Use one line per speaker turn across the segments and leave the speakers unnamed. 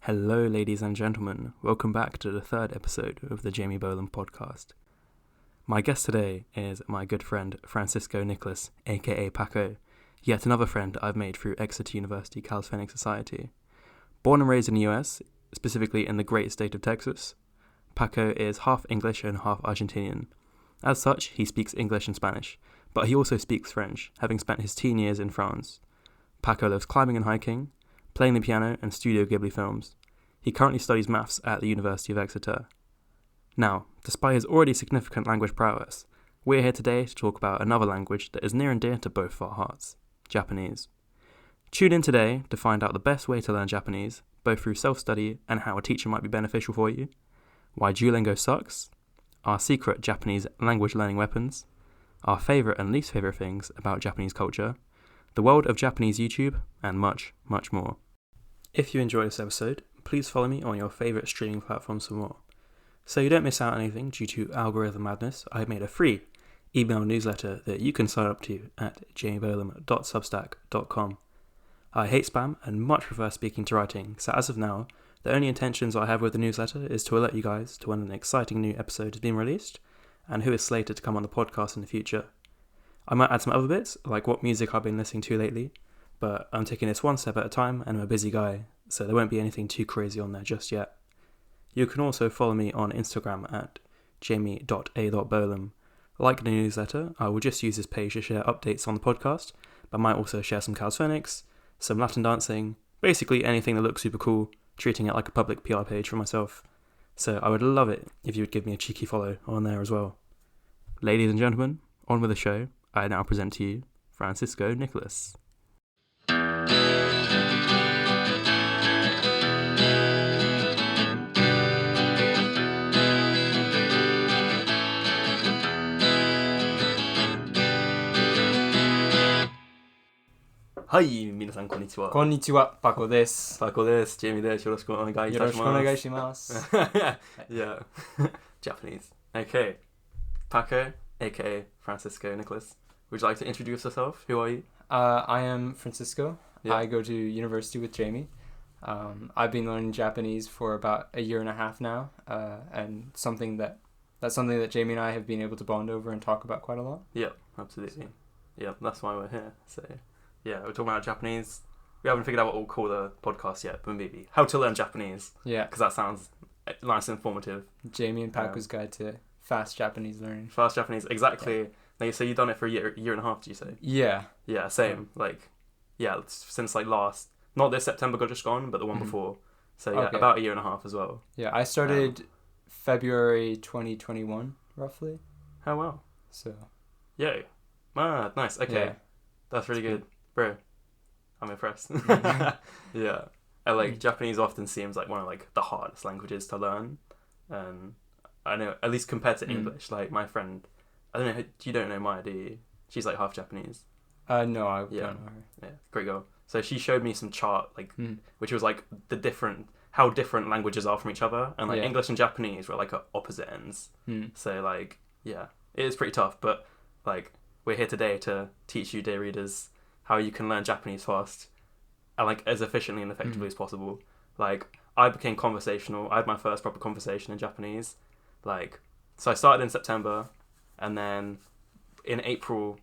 Hello, ladies and gentlemen. Welcome back to the third episode of the Jamie Bolam podcast. My guest today is my good friend Francisco Nicholas, aka Paco, yet another friend I've made through Exeter University Calisthenics Society. Born and raised in the US, specifically in the great state of Texas, Paco is half English and half Argentinian. As such, he speaks English and Spanish, but he also speaks French, having spent his teen years in France. Paco loves climbing and hiking, playing the piano and Studio Ghibli films. He currently studies maths at the University of Exeter. Now, despite his already significant language prowess, we're here today to talk about another language that is near and dear to both our hearts, Japanese. Tune in today to find out the best way to learn Japanese, both through self-study and how a teacher might be beneficial for you, why Duolingo sucks, our secret Japanese language learning weapons, our favourite and least favourite things about Japanese culture, the world of Japanese YouTube, and much, much more. If you enjoy this episode, please follow me on your favourite streaming platforms for more. So you don't miss out on anything due to algorithm madness, I have made a free email newsletter that you can sign up to at jamiebolam.substack.com. I hate spam and much prefer speaking to writing, so as of now, the only intentions I have with the newsletter is to alert you guys to when an exciting new episode has been released and who is slated to come on the podcast in the future. I might add some other bits, like what music I've been listening to lately, but I'm taking this one step at a time and I'm a busy guy, so there won't be anything too crazy on there just yet. You can also follow me on Instagram at jamie.a.bolam. Like the newsletter, I will just use this page to share updates on the podcast, but might also share some calisthenics, some Latin dancing, basically anything that looks super cool, treating it like a public PR page for myself. So I would love it if you would give me a cheeky follow on there as well. Ladies and gentlemen, on with the show. I now present to you Francisco Nicholas. Hi, 皆さんこんにちは。
こんにちは、パコです。
パコです。ジェイミーです。よろしくお願いいたします。
よろしくお願いします。
Yeah, Japanese. Okay, Paco, aka Francisco Nicholas. Would you like to introduce yourself? Who are you?
I am Francisco.
Yeah.
I go to university with Jamie. I've been learning Japanese for about a year and a half now, and that's something that Jamie and I have been able to bond over and talk about quite a lot.
Yeah, absolutely. Yeah, that's why we're here. So, yeah, we're talking about Japanese. We haven't figured out what we'll call the podcast yet, but maybe how to learn Japanese.
Yeah,
because that sounds nice and informative.
Jamie and Paco's guide to fast Japanese learning.
Fast Japanese, exactly. Yeah. Now, so you've done it for a year and a half, did you say?
Yeah.
Yeah, same. Since last, not this September just gone, but the one before. So yeah, about a year and a half as well.
Yeah, I started February 2021, roughly.
Oh, wow.
So.
Yay. Ah, nice. Okay. Yeah. That's really good. Bro, I'm impressed. Yeah. And Japanese often seems like one of the hardest languages to learn. I know, at least compared to English, my friend, I don't know, you don't know Maya, do you? She's half Japanese.
No, I don't know her.
Yeah, great girl. So she showed me some chart, which was how different languages are from each other. And English and Japanese were at opposite ends. So yeah, it is pretty tough, but we're here today to teach you, dear readers, how you can learn Japanese fast and as efficiently and effectively as possible. I became conversational. I had my first proper conversation in Japanese. So I started in September, and then in April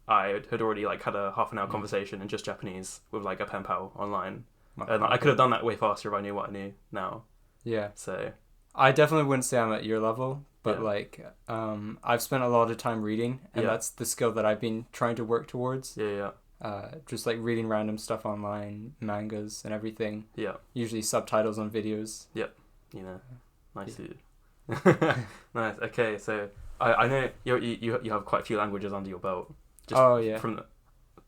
I had already had a half an hour conversation in just Japanese with a pen pal online. And I could have done that way faster if I knew what I knew now.
Yeah.
So
I definitely wouldn't say I'm at your level, but I've spent a lot of time reading, and that's the skill that I've been trying to work towards.
Yeah.
Just reading random stuff online, mangas and everything.
Yeah.
Usually subtitles on videos.
Yep. Nice. Yeah. Nice. Okay, so I know you have quite a few languages under your belt. Just from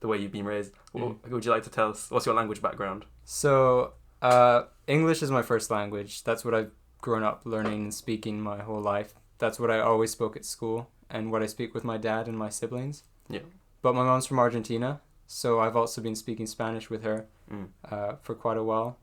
the way you've been raised. Would you like to tell us, what's your language background?
So, English is my first language. That's what I've grown up learning and speaking my whole life. That's what I always spoke at school and what I speak with my dad and my siblings.
Yeah.
But my mom's from Argentina, so I've also been speaking Spanish with her for quite a while.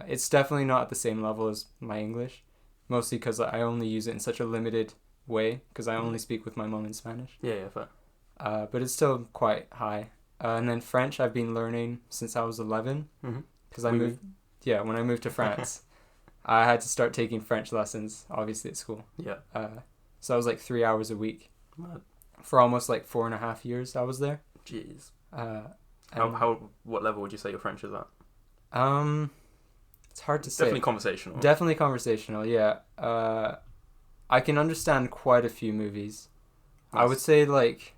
It's definitely not at the same level as my English, mostly because I only use it in such a limited way, because I only speak with my mom in Spanish.
Yeah, fair.
But it's still quite high. And then French I've been learning since I was 11, because I moved when I moved to France, I had to start taking French lessons, obviously at school.
Yeah.
So I was like 3 hours a week
Mad.
for almost like 4.5 years. I was there.
Jeez.
And,
What level would you say your French is at?
it's hard to say.
Definitely conversational.
Definitely conversational. Yeah. I can understand quite a few movies.
Nice.
I would say like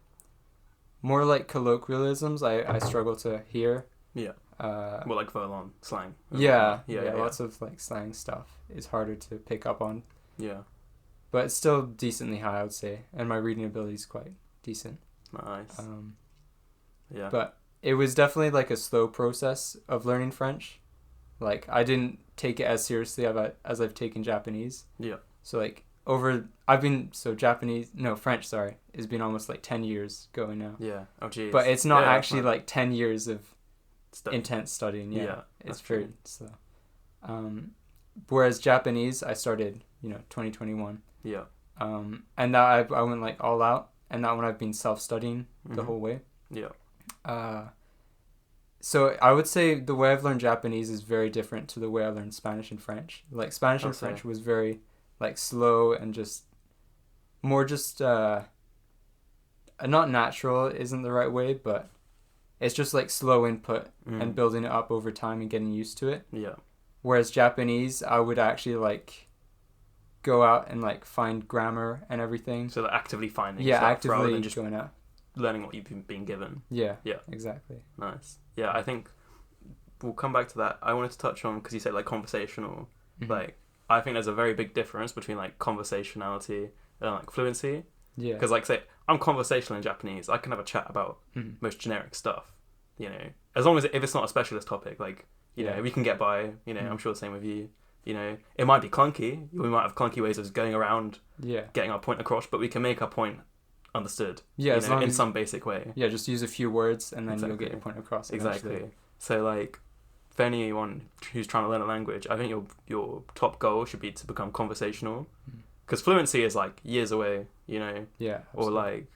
more like colloquialisms. I struggle to hear.
Yeah. Well, like Verlon slang.
Yeah,
Yeah.
Lots of like slang stuff is harder to pick up on.
Yeah.
But it's still decently high, I would say, and my reading ability is quite decent.
Nice. Yeah.
But it was definitely like a slow process of learning French. Like I didn't take it as seriously as I've taken Japanese.
Yeah.
So like French, sorry, has been almost like 10 years going now.
Yeah. Oh, geez.
But it's not actually like 10 years of intense studying.
Yeah.
It's very slow. Whereas Japanese, I started, 2021.
Yeah.
And that I went like all out, and that one I've been self-studying the whole way.
Yeah.
So I would say the way I've learned Japanese is very different to the way I learned Spanish and French. Like Spanish and French was very like slow and just more just not natural isn't the right way, but it's just like slow input and building it up over time and getting used to it.
Yeah.
Whereas Japanese, I would actually like go out and like find grammar and everything.
So like actively finding
stuff
actively
rather than
just
going out.
Learning what you've been given.
Yeah.
Yeah.
Exactly.
Nice. Yeah, I think we'll come back to that. I wanted to touch on, because you said like conversational, like I think there's a very big difference between like conversationality and like fluency.
Yeah.
Because like say I'm conversational in Japanese, I can have a chat about most generic stuff, as long as if it's not a specialist topic, like you know we can get by. I'm sure the same with you. It might be clunky. We might have clunky ways of going around, getting our point across, but we can make our point understood.
Yeah, as long
in
as,
some basic way.
Yeah, just use a few words and then you'll get your point across. Eventually.
Exactly. So like, for anyone who's trying to learn a language, I think your top goal should be to become conversational, because fluency is like years away.
Yeah. Absolutely.
Or like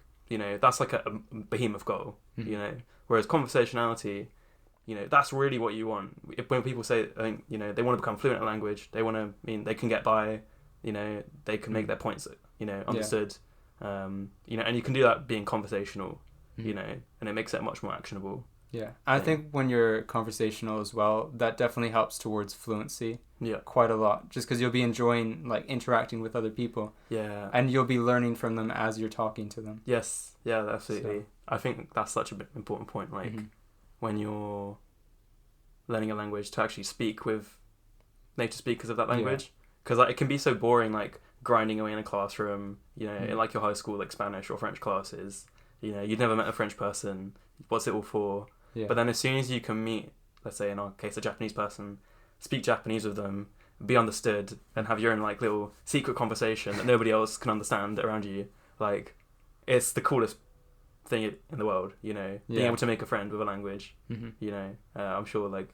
that's like a behemoth goal. Whereas conversationality, that's really what you want. When people say, I think, they want to become fluent in a language, they want to they can get by, they can make their points, understood. And you can do that being conversational, and it makes it much more actionable.
Yeah. I think when you're conversational as well, that definitely helps towards fluency.
Yeah.
Quite a lot, just because you'll be enjoying like interacting with other people.
Yeah.
And you'll be learning from them as you're talking to them.
Yes. Yeah, absolutely. So. I think that's such an important point. Like when you're learning a language, to actually speak with native speakers of that language, because like, it can be so boring, like grinding away in a classroom, in like your high school like Spanish or French classes, you'd never met a French person, what's it all for? But then as soon as you can meet, let's say in our case a Japanese person, speak Japanese with them, be understood, and have your own like little secret conversation that nobody else can understand around you, like it's the coolest thing in the world, being able to make a friend with a language. I'm sure like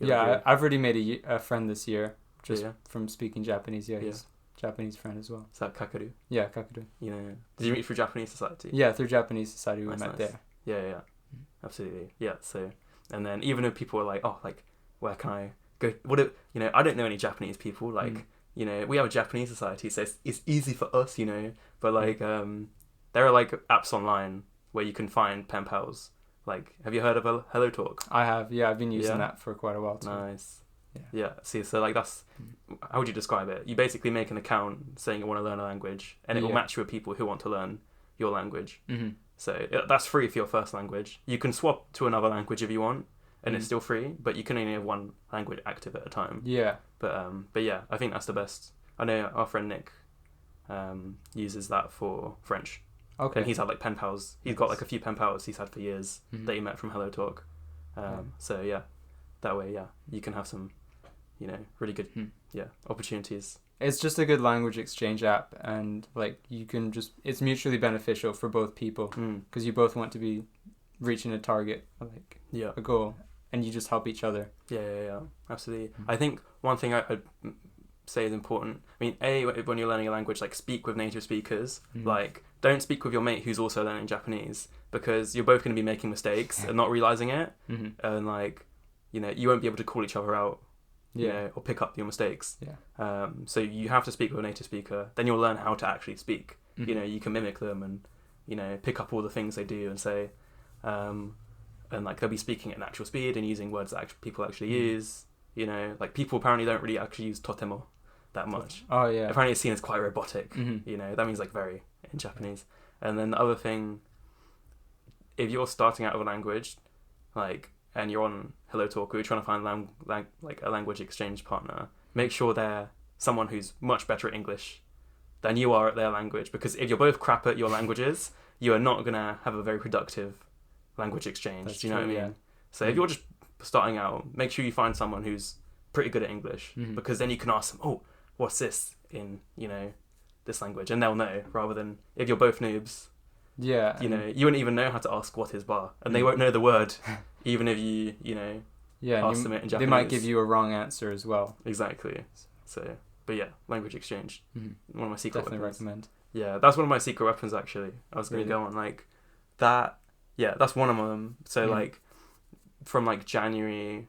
I've already made a friend this year just from speaking Japanese. He's Japanese friend as well.
Is that Kakaru?
Yeah, Kakaru.
Did you meet through Japanese society?
Yeah, through Japanese society we met there.
Yeah. Absolutely. Yeah. So, and then even if people are like, oh, like, where can I go? I don't know any Japanese people. Like, we have a Japanese society, so it's easy for us, But like, there are like apps online where you can find pen pals. Like, have you heard of a Hello Talk?
I have. Yeah, I've been using that for quite a while too.
Nice. Yeah. See, so like that's how would you describe it? You basically make an account saying you want to learn a language, and it will match you with people who want to learn your language. So that's free for your first language. You can swap to another language if you want, and it's still free. But you can only have one language active at a time. Yeah. But yeah, I think that's the best. I know our friend Nick uses that for French. Okay. And he's had like pen pals. He's got like a few pen pals he's had for years that he met from Hello Talk. So yeah, that way you can have some, really good opportunities. It's just a good language exchange app, and like it's mutually beneficial for both people because you both want to be reaching a target, like a goal, and you just help each other. Yeah, absolutely. I think one thing I'd say is important. I mean, when you're learning a language, like speak with native speakers. Like, don't speak with your mate who's also learning Japanese, because you're both going to be making mistakes and not realizing it, and like, you won't be able to call each other out you know, or pick up your mistakes. So you have to speak with a native speaker, then you'll learn how to actually speak. You know, you can mimic them and, you know, pick up all the things they do and say, and like they'll be speaking at natural speed and using words that people actually use. You know, like people apparently don't really actually use totemo that much.
Oh yeah.
Apparently it's seen as quite robotic. You know, that means like very in Japanese. And then the other thing, if you're starting out with a language, like, and you're on Hello Talk, or you're trying to find like a language exchange partner, make sure they're someone who's much better at English than you are at their language. Because if you're both crap at your languages, you are not gonna have a very productive language exchange.
That's
do you know
true,
what I mean?
yeah.
So if you're just starting out, make sure you find someone who's pretty good at English, because then you can ask them, oh, what's this in, you know, this language, and they'll know, rather than if you're both noobs.
Yeah.
You know, you wouldn't even know how to ask what is bar, and they won't know the word, even if you know, ask them it in Japanese.
They might give you a wrong answer as well.
Exactly. So, but yeah, language exchange. One of my secret
Definitely
weapons.
recommend.
Yeah, that's one of my secret weapons, actually. I was going to go on, like, that. Yeah, that's one of them. So, like, from, like, January...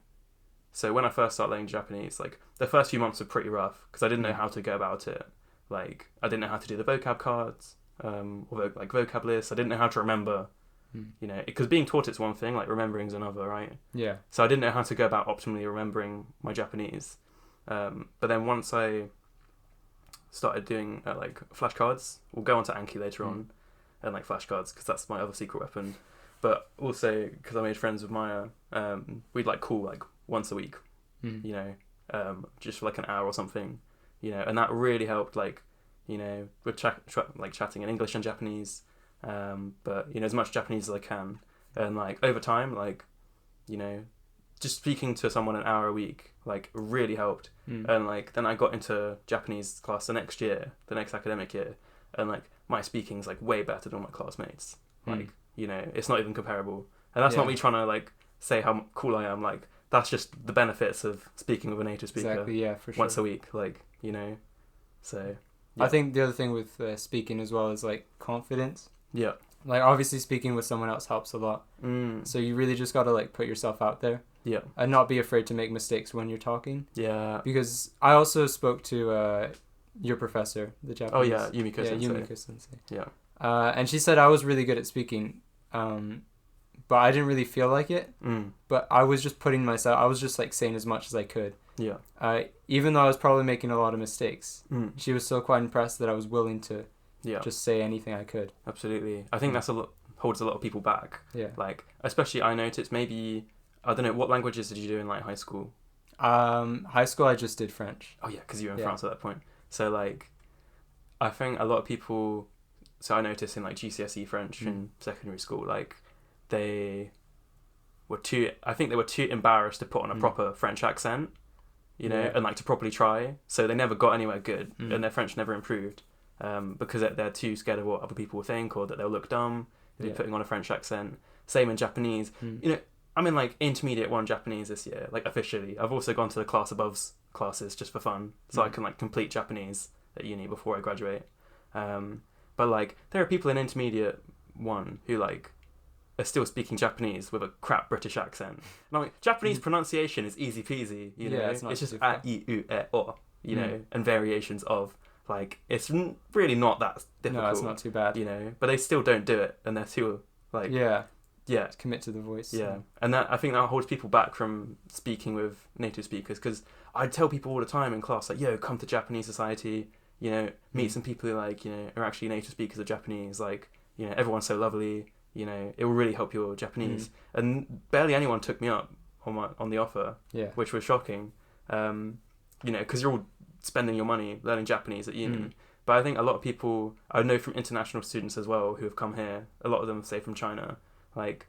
So, when I first started learning Japanese, like, the first few months were pretty rough, because I didn't know how to go about it. Like, I didn't know how to do the vocab cards, or, like, vocab lists. I didn't know how to remember, you know... Because being taught it's one thing, like, remembering's another, right?
Yeah.
So, I didn't know how to go about optimally remembering my Japanese. But then once I started doing like flashcards, we'll go on to Anki later on, and like flashcards, because that's my other secret weapon. But also because I made friends with Maya, we'd like call like once a week, you know, just for like an hour or something, you know, and that really helped. Like, you know, we're chatting in English and Japanese, but you know, as much Japanese as I can, and like over time, like, you know, just speaking to someone an hour a week, like, really helped. And like then I got into Japanese class the next academic year, and like my speaking's like way better than my classmates. Like, you know, it's not even comparable. And that's not me trying to like say how cool I am. Like, that's just the benefits of speaking with a native speaker.
Exactly, yeah, for sure.
Once a week, like, you know. So yeah.
I think the other thing with speaking as well is like confidence.
Yeah.
Like, obviously speaking with someone else helps a lot. So you really just gotta like put yourself out there.
Yeah.
And not be afraid to make mistakes when you're talking.
Yeah.
Because I also spoke to your professor, the Japanese.
Oh yeah, Yumiko Sensei.
Yeah, Yumiko Sensei.
Yeah.
And she said I was really good at speaking, but I didn't really feel like it. But I was just I was just like saying as much as I could.
Yeah.
Even though I was probably making a lot of mistakes, she was still quite impressed that I was willing to just say anything I could.
Absolutely. I think that's holds a lot of people back.
Yeah.
Like, especially I noticed maybe, I don't know, what languages did you do in like high school?
High school I just did French.
Oh yeah, because you were in France at that point. So like, I think a lot of people, so I noticed in like GCSE French in secondary school, like they were too embarrassed to put on a proper French accent, you know, and like to properly try. So they never got anywhere good, and their French never improved, because they're too scared of what other people will think, or that they'll look dumb if they're putting on a French accent. Same in Japanese. You know, I'm in like intermediate 1 Japanese this year, like officially. I've also gone to the class above's classes just for fun, so I can like complete Japanese at uni before I graduate. But like, there are people in intermediate 1 who like are still speaking Japanese with a crap British accent. And I'm like, Japanese pronunciation is easy peasy, you know. It's just a, I, U, E, O, you know, and variations of, like, it's really not that difficult.
No, it's not too bad.
You know, but they still don't do it, and they're too, like... Yeah.
Commit to the voice.
Yeah. And that, I think that holds people back from speaking with native speakers, because I tell people all the time in class, like, yo, come to Japanese society, you know, meet some people who, like, you know, are actually native speakers of Japanese, like, you know, everyone's so lovely, you know, it will really help your Japanese. And barely anyone took me up on the offer, which was shocking, you know, because you're all spending your money learning Japanese at uni. But I think a lot of people, I know from international students as well, who have come here, a lot of them, say, from China, like,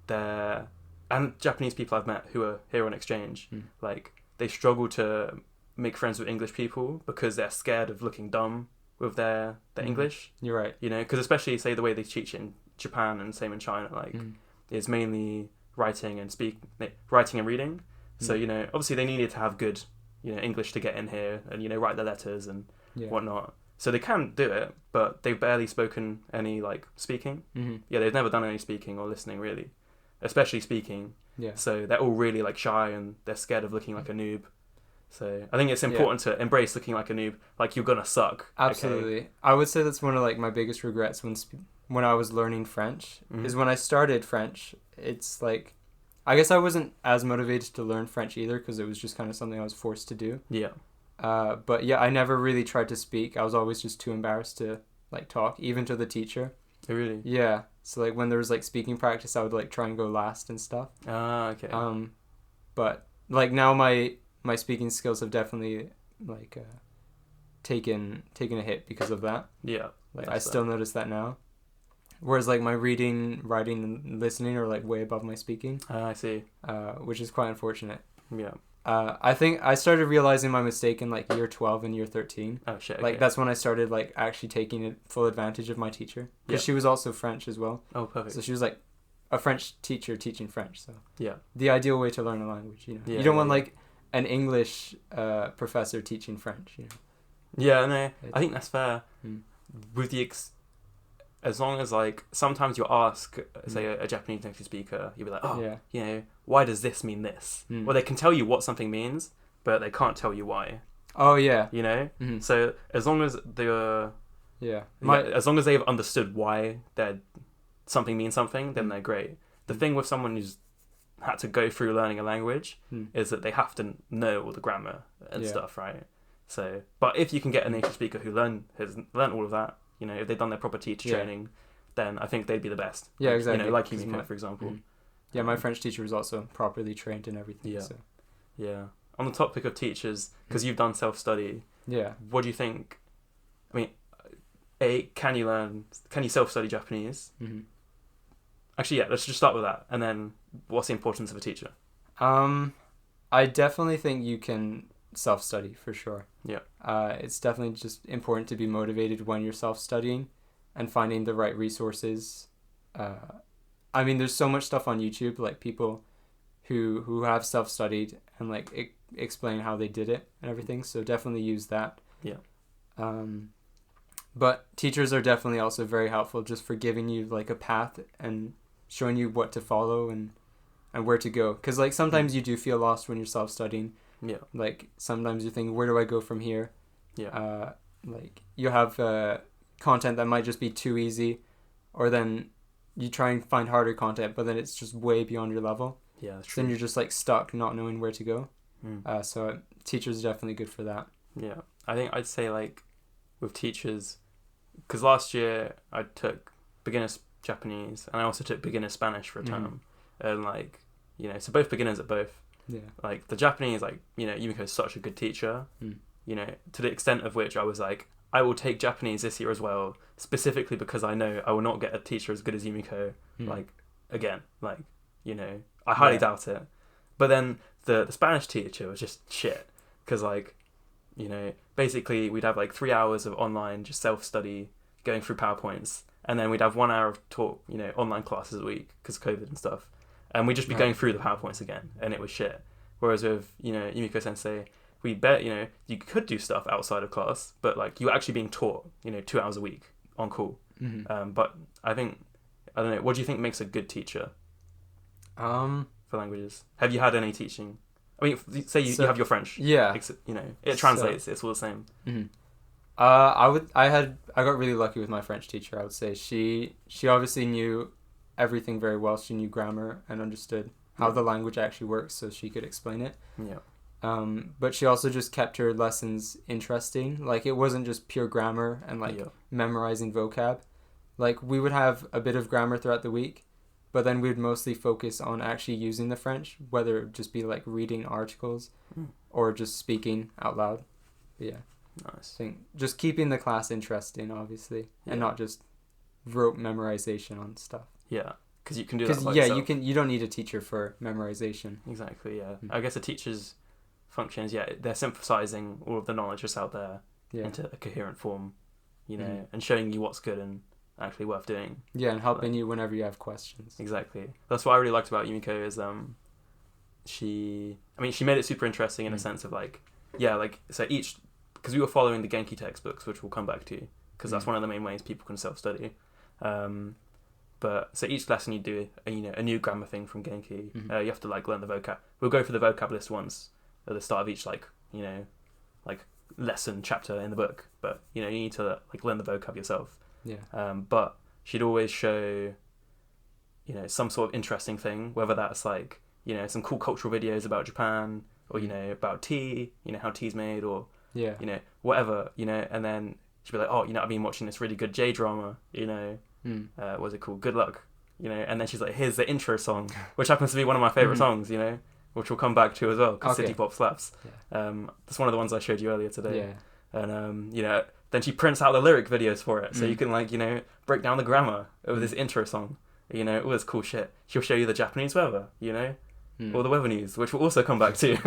and Japanese people I've met who are here on exchange, like, they struggle to make friends with English people because they're scared of looking dumb with their English.
You're right.
You know, because especially, say, the way they teach in Japan and same in China, like, is mainly writing and reading. So, you know, obviously they needed to have good, you know, English to get in here and, you know, write their letters and whatnot. So they can do it, but they've barely spoken any, like, speaking. Yeah, they've never done any speaking or listening, really. Especially speaking. Yeah. So they're all really, like, shy and they're scared of looking like a noob. So I think it's important to embrace looking like a noob, like you're gonna suck.
Absolutely.
Okay?
I would say that's one of like my biggest regrets when I was learning French is when I started French. It's like, I guess I wasn't as motivated to learn French either because it was just kind of something I was forced to do.
Yeah.
But yeah, I never really tried to speak. I was always just too embarrassed to like talk, even to the teacher.
Oh, really?
Yeah. So like when there was like speaking practice, I would like try and go last and stuff.
Ah, okay.
But like now my speaking skills have definitely like taken a hit because of that.
Yeah.
Like I still notice that now. Whereas like my reading, writing, and listening are like way above my speaking.
I see.
Which is quite unfortunate.
Yeah.
I think I started realizing my mistake in like year 12 and year 13.
Oh shit. Okay.
Like that's when I started like actually taking full advantage of my teacher because she was also French as well.
Oh, perfect.
So she was like a French teacher teaching French. So
yeah,
the ideal way to learn a language.
Yeah,
you don't want like an English professor teaching French.
Yeah, no, I think that's fair. With the as long as like sometimes you ask, say a Japanese native speaker, you'll be like, why does this mean this? Well, they can tell you what something means, but they can't tell you why.
Oh yeah.
So as long as they're as long as they've understood why something means something, then they're great. The thing with someone who's had to go through learning a language is that they have to know all the grammar and stuff, right? So, but if you can get a native speaker who has learned all of that, if they've done their proper teacher training, then I think they'd be the best.
Yeah, exactly.
Like Yumiko, for example.
Yeah, my French teacher was also properly trained and everything.
Yeah.
So.
Yeah. On the topic of teachers, because you've done self-study.
Yeah.
What do you think? I mean, can you self-study Japanese? Actually, yeah, let's just start with that. And then what's the importance of a teacher?
I definitely think you can self-study for sure.
Yeah.
It's definitely just important to be motivated when you're self-studying and finding the right resources. I mean, there's so much stuff on YouTube, like people who have self-studied and like explain how they did it and everything. So definitely use that.
Yeah.
But teachers are definitely also very helpful just for giving you like a path and showing you what to follow and where to go. Because like sometimes you do feel lost when you're self-studying.
Yeah.
Like sometimes you think, where do I go from here?
Yeah.
Like you have content that might just be too easy, or then you try and find harder content, but then it's just way beyond your level.
Yeah, that's true.
Then you're just like stuck, not knowing where to go. So teachers are definitely good for that.
Yeah, I think I'd say like with teachers, because last year I took beginner's Japanese and I also took beginner Spanish for a term, and like so both beginners at both.
Yeah.
Like the Japanese, like Yumiko is such a good teacher. To the extent of which I was like, I will take Japanese this year as well, specifically because I know I will not get a teacher as good as Yumiko. Like again, like I highly doubt it. But then the Spanish teacher was just shit because like basically we'd have like 3 hours of online just self-study going through PowerPoints, and then we'd have 1 hour of talk online classes a week because of COVID and stuff, and we'd just be going through the PowerPoints again, and it was shit. Whereas with Yumiko sensei, we bet you could do stuff outside of class, but like you were actually being taught 2 hours a week on call. But I don't know, what do you think makes a good teacher for languages? Have you had any teaching? I mean, say you have your French.
Yeah.
It translates. It's all the same.
I got really lucky with my French teacher. I would say she obviously knew everything very well. She knew grammar and understood how the language actually works, so she could explain it.
Yeah.
But she also just kept her lessons interesting. Like it wasn't just pure grammar and like memorizing vocab. Like we would have a bit of grammar throughout the week, but then we'd mostly focus on actually using the French, whether it just be like reading articles or just speaking out loud. But yeah.
Nice.
I think just keeping the class interesting, obviously, and not just rote memorization on stuff.
Yeah, because you can do that by yourself.
You don't need a teacher for memorization.
Exactly. Yeah. I guess a teacher's function is they're synthesizing all of the knowledge that's out there into a coherent form, and showing you what's good and actually worth doing.
Yeah, and helping you whenever you have questions.
Exactly. That's what I really liked about Yumiko is she made it super interesting in a sense of because we were following the Genki textbooks, which we'll come back to, because that's one of the main ways people can self-study. But so each lesson you do a new grammar thing from Genki. You have to like learn the vocab. We'll go for the vocab list once at the start of each like you know, like lesson chapter in the book, but you know, you need to like learn the vocab yourself.
Yeah.
But she'd always show, you know, some sort of interesting thing, whether that's like, you know, some cool cultural videos about Japan, or, you know, about tea, you know, how tea's made, or,
Yeah.
you know, whatever, you know, and then she'd be like, oh, you know, I've been watching this really good J-drama, you know, what's it called? Good Luck, you know, and then she's like, here's the intro song, which happens to be one of my favourite songs, you know, which we'll come back to as well, because City Pop slaps.
Yeah.
That's one of the ones I showed you earlier today.
Yeah.
And, you know, then she prints out the lyric videos for it, so you can, like, you know, break down the grammar of this intro song, you know, all this cool shit. She'll show you the Japanese weather, you know, or the weather news, which we'll also come back to.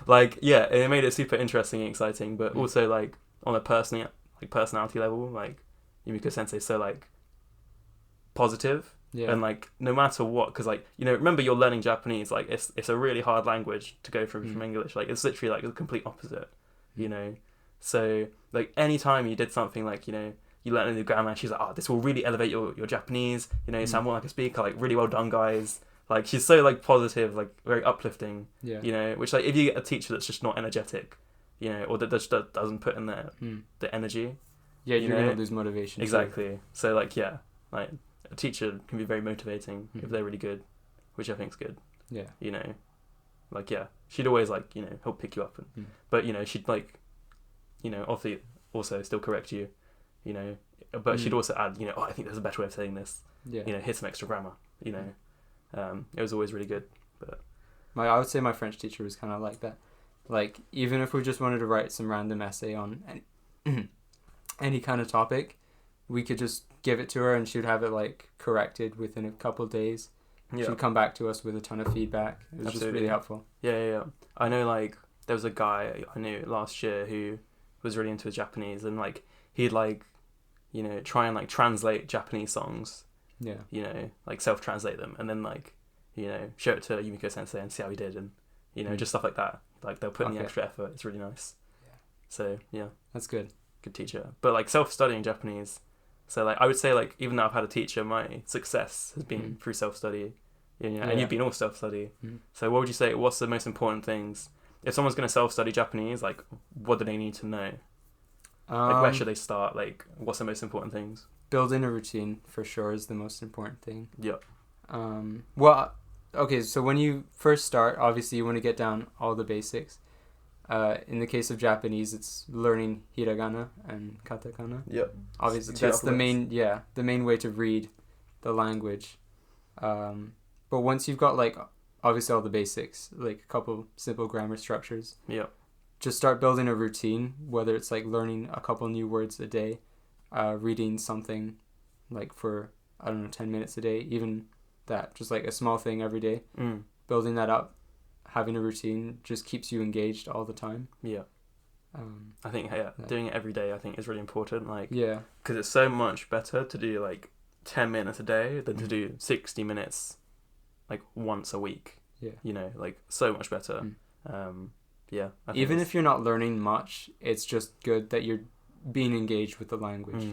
Like, yeah, it made it super interesting and exciting, but also, like, on a personality level, like, Yumiko Sensei's so, like, positive.
Yeah.
And, like, no matter what, because, like, you know, remember you're learning Japanese, like, it's a really hard language to go from English. Like, it's literally, like, the complete opposite, you know? So, like, anytime you did something, like, you know, you learn a new grammar, she's like, oh, this will really elevate your Japanese, you know, you sound more like a speaker, like, really well done, guys. Like, she's so, like, positive, like, very uplifting, you know, which, like, if you get a teacher that's just not energetic, you know, or that just doesn't put in the energy.
Yeah, you're going
know?
to lose motivation.
Exactly. Too. So, like, yeah, like, a teacher can be very motivating if they're really good, which I think is good.
Yeah.
You know, like, yeah, she'd always, like, you know, help pick you up. And, but, you know, she'd, like, you know, obviously also still correct you, you know, but she'd also add, you know, oh, I think there's a better way of saying this.
Yeah.
You know, here's some extra grammar, you know. It was always really good. But
I would say my French teacher was kind of like that. Like, even if we just wanted to write some random essay on any kind of topic, we could just give it to her and she'd have it, like, corrected within a couple of days. Yeah. She'd come back to us with a ton of feedback. It was just really helpful.
Yeah. I know, like, there was a guy I knew last year who was really into Japanese, and, like, he'd, like, you know, try and, like, translate Japanese songs.
Yeah.
You know, like, self-translate them, and then, like, you know, show it to Yumiko Sensei and see how he did, and, you know, just stuff like that. Like, they'll put in the extra effort. It's really nice. Yeah. So, yeah.
That's good.
Good teacher. But, like, self-studying Japanese, so, like, I would say, like, even though I've had a teacher, my success has been through self-study, you know, and you've been all self-study. So what would you say, what's the most important things? If someone's going to self-study Japanese, like, what do they need to know? Like, where should they start? Like, what's the most important things?
Building a routine, for sure, is the most important thing.
Yep.
Well, okay, so when you first start, obviously you want to get down all the basics. In the case of Japanese, it's learning hiragana and katakana.
Yep.
Obviously, that's the main way to read the language. But once you've got, like, obviously all the basics, like a couple simple grammar structures.
Yep.
Just start building a routine, whether it's, like, learning a couple new words a day, reading something, like, for, 10 minutes a day, even that, just, like, a small thing every day. Building that up, having a routine just keeps you engaged all the time.
Yeah. I think, doing it every day, I think, is really important. Like,
yeah.
Because it's so much better to do, like, 10 minutes a day than to do 60 minutes, like, once a week.
Yeah.
You know, like, so much better. Yeah.
Even if you're not learning much, it's just good that you're being engaged with the language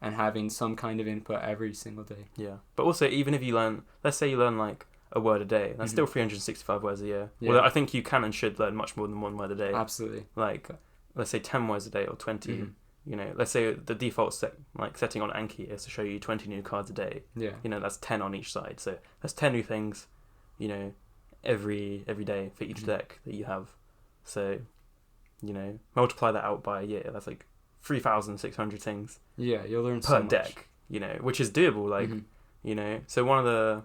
and having some kind of input every single day.
Yeah. But also, even if you learn, let's say you learn, like, a word a day, that's still 365 words a year. Yeah. Well, I think you can and should learn much more than one word a day.
Absolutely.
Like, let's say 10 words a day or 20. You know, let's say the default setting on Anki is to show you 20 new cards a day.
Yeah.
You know, that's 10 on each side. So that's 10 new things, you know, every day for each deck that you have. So, you know, multiply that out by a year. That's like 3,600 things.
Yeah, you'll learn
per
so much.
deck, you know, which is doable. Like, you know, so one of the,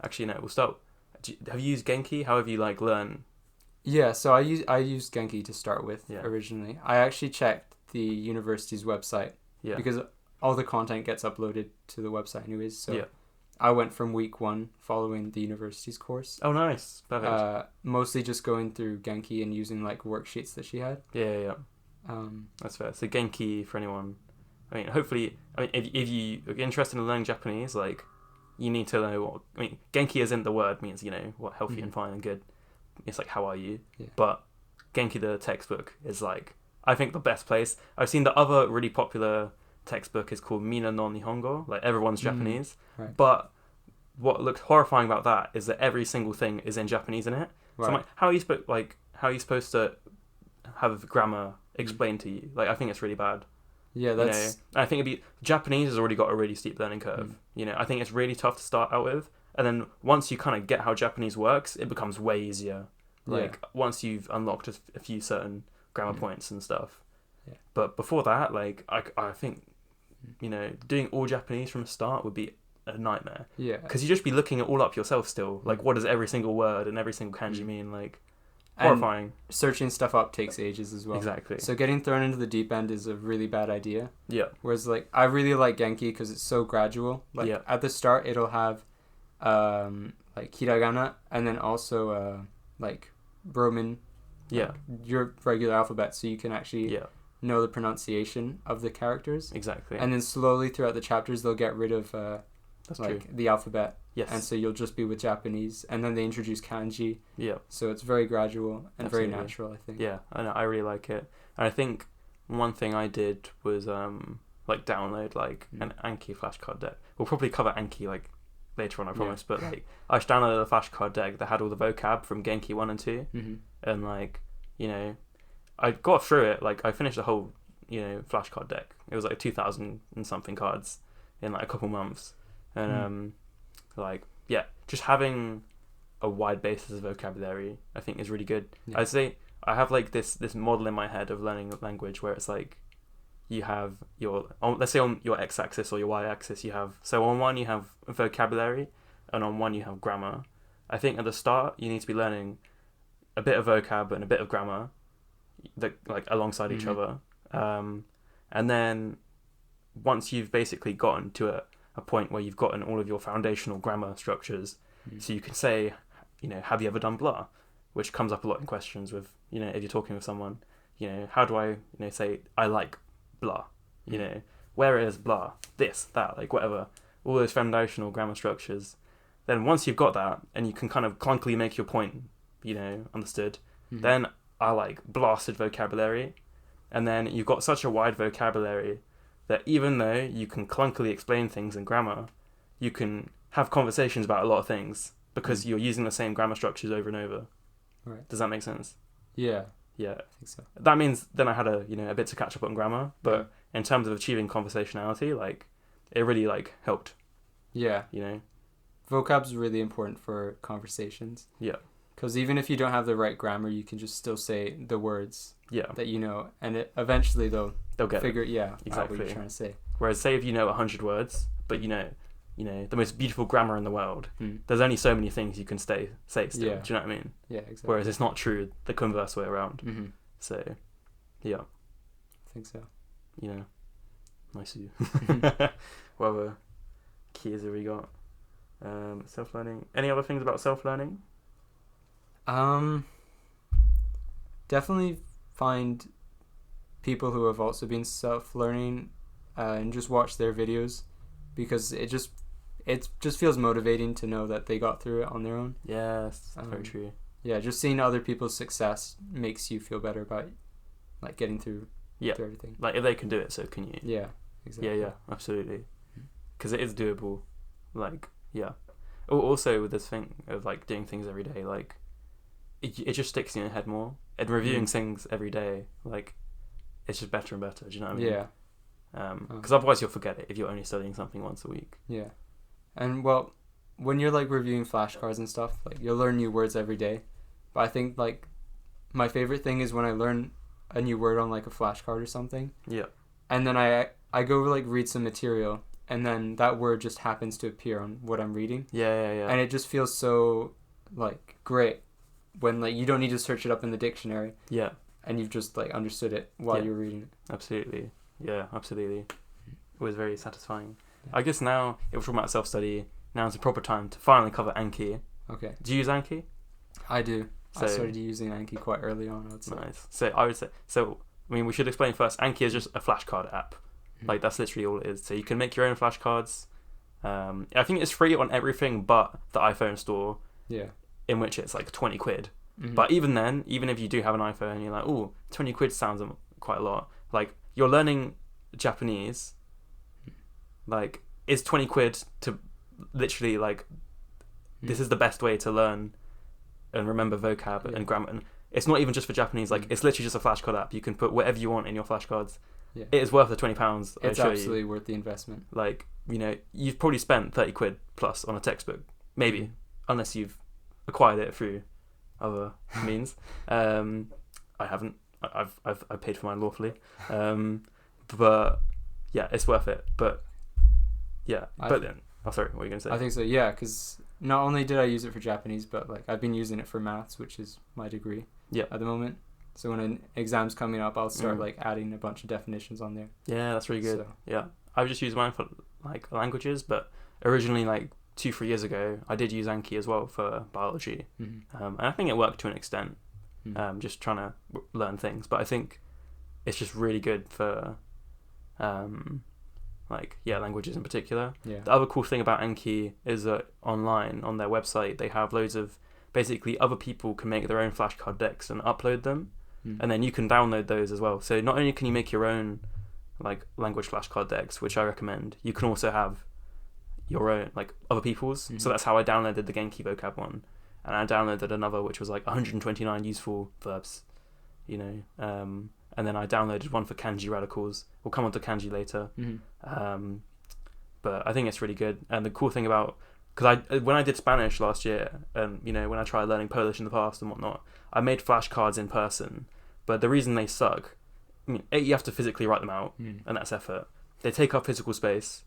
actually, no, we'll start. Have you used Genki? How have you, like, learned?
Yeah, so I used Genki to start with originally. I actually checked the university's website because all the content gets uploaded to the website anyways. So I went from week 1 following the university's course.
Oh, nice. Perfect.
Mostly just going through Genki and using, like, worksheets that she had.
Yeah. That's fair. So Genki, for anyone, I mean, hopefully, if you are interested in learning Japanese, like, you need to know what, Genki isn't the word, means, you know, what healthy and fine and good. It's like, how are you? Yeah. But Genki, the textbook, is, like, I think the best place. I've seen the other really popular textbook is called Mina no Nihongo, like, everyone's Japanese.
Right.
But what looks horrifying about that is that every single thing is in Japanese in it.
Right.
So how are you supposed to have grammar explained to you? Like, I think it's really bad.
Yeah, that's...
I think Japanese has already got a really steep learning curve. I think it's really tough to start out with, and then once you kind of get how Japanese works, it becomes way easier. Like, once you've unlocked a few certain grammar points and stuff.
Yeah.
But before that, like, I think, doing all Japanese from the start would be a nightmare.
Yeah.
Because you just be looking it all up yourself still. Like, what does every single word and every single kanji mean? Like, horrifying.
And searching stuff up takes ages as well.
Exactly.
So getting thrown into the deep end is a really bad idea.
Yeah.
Whereas, like, I really like Genki because it's so gradual. Like, at the start, it'll have, like, hiragana, and then also, like, Roman.
Yeah.
Your regular alphabet, so you can actually know the pronunciation of the characters.
Exactly.
And then slowly throughout the chapters, they'll get rid of,
That's
like,
true.
the alphabet.
Yes.
And so you'll just be with Japanese, and then they introduce kanji.
Yeah.
So it's very gradual and
Absolutely.
very natural, I think.
Yeah, I know. I really like it. And I think one thing I did was like download like an Anki flashcard deck. We'll probably cover Anki like later on, I promise. But like I just downloaded a flashcard deck that had all the vocab from Genki 1 and 2, and like I got through it. Like I finished the whole flashcard deck. It was like 2,000 and something cards in like a couple months, and just having a wide basis of vocabulary I think is really good. I'd say I have like this model in my head of learning a language where it's like you have let's say on your x-axis or your y-axis you have, so on one you have vocabulary and on one you have grammar. I think at the start you need to be learning a bit of vocab and a bit of grammar that like alongside each other, and then once you've basically gotten to a point where you've gotten all of your foundational grammar structures, so you can say, have you ever done blah, which comes up a lot in questions with, if you're talking with someone, how do I, say I like blah, where is blah, this, that, like whatever, all those foundational grammar structures. Then once you've got that and you can kind of clunkily make your point, understood, then I like blasted vocabulary, and then you've got such a wide vocabulary that even though you can clunkily explain things in grammar, you can have conversations about a lot of things because you're using the same grammar structures over and over.
Right.
Does that make sense?
Yeah.
Yeah.
I think so.
That means then I had a bit to catch up on grammar, but in terms of achieving conversationality, like it really like helped.
Yeah. Vocab's really important for conversations.
Yeah.
Because even if you don't have the right grammar, you can just still say the words that and eventually they'll
get
figure
exactly
out what you're trying to say.
Whereas say if you know 100 words, but the most beautiful grammar in the world, there's only so many things you can say still. Do you know what I mean?
Yeah, exactly.
Whereas it's not true the converse way around. So, yeah.
I think so.
Nice of you. What other keys have we got? Self-learning. Any other things about self-learning?
Definitely find people who have also been self-learning and just watch their videos, because it just feels motivating to know that they got through it on their own.
Yes, very true.
Yeah, just seeing other people's success makes you feel better about like getting through everything.
Like if they can do it, so can you.
Yeah, exactly.
Yeah, absolutely. Because it is doable. Like, yeah. Also with this thing of like doing things every day, like it just sticks in your head more. And reviewing things every day, like it's just better and better. Do you know what I mean?
Yeah.
Because otherwise you'll forget it if you're only studying something once a week.
Yeah. And well, when you're like reviewing flashcards and stuff, like you'll learn new words every day. But I think like my favorite thing is when I learn a new word on like a flashcard or something.
Yeah.
And then I go like read some material, and then that word just happens to appear on what I'm reading.
Yeah.
And it just feels so like great when like you don't need to search it up in the dictionary.
Yeah.
And you've just like understood it while you're reading it.
Absolutely. Yeah, absolutely. It was very satisfying. Yeah. I guess now, if we're talking about self-study, now is the proper time to finally cover Anki.
Okay.
Do you use Anki?
I do. I started using Anki quite early on, I would say.
Nice. So we should explain first, Anki is just a flashcard app. Like, that's literally all it is. So you can make your own flashcards. I think it's free on everything but the iPhone store.
Yeah.
In which it's like 20 quid. But even then, even if you do have an iPhone and you're like, oh, 20 quid sounds quite a lot. Like, you're learning Japanese. Like, is 20 quid to literally, like, this is the best way to learn and remember vocab
Yeah.
and grammar. And it's not even just for Japanese. Like it's literally just a flashcard app. You can put whatever you want in your flashcards.
Yeah.
It is worth the £20.
It's absolutely worth the investment.
Like, you know, you've probably spent 30 quid plus on a textbook, maybe, unless you've acquired it through other means. I haven't. I've paid for mine lawfully. But yeah, it's worth it. But yeah, sorry, what were you gonna say?
I think so. Yeah, because not only did I use it for Japanese, but like I've been using it for maths, which is my degree.
Yeah.
At the moment. So when an exam's coming up, I'll start like adding a bunch of definitions on there.
Yeah, that's really good.
So.
Yeah, I've just used mine for like languages, but originally like 2-3 years ago, I did use Anki as well for biology, and I think it worked to an extent. Just trying to learn things, but I think it's just really good for languages in particular.
Yeah.
The other cool thing about Anki is that online on their website they have loads of basically other people can make their own flashcard decks and upload them, and then you can download those as well. So not only can you make your own like language flashcard decks, which I recommend, you can also have your own like other people's. So that's how I downloaded the Genki vocab one, and I downloaded another which was like 129 useful verbs, you know, and then I downloaded one for kanji radicals. We'll come on to kanji later. But I think it's really good. And the cool thing about, because when I did Spanish last year, you know, when I tried learning Polish in the past and whatnot, I made flashcards in person, but the reason they suck, I mean, you have to physically write them out, and that's effort. They take up physical space.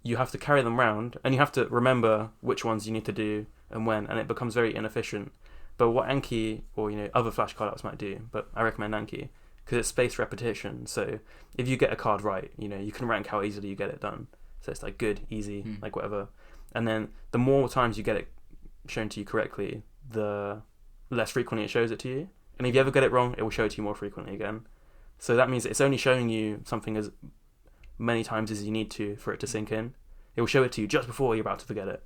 You have to carry them around, and you have to remember which ones you need to do and when, and it becomes very inefficient. But what Anki or, you know, other flashcard apps might do, but I recommend Anki because it's spaced repetition. So if you get a card right, you know, you can rank how easily you get it done. So it's like good, easy, like whatever. And then the more times you get it shown to you correctly, the less frequently it shows it to you. And if you ever get it wrong, it will show it to you more frequently again. So that means it's only showing you something as many times as you need to for it to sink in. It will show it to you just before you're about to forget it,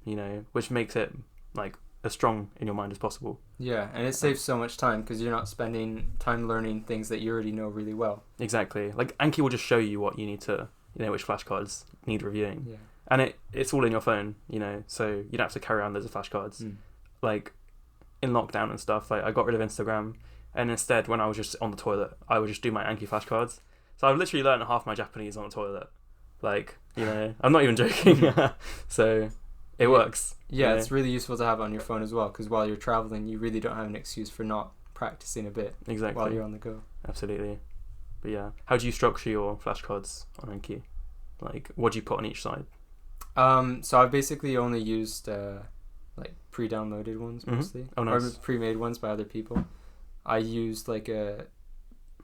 you know, which makes it like as strong in your mind as possible.
Yeah, and it saves so much time because you're not spending time learning things that you already know really well.
Exactly. Like Anki will just show you what you need to, you know, which flashcards need reviewing.
Yeah.
And it's all in your phone, you know, so you don't have to carry around loads of flashcards. Like in lockdown and stuff, like I got rid of Instagram, and instead when I was just on the toilet, I would just do my Anki flashcards. So I've literally learned half my Japanese on the toilet. Like, you know, I'm not even joking. So it works.
Yeah,
you know?
it's really useful to have it on your phone as well, because while you're traveling, you really don't have an excuse for not practicing a bit.
Exactly.
While you're on the go.
Absolutely. But yeah, how do you structure your flashcards on Anki? Like, what do you put on each side?
So I've basically only used like pre-downloaded ones mostly,
Oh, nice.
or pre-made ones by other people. I used like a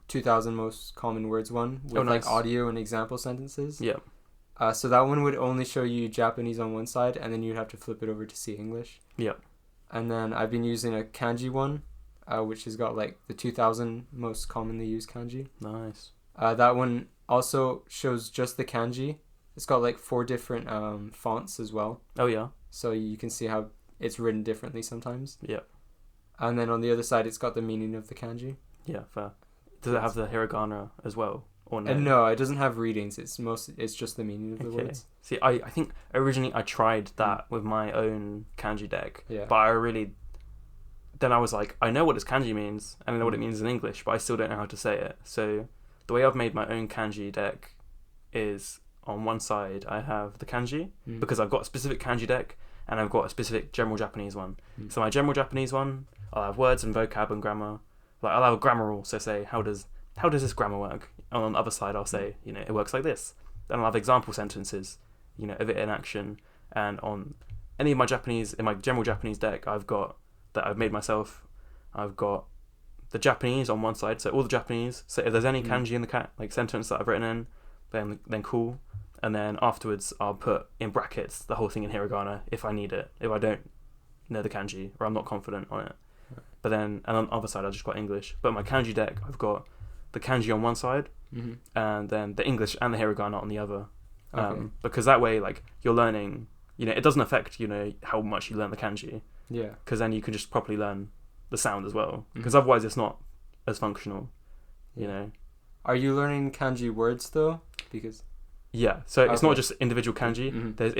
2,000 most common words one with
nice.
like audio and example sentences.
Yeah.
So that one would only show you Japanese on one side, and then you'd have to flip it over to see English.
Yeah.
And then I've been using a kanji one, which has got like the 2,000 most commonly used kanji.
Nice.
That one also shows just the kanji. It's got like 4 different fonts as well.
Oh yeah.
So you can see how it's written differently sometimes.
Yeah.
And then on the other side, it's got the meaning of the kanji.
Yeah, fair. Does it have the hiragana as well, or no?
No, it doesn't have readings. It's just the meaning of the words.
See, I think originally I tried that with my own kanji deck,
Yeah.
but then I was like, I know what this kanji means, and I know what it means in English, but I still don't know how to say it. So the way I've made my own kanji deck is on one side I have the kanji, because I've got a specific kanji deck, and I've got a specific general Japanese one. So my general Japanese one, I'll have words and vocab and grammar. Like I'll have a grammar rule, so say how does this grammar work? And on the other side I'll say, you know, it works like this. Then I'll have example sentences, you know, of it in action. And on any of my Japanese, in my general Japanese deck I've got that I've made myself, I've got the Japanese on one side, so all the Japanese. So if there's any kanji in the like sentence that I've written in, then cool. And then afterwards I'll put in brackets the whole thing in hiragana if I need it, if I don't know the kanji or I'm not confident on it. But then, and on the other side, I've just got English. But my kanji deck, I've got the kanji on one side, and then the English and the hiragana on the other.
Okay.
Because that way, like, you're learning, you know, it doesn't affect, you know, how much you learn the kanji.
Yeah.
Because then you can just properly learn the sound as well. Because otherwise it's not as functional, you know.
Are you learning kanji words, though? Because...
Yeah, so it's not just individual kanji. There's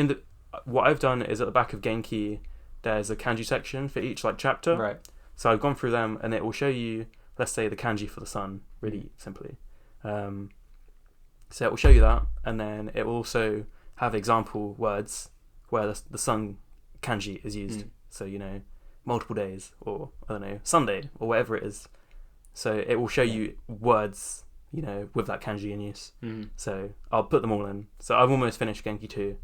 what I've done is at the back of Genki, there's a kanji section for each like chapter.
Right.
So I've gone through them, and it will show you, let's say, the kanji for the sun, really simply. So it will show you that, and then it will also have example words where the sun kanji is used. So, you know, multiple days, or I don't know, Sunday, or whatever it is. So it will show you words, you know, with that kanji in use. So I'll put them all in. So I've almost finished Genki 2,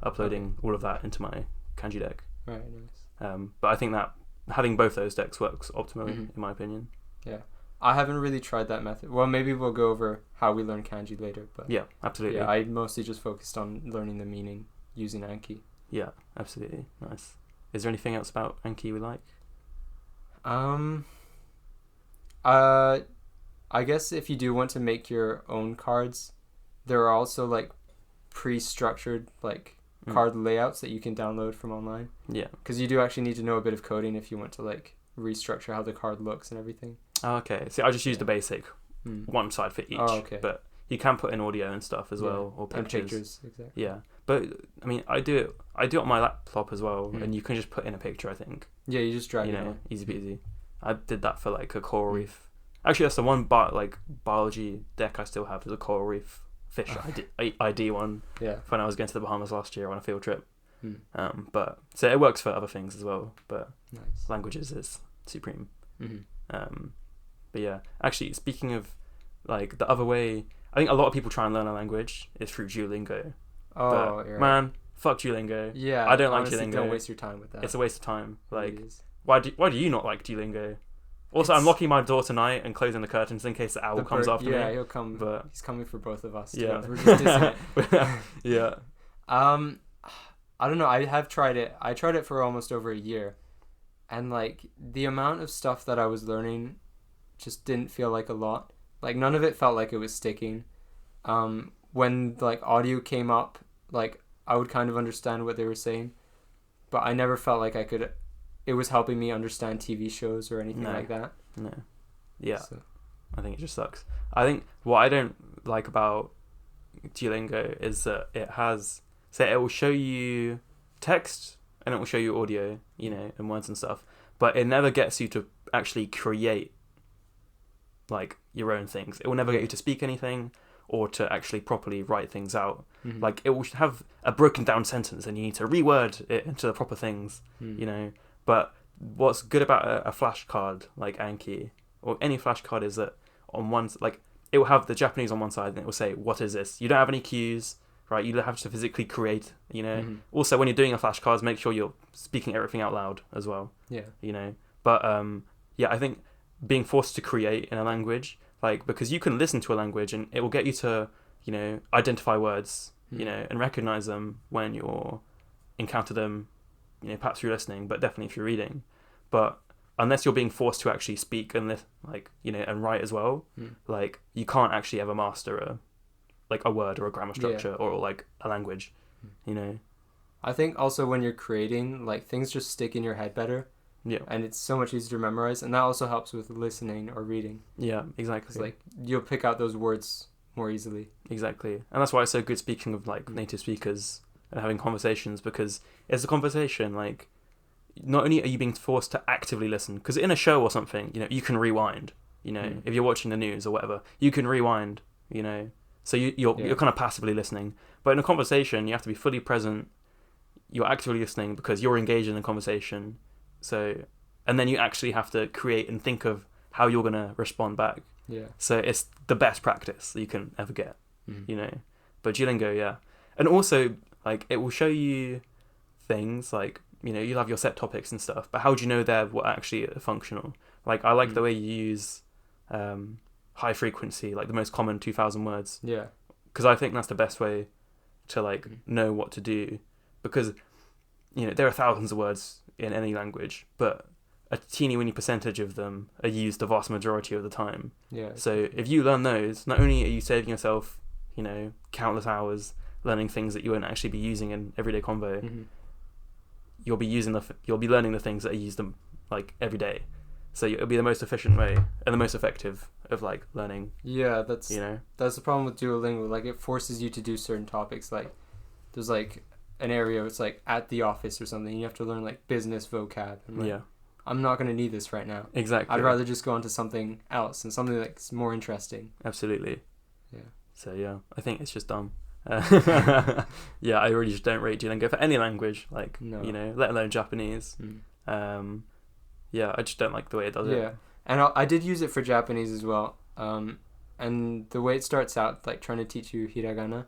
uploading all of that into my kanji deck.
Right, nice.
But I think that having both those decks works optimally, in my opinion.
Yeah. I haven't really tried that method. Well, maybe we'll go over how we learn kanji later. But
yeah, absolutely.
Yeah, I mostly just focused on learning the meaning using Anki.
Yeah, absolutely. Nice. Is there anything else about Anki we like?
I guess if you do want to make your own cards, there are also like pre-structured like card layouts that you can download from online.
Yeah.
Because you do actually need to know a bit of coding if you want to like restructure how the card looks and everything.
Oh, okay. See, I just used the basic one side for each.
Oh, okay.
But you can put in audio and stuff as well, or pictures.
And pictures, exactly.
Yeah. But I mean, I do it on my laptop as well, and you can just put in a picture, I think.
Yeah, you just drag it
in.
on.
Easy peasy. I did that for like a coral reef. Actually, that's the one biology deck I still have, is a coral reef fish ID one.
Yeah.
When I was going to the Bahamas last year on a field trip. But so it works for other things as well, but
nice.
Languages is supreme. But yeah, actually, speaking of like the other way, I think a lot of people try and learn a language is through Duolingo.
Oh,
but,
you're
man, fuck Duolingo.
Yeah,
I don't
honestly,
like Duolingo.
Don't waste your time with that.
It's a waste of time. Like,
It is.
why do you not like Duolingo? Also, I'm locking my door tonight and closing the curtains in case the owl comes after me.
Yeah, he'll come.
But
he's coming for both of us.
Yeah,
We're just dissing it.
Yeah.
I don't know. I have tried it. I tried it for almost over a year, and like the amount of stuff that I was learning just didn't feel like a lot. Like none of it felt like it was sticking. When like audio came up, like I would kind of understand what they were saying, but I never felt like I could. It was helping me understand TV shows or anything like that.
No. Yeah.
So.
I think it just sucks. I think what I don't like about Duolingo is that it will show you text and it will show you audio, you know, and words and stuff, but it never gets you to actually create like your own things. It will never get you to speak anything or to actually properly write things out. Like it will have a broken down sentence and you need to reword it into the proper things, you know. But what's good about a flashcard like Anki or any flashcard is that on one, like it will have the Japanese on one side and it will say, what is this? You don't have any cues, right? You have to physically create, you know. Also, when you're doing a flashcards, make sure you're speaking everything out loud as well. Yeah. You know. But yeah, I think being forced to create in a language, like, because you can listen to a language and it will get you to, you know, identify words, you know, and recognize them when you encounter them, you know, perhaps through listening, but definitely if you're reading. But unless you're being forced to actually speak and like, you know, and write as well, like you can't actually ever master a word or a grammar structure or like a language, you know.
I think also when you're creating, like things just stick in your head better. Yeah. And it's so much easier to memorize, and that also helps with listening or reading. Yeah, exactly. 'Cause, like you'll pick out those words more easily.
Exactly. And that's why it's so good speaking of like native speakers and having conversations, because it's a conversation. Like not only are you being forced to actively listen, because in a show or something, you know, you can rewind, you know, if you're watching the news or whatever, you can rewind, you know, so you're kind of passively listening. But in a conversation, you have to be fully present. You're actively listening because you're engaged in a conversation. So, and then you actually have to create and think of how you're going to respond back. Yeah. So it's the best practice that you can ever get, you know. But Duolingo, yeah. And also, like, it will show you things like, you know, you'll have your set topics and stuff, but how do you know they're what actually are functional? Like, I like the way you use high frequency, like the most common 2,000 words. Yeah. Because I think that's the best way to, like, know what to do. Because, you know, there are thousands of words in any language, but a teeny weeny percentage of them are used the vast majority of the time. Yeah. So if you learn those, not only are you saving yourself, you know, countless hours learning things that you won't actually be using in everyday convo, you'll be learning the things that are used them like every day. So it'll be the most efficient way and the most effective of like learning. Yeah, that's the problem with Duolingo. Like it forces you to do certain topics. Like there's like
an area where it's like at the office or something. You have to learn like business vocab. And, like,
Yeah.
I'm not going to need this right now.
Exactly.
I'd rather just go on to something else and something that's more interesting.
Absolutely.
Yeah.
So yeah, I think it's just dumb. Yeah, I really just don't rate Duolingo for any language, like,
No.
you know, let alone Japanese. Yeah, I just don't like the way it does it.
Yeah, and I did use it for Japanese as well. And the way it starts out, like trying to teach you hiragana,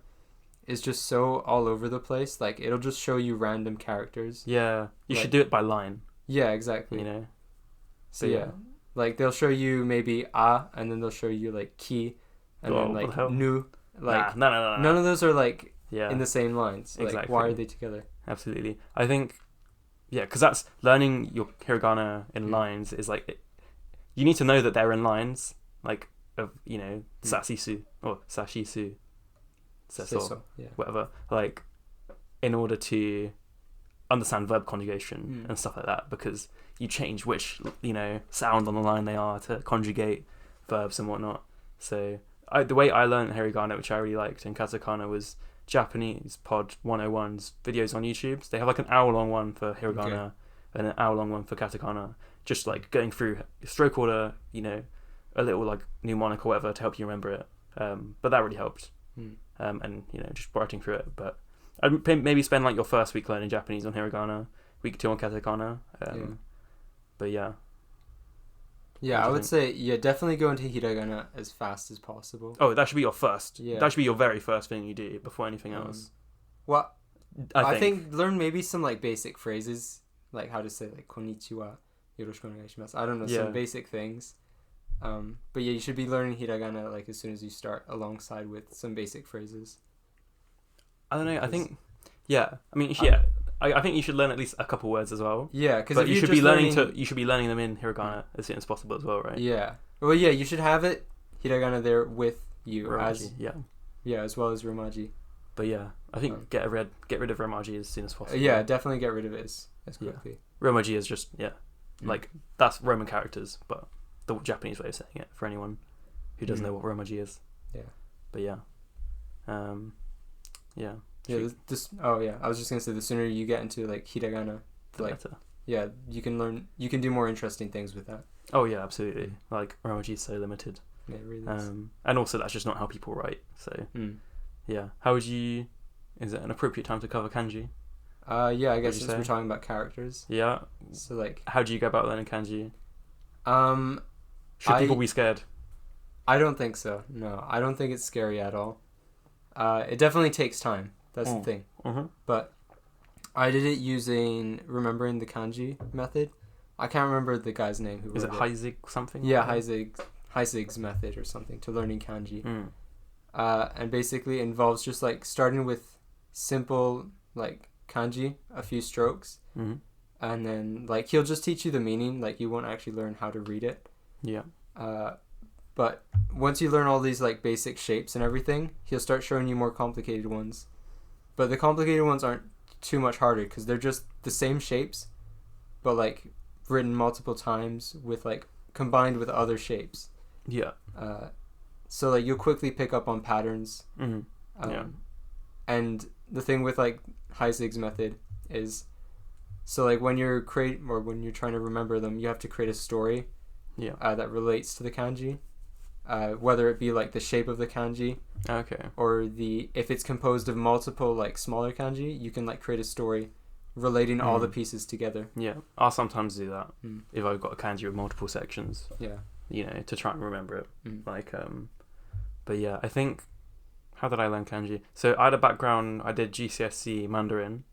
is just so all over the place. Like it'll just show you random characters.
Yeah, you
like,
should do it by line.
Yeah, exactly.
You know.
So
But
yeah, like they'll show you maybe a, and then they'll show you like ki, and then
what the
like
hell?
nu. Like
no.
none of those are like
Yeah.
in the same lines. Like
Exactly.
why are they together?
Absolutely. I think, yeah, because that's learning your hiragana in lines is like, you need to know that they're in lines, like, of, you know, sasisu or sashisu, seso,
Yeah.
whatever, like, in order to understand verb conjugation and stuff like that, because you change which, you know, sound on the line they are to conjugate verbs and whatnot. So the way I learned hiragana, which I really liked in katakana, was Japanese Pod 101's videos on YouTube. They have like an hour-long one for hiragana and an hour-long one for katakana, just like going through stroke order, you know, a little like mnemonic or whatever to help you remember it. But that really helped. And, you know, just writing through it. But I'd maybe spend like your first week learning Japanese on hiragana, week 2 on katakana. But yeah.
Yeah, I would say, definitely go into hiragana as fast as possible.
Oh, that should be your first.
Yeah.
That should be your very first thing you do before anything else.
Well,
I
think learn maybe some like basic phrases, like how to say like konnichiwa, yoroshiku onegaishimasu. I don't know, some basic things. But yeah, you should be learning hiragana like as soon as you start, alongside with some basic phrases.
I don't know. I think, I mean, I think you should learn at least a couple words as well.
Yeah, because
you should be you should be learning them in hiragana as soon as possible as well, right?
Yeah. Well, yeah, you should have it hiragana there with you
Romaji,
as well as romaji.
But yeah, I think get rid of romaji as soon as possible.
Yeah, definitely get rid of it as quickly.
Yeah. Romaji is just like that's Roman characters, but the Japanese way of saying it for anyone who doesn't know what romaji is. Yeah. But yeah. Yeah.
I was just gonna say, the sooner you get into like hiragana,
the better.
Yeah, you can do more interesting things with that.
Oh yeah, absolutely. Like romaji is so limited.
Yeah, it really is.
And also that's just not how people write. So yeah, how would you? Is it an appropriate time to cover kanji?
Yeah, I guess since we're talking about characters.
Yeah.
So like,
how do you go about learning kanji? Should people be scared?
I don't think so. No, I don't think it's scary at all. It definitely takes time. That's the thing. But I did it using remembering the kanji method. I can't remember the guy's name who wrote it.
Is it Heisig something?
Yeah, Heisig's method or something to learning kanji. And basically involves just like starting with simple like kanji, a few strokes, and then like he'll just teach you the meaning. Like you won't actually learn how to read it.
Yeah.
But once you learn all these like basic shapes and everything, he'll start showing you more complicated ones. But the complicated ones aren't too much harder because they're just the same shapes, but like written multiple times with like combined with other shapes.
Yeah.
So like you'll quickly pick up on patterns. And the thing with like Heisig's method is, so like when you're trying to remember them, you have to create a story. That relates to the kanji. Whether it be like the shape of the kanji, or if it's composed of multiple like smaller kanji, you can like create a story relating all the pieces together.
Yeah, I'll sometimes do that if I've got a kanji with multiple sections.
Yeah,
you know, to try and remember it. Like, but yeah, I think, how did I learn kanji? So I had a background. I did GCSE Mandarin,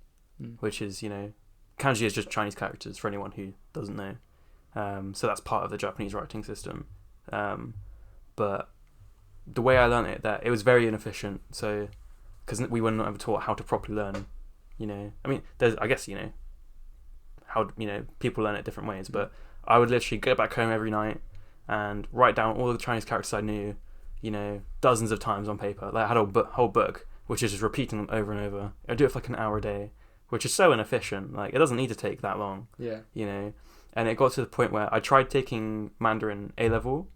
which is, you know, kanji is just Chinese characters for anyone who doesn't know. So that's part of the Japanese writing system. But the way I learned it was very inefficient. So, because we were not ever taught how to properly learn, you know. I mean, I guess, you know, how, you know, people learn it different ways. But I would literally go back home every night and write down all the Chinese characters I knew, you know, dozens of times on paper. Like I had a whole book, which is just repeating them over and over. I'd do it for like an hour a day, which is so inefficient. Like it doesn't need to take that long.
Yeah.
You know, and it got to the point where I tried taking Mandarin A-level,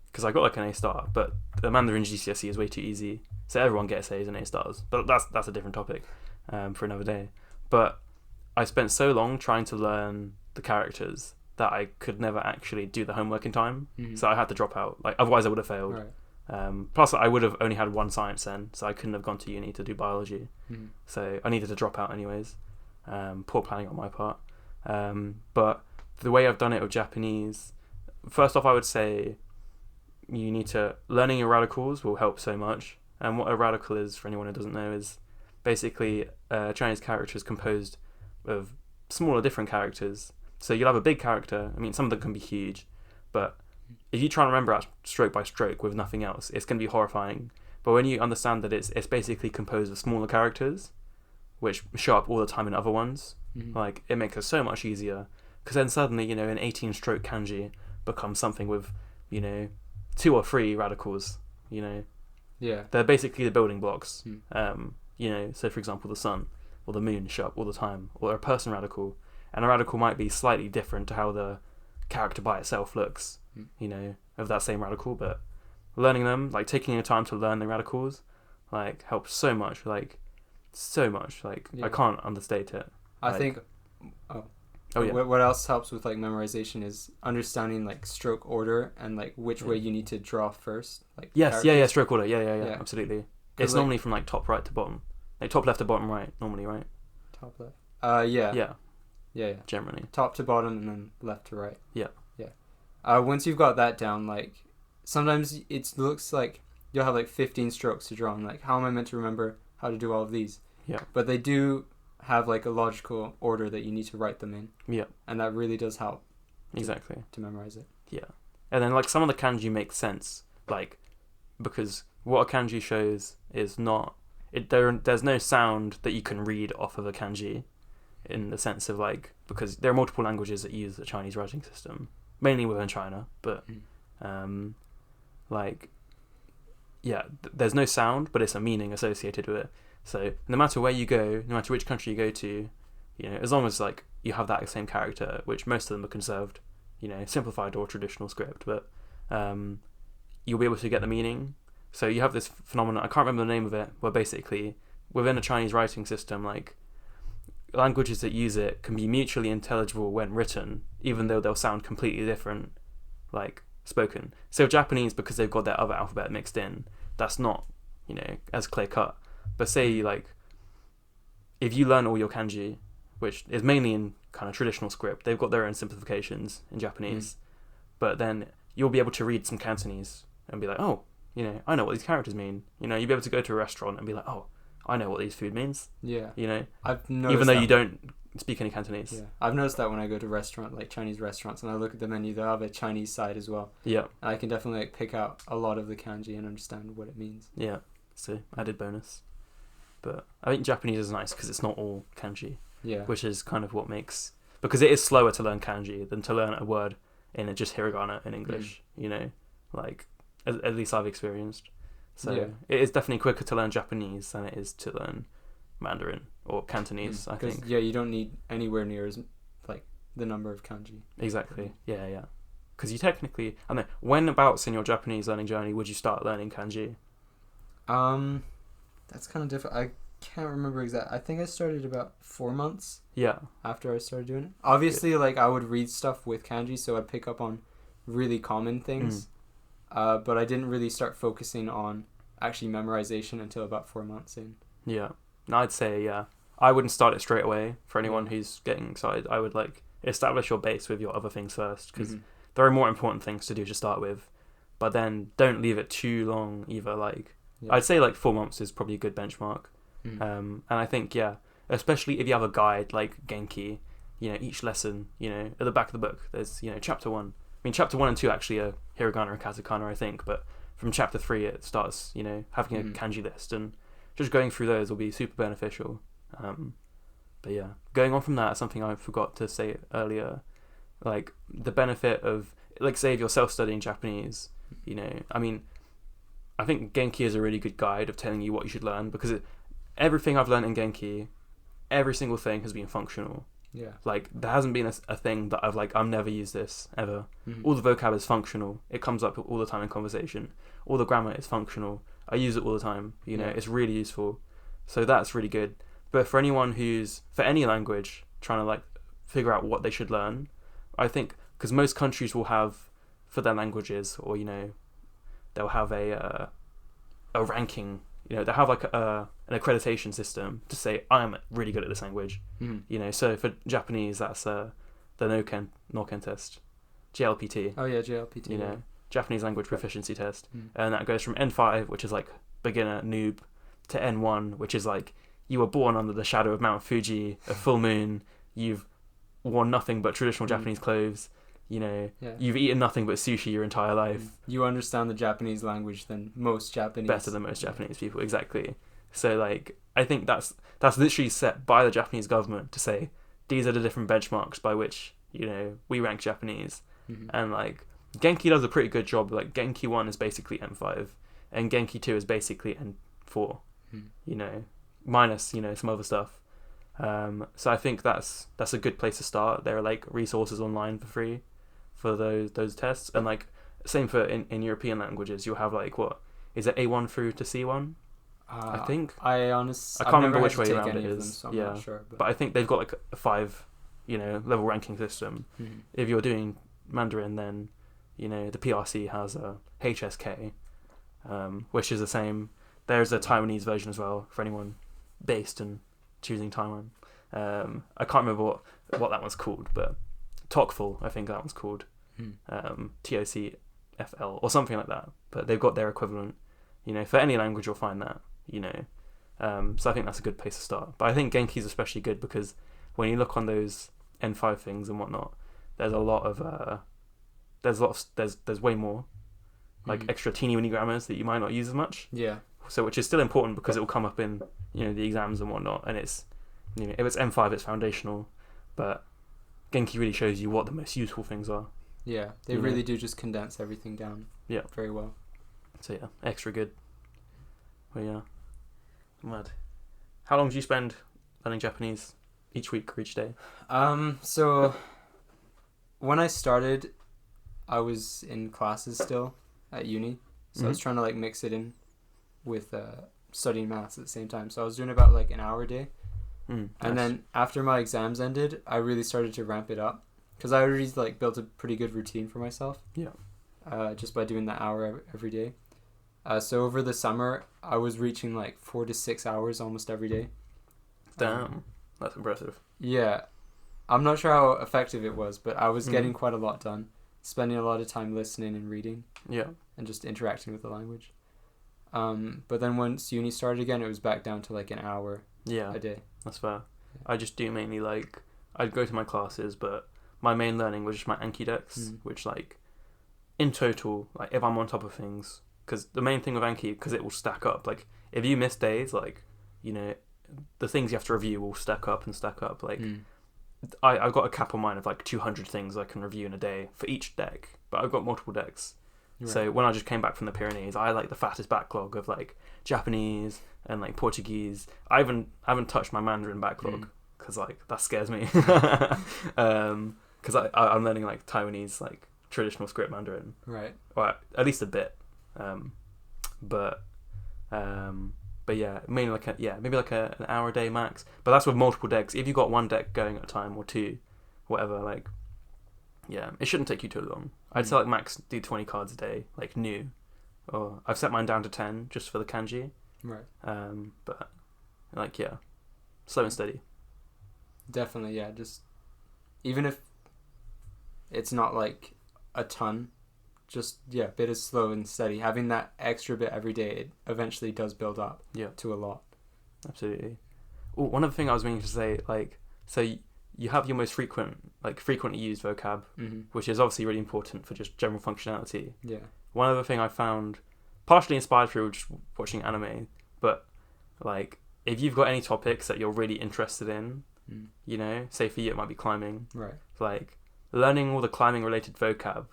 because I got like an A star, but the Mandarin GCSE is way too easy, so everyone gets A's and A stars. But that's a different topic. for another day. But I spent so long trying to learn the characters that I could never actually do the homework in time. So I had to drop out. Like, otherwise I would have failed.
Right.
Plus, I would have only had one science then, so I couldn't have gone to uni to do biology. So I needed to drop out anyways. Poor planning on my part. But the way I've done it with Japanese, first off, I would say you need to... Learning your radicals will help so much. And what a radical is, for anyone who doesn't know, is basically a Chinese character is composed of smaller, different characters. So you'll have a big character. I mean, some of them can be huge, but if you try and remember that stroke by stroke with nothing else, it's going to be horrifying. But when you understand that it's basically composed of smaller characters, which show up all the time in other ones, like, it makes it so much easier. Because then suddenly, an 18-stroke kanji becomes something with, 2 or 3 radicals,
Yeah.
They're basically the building blocks. So for example, the sun or the moon show up all the time, or a person radical. And a radical might be slightly different to how the character by itself looks, of that same radical. But learning them, like taking your time to learn the radicals, like helps so much. Like, I can't understate it.
I think...
Oh yeah.
What else helps with like memorization is understanding like stroke order and like which way you need to draw first. Like
stroke order. Yeah, absolutely. It's normally from like top right to bottom, like top left to bottom right. Normally, right?
Top left. Yeah.
Generally.
Top to bottom and then left to right.
Yeah.
Once you've got that down, like sometimes it looks like you'll have like 15 strokes to draw, and like how am I meant to remember how to do all of these?
Yeah.
But they do have like a logical order that you need to write them in.
Yeah.
And that really does help.
Exactly.
To memorize it.
Yeah. And then like some of the kanji make sense, like, because what a kanji shows is not there's no sound that you can read off of a kanji, in the sense of like, because there are multiple languages that use the Chinese writing system, mainly within China, but there's no sound, but it's a meaning associated with it. So no matter where you go, no matter which country you go to, as long as like you have that same character, which most of them are conserved, simplified or traditional script, but you'll be able to get the meaning. So you have this phenomenon, I can't remember the name of it, where basically within a Chinese writing system, like languages that use it can be mutually intelligible when written, even though they'll sound completely different, like spoken. So Japanese, because they've got their other alphabet mixed in, that's not, as clear cut. But say, like, if you learn all your kanji, which is mainly in kind of traditional script, they've got their own simplifications in Japanese, but then you'll be able to read some Cantonese and be like, oh, I know what these characters mean. You'll be able to go to a restaurant and be like, oh, I know what these food means.
Yeah.
I've noticed even though you don't speak any Cantonese.
Yeah. I've noticed that when I go to restaurant, like Chinese restaurants, and I look at the menu, they'll have a Chinese side as well.
Yeah.
And I can definitely like pick out a lot of the kanji and understand what it means.
Yeah. So added bonus. But I think Japanese is nice because it's not all kanji.
Yeah.
Which is kind of what makes... Because it is slower to learn kanji than to learn a word in just hiragana in English, Like, at least I've experienced. So it is definitely quicker to learn Japanese than it is to learn Mandarin or Cantonese, I think.
Yeah, you don't need anywhere near as, like, the number of kanji.
Exactly. Yeah. Because you technically... I don't know, whenabouts in your Japanese learning journey would you start learning kanji?
That's kind of different. I can't remember exactly. I think I started about 4 months.
Yeah.
After I started doing it. Obviously, like, I would read stuff with kanji, so I'd pick up on really common things. But I didn't really start focusing on actually memorization until about 4 months in.
Yeah. I'd say, I wouldn't start it straight away for anyone who's getting started. I would, like, establish your base with your other things first, because there are more important things to do to start with. But then don't leave it too long either, like... I'd say like 4 months is probably a good benchmark. And I think, especially if you have a guide like Genki, each lesson, at the back of the book, there's, chapter 1. I mean, chapter 1 and 2 actually are hiragana and katakana, I think, but from chapter 3 it starts, having a kanji list, and just going through those will be super beneficial. But yeah, going on from that, something I forgot to say earlier, like the benefit of, like, say if you're self-studying Japanese, I mean, I think Genki is a really good guide of telling you what you should learn, because everything I've learned in Genki, every single thing has been functional.
Yeah.
Like, there hasn't been a thing that I've never used this, ever. All the vocab is functional. It comes up all the time in conversation. All the grammar is functional. I use it all the time. It's really useful. So that's really good. But for anyone for any language, trying to like figure out what they should learn, I think, because most countries will have, for their languages, or, they'll have a ranking, they'll have like an accreditation system to say, I'm really good at this language. So for Japanese, that's the Noken test, JLPT.
Oh yeah, JLPT.
Japanese language proficiency test. And that goes from N5, which is like beginner, noob, to N1, which is like, you were born under the shadow of Mount Fuji, a full moon, you've worn nothing but traditional Japanese clothes, you've eaten nothing but sushi your entire life.
You understand the Japanese language than most Japanese.
Better than most Japanese people, exactly. So like, I think that's literally set by the Japanese government to say, these are the different benchmarks by which, we rank Japanese. And like, Genki does a pretty good job. Like, Genki 1 is basically N5, and Genki 2 is basically N4, minus, some other stuff. So I think that's a good place to start. There are like resources online for free for those tests, and like same for in European languages. You'll have like, what is it, A1 through to C1? I think.
I
can't remember which way around it is.
Them, so I'm not sure,
but I think they've got like a 5, level ranking system. If you're doing Mandarin, then the PRC has a HSK, which is the same. There's a Taiwanese version as well for anyone based and choosing Taiwan. I can't remember what that one's called, but TOEFL, I think that one's called. TOCFL or something like that. But they've got their equivalent. For any language you'll find that. So I think that's a good place to start. But I think Genki's especially good because when you look on those N5 things and whatnot, there's a lot of there's way more like extra teeny weeny grammars that you might not use as much.
Yeah.
So which is still important because it will come up in the exams and whatnot, and it's if it's M5 it's foundational, but Genki really shows you what the most useful things are.
Yeah, they really do just condense everything down.
Yeah.
Very well.
So yeah, extra good. But yeah, mad. How long do you spend learning Japanese each week or each day?
So when I started, I was in classes still at uni, so I was trying to like mix it in with studying maths at the same time. So I was doing about like an hour a day.
Nice.
And then after my exams ended, I really started to ramp it up because I already like built a pretty good routine for myself.
Yeah.
Just by doing that hour every day. So over the summer, I was reaching like 4 to 6 hours almost every day.
Damn, that's impressive.
Yeah. I'm not sure how effective it was, but I was getting quite a lot done. Spending a lot of time listening and reading.
Yeah.
And just interacting with the language. But then once uni started again, it was back down to like an hour a day.
That's fair. Yeah. I just do mainly like, I'd go to my classes, but my main learning was just my Anki decks, which like, in total, like if I'm on top of things, because the main thing with Anki, because it will stack up, like if you miss days, like, the things you have to review will stack up. Like, I've got a cap on mine of like 200 things I can review in a day for each deck, but I've got multiple decks. Right. So when I just came back from the Pyrenees, I had like the fattest backlog of like Japanese and like Portuguese. I haven't touched my Mandarin backlog because like that scares me. Because I'm learning like Taiwanese like traditional script Mandarin.
Right.
Or at least a bit. But yeah, mainly like maybe like an hour a day max. But that's with multiple decks. If you've got one deck going at a time or two, whatever, like, yeah, it shouldn't take you too long. I'd say like max do 20 cards a day, like new. Or I've set mine down to 10 just for the kanji.
Right.
But like, yeah, slow and steady.
Definitely, yeah. Just even if it's not like a ton, just bit of slow and steady. Having that extra bit every day, it eventually does build up to a lot.
Absolutely. Oh, one other thing I was meaning to say, like, so you have your most frequently used vocab, which is obviously really important for just general functionality. Yeah. One other thing I found, partially inspired through just watching anime, but like if you've got any topics that you're really interested in, say for you it might be climbing, right? Like learning all the climbing related vocab,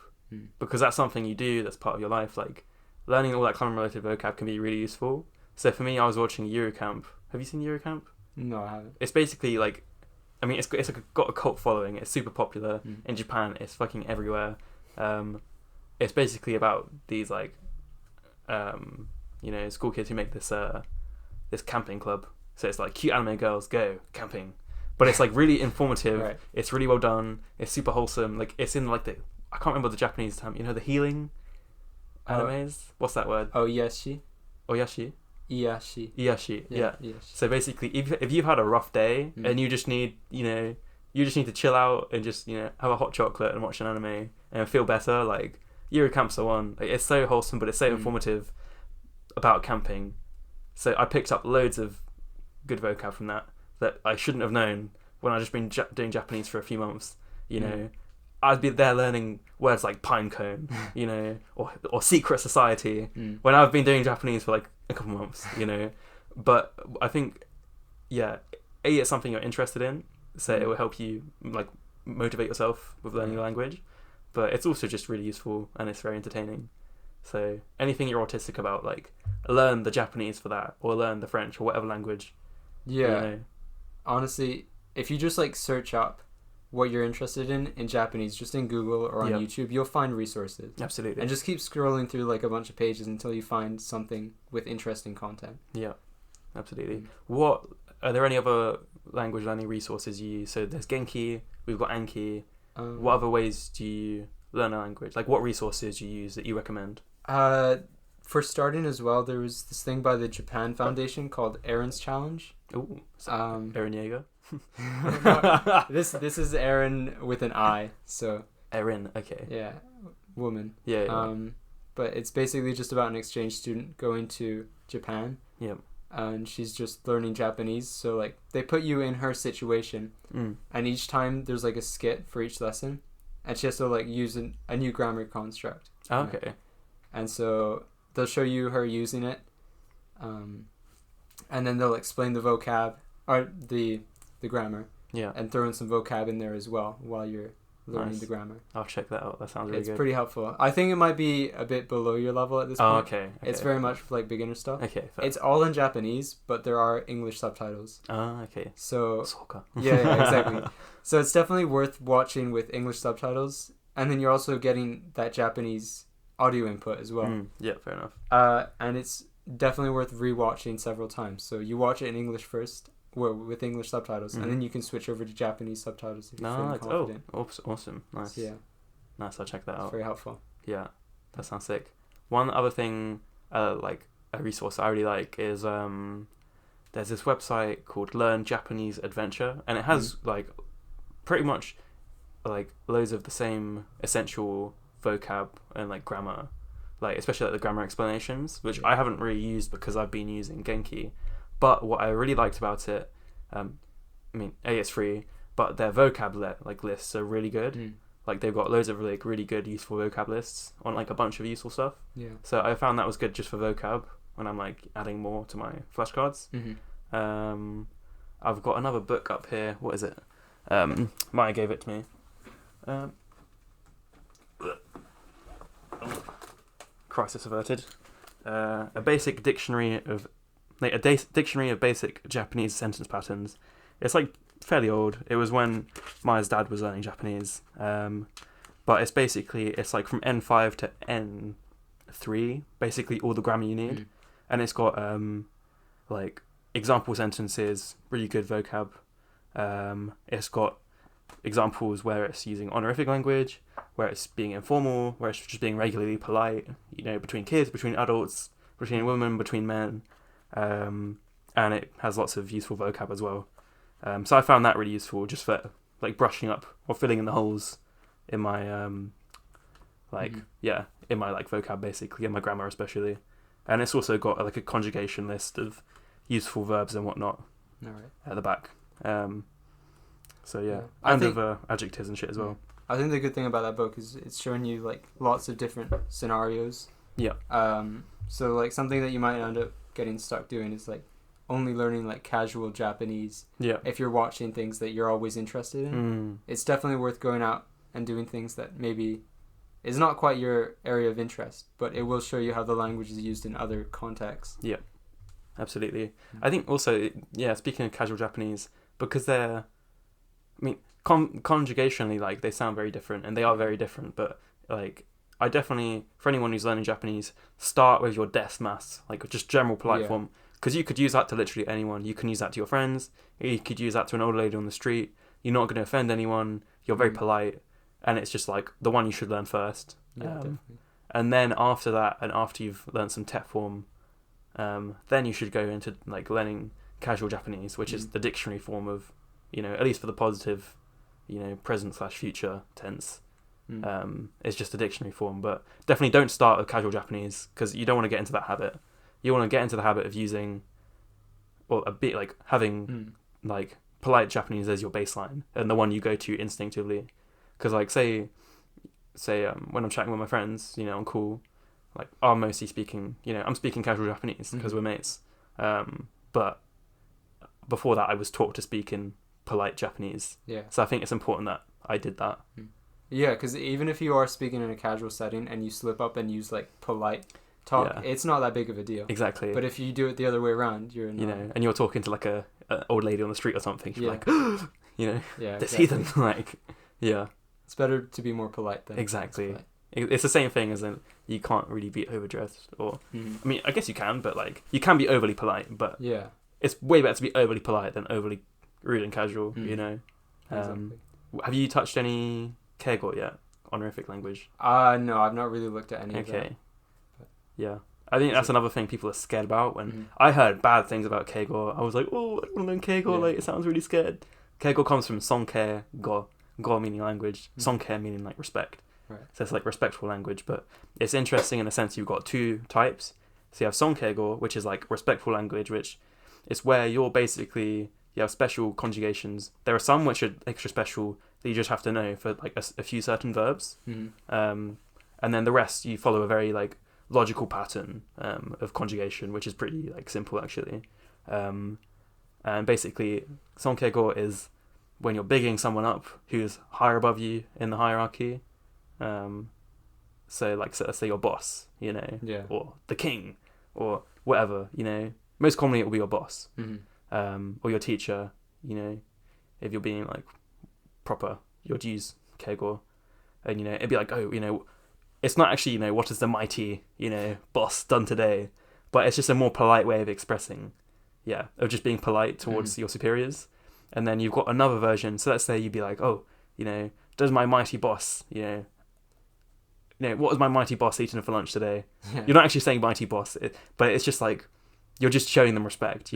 because that's something you do, that's part of your life. Like learning all that climbing related vocab can be really useful. So for me, I was watching Eurocamp. Have you seen Eurocamp?
No, I haven't.
It's basically like, I mean, it's got a cult following. It's super popular in Japan. It's fucking everywhere. It's basically about these like, school kids who make this camping club, So it's like cute anime girls go camping, but it's like really informative.
Right.
It's really well done. It's super wholesome. Like it's in like I can't remember the Japanese term. The healing animes. What's that word?
Oh, Yashi.
Oyashi.
Iyashi.
Iyashi. Yeah.
Iyashi.
So basically, if you've had a rough day and you just need to chill out and just have a hot chocolate and watch an anime and feel better, like Yuri Camps are one. Like, it's so wholesome, but it's so informative about camping. So I picked up loads of good vocab from that I shouldn't have known when I just been doing Japanese for a few months. I'd be there learning words like pine cone, or secret society when I've been doing Japanese for like a couple months, But I think, it's something you're interested in, so it will help you like motivate yourself with learning the language. But it's also just really useful and it's very entertaining. So anything you're autistic about, like learn the Japanese for that, or learn the French or whatever language.
Yeah. Honestly, if you just like search up what you're interested in Japanese, just in Google or on YouTube, you'll find resources.
Absolutely.
And just keep scrolling through like a bunch of pages until you find something with interesting content.
Yeah, absolutely. What are there any other language learning resources you use? So there's Genki, we've got Anki. What other ways do you learn a language? Like what resources do you use that you recommend?
For starting as well, there was this thing by the Japan Foundation called Aaron's Challenge.
Ooh, Aaron Yeager.
No, this is Aaron with an I, so
Erin, okay.
Yeah, woman.
Yeah.
But it's basically just about an exchange student going to Japan.
Yeah.
And she's just learning Japanese, so like they put you in her situation, and each time there's like a skit for each lesson, and she has to like use a new grammar construct.
Oh, okay.
And so they'll show you her using it, and then they'll explain the vocab or the grammar.
Yeah. And
throw in some vocab in there as well while you're learning the grammar.
I'll check that out. That sounds really good.
It's pretty helpful. I think it might be a bit below your level at this point.
Oh, okay.
It's very much like beginner stuff.
Okay. Fair.
It's all in Japanese, but there are English subtitles.
Oh, okay.
So
Soccer.
yeah, exactly. So it's definitely worth watching with English subtitles, and then you're also getting that Japanese audio input as well.
Yeah, fair enough.
And it's definitely worth rewatching several times. So you watch it in English first, with English subtitles, and then you can switch over to Japanese subtitles if you're feeling confident.
Oh, awesome. Nice.
Yeah.
Nice, I'll check that out.
Very helpful.
Yeah, that sounds sick. One other thing, like a resource I really like is there's this website called Learn Japanese Adventure, and it has like pretty much like loads of the same essential vocab and like grammar, like especially like the grammar explanations, which I haven't really used because I've been using Genki. But what I really liked about it, it's free, but their vocab lists are really good. Like they've got loads of really good useful vocab lists on like a bunch of useful stuff.
Yeah.
So I found that was good just for vocab when I'm like adding more to my flashcards. I've got another book up here. What is it? Maya gave it to me. Crisis averted. A basic dictionary of basic Japanese sentence patterns. It's like fairly old. It was when Maya's dad was learning Japanese. But it's like from N5 to N3, basically all the grammar you need. And it's got like example sentences, really good vocab. It's got examples where it's using honorific language, where it's being informal, where it's just being regularly polite, between kids, between adults, between women, between men. And it has lots of useful vocab as well. So I found that really useful just for like brushing up or filling in the holes in my in my like vocab, basically, in my grammar especially. And it's also got like a conjugation list of useful verbs and whatnot at the back. So yeah, and of adjectives and shit as well.
I think the good thing about that book is it's showing you like lots of different scenarios.
Yeah.
So like something that you might end up getting stuck doing is like only learning like casual Japanese.
Yeah.
If you're watching things that you're always interested in, it's definitely worth going out and doing things that maybe is not quite your area of interest, but it will show you how the language is used in other contexts.
Yeah, absolutely. I think also, speaking of casual Japanese, because they're, conjugationally, like, they sound very different, and they are very different, but, like, I definitely, for anyone who's learning Japanese, start with your desu mas, like, just general polite form, because you could use that to literally anyone. You can use that to your friends. You could use that to an old lady on the street. You're not going to offend anyone. You're very polite, and it's just like the one you should learn first.
Yeah, definitely.
And then after that, and after you've learned some text form, then you should go into like learning casual Japanese, which is the dictionary form of, at least for the positive, present/future tense. It's just a dictionary form, but definitely don't start with casual Japanese because you don't want to get into that habit. You want to get into the habit of using, or a bit like having like polite Japanese as your baseline and the one you go to instinctively. Because like say when I'm chatting with my friends, on call, like I'm mostly speaking, I'm speaking casual Japanese because we're mates. But before that, I was taught to speak in polite Japanese.
Yeah.
So I think it's important that I did that.
Yeah, because even if you are speaking in a casual setting and you slip up and use like polite talk, it's not that big of a deal.
Exactly.
But if you do it the other way around, you're
and you're talking to like a old lady on the street or something, you're like,
yeah,
this
exactly.
heathen, like, yeah.
It's better to be more polite than
exactly. It's the same thing as in you can't really be overdressed, or I mean, I guess you can, but like you can be overly polite, but
yeah,
it's way better to be overly polite than overly rude and casual.
Exactly.
Have you touched any kei-go yet? Honorific language?
No, I've not really looked at any of that.
Okay. Yeah. I think that's another thing people are scared about. When I heard bad things about kei-go, I was like, oh, I don't want to learn kei-go, like it sounds really scared. Kei-go comes from sonke-go, go meaning language, sonke meaning like respect.
Right.
So it's like respectful language, but it's interesting in the sense you've got two types. So you have sonke-go, which is like respectful language, which is where you have special conjugations. There are some which are extra special that you just have to know for like a few certain verbs. And then the rest you follow a very like logical pattern of conjugation, which is pretty like simple actually. And basically sonke-go is when you're bigging someone up who's higher above you in the hierarchy. So let's say your boss, or the king, or whatever, most commonly it will be your boss, or your teacher, if you're being like proper, you'd use kei-go, and it'd be like, oh, it's not actually, what has the mighty, boss done today, but it's just a more polite way of expressing, of just being polite towards your superiors. And then you've got another version. So let's say you'd be like, oh, does my mighty boss, what was my mighty boss eating for lunch today? Yeah. You're not actually saying mighty boss, but it's just like, you're just showing them respect,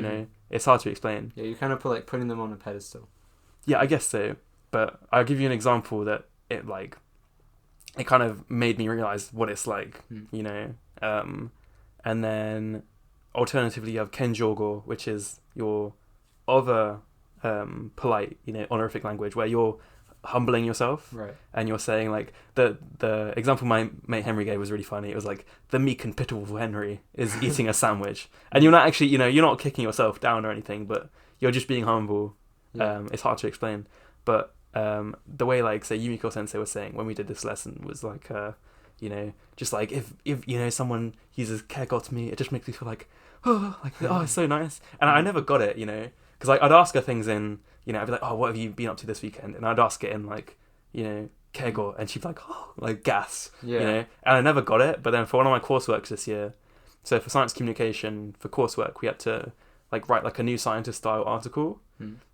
It's hard to explain.
Yeah, you're kind of putting them on a pedestal.
Yeah, I guess so. But I'll give you an example that it kind of made me realize what it's like, and then alternatively you have kenjogo, which is your other polite, honorific language where you're humbling yourself,
right? And
you're saying like the example my mate Henry gave was really funny. It was like the meek and pitiful Henry is eating a sandwich, and you're not actually, you're not kicking yourself down or anything, but you're just being humble. It's hard to explain, but the way like say Yumiko Sensei was saying when we did this lesson was like just like if someone uses kei-go to me, it just makes me feel like oh it's so nice. And I never got it, because I'd ask her things in, I'd be like, oh, what have you been up to this weekend? And I'd ask it in like, kei-go, and she'd be like, oh, like gas, and I never got it. But then for one of my courseworks this year, so for science communication for coursework, we had to like write like a new scientist style article.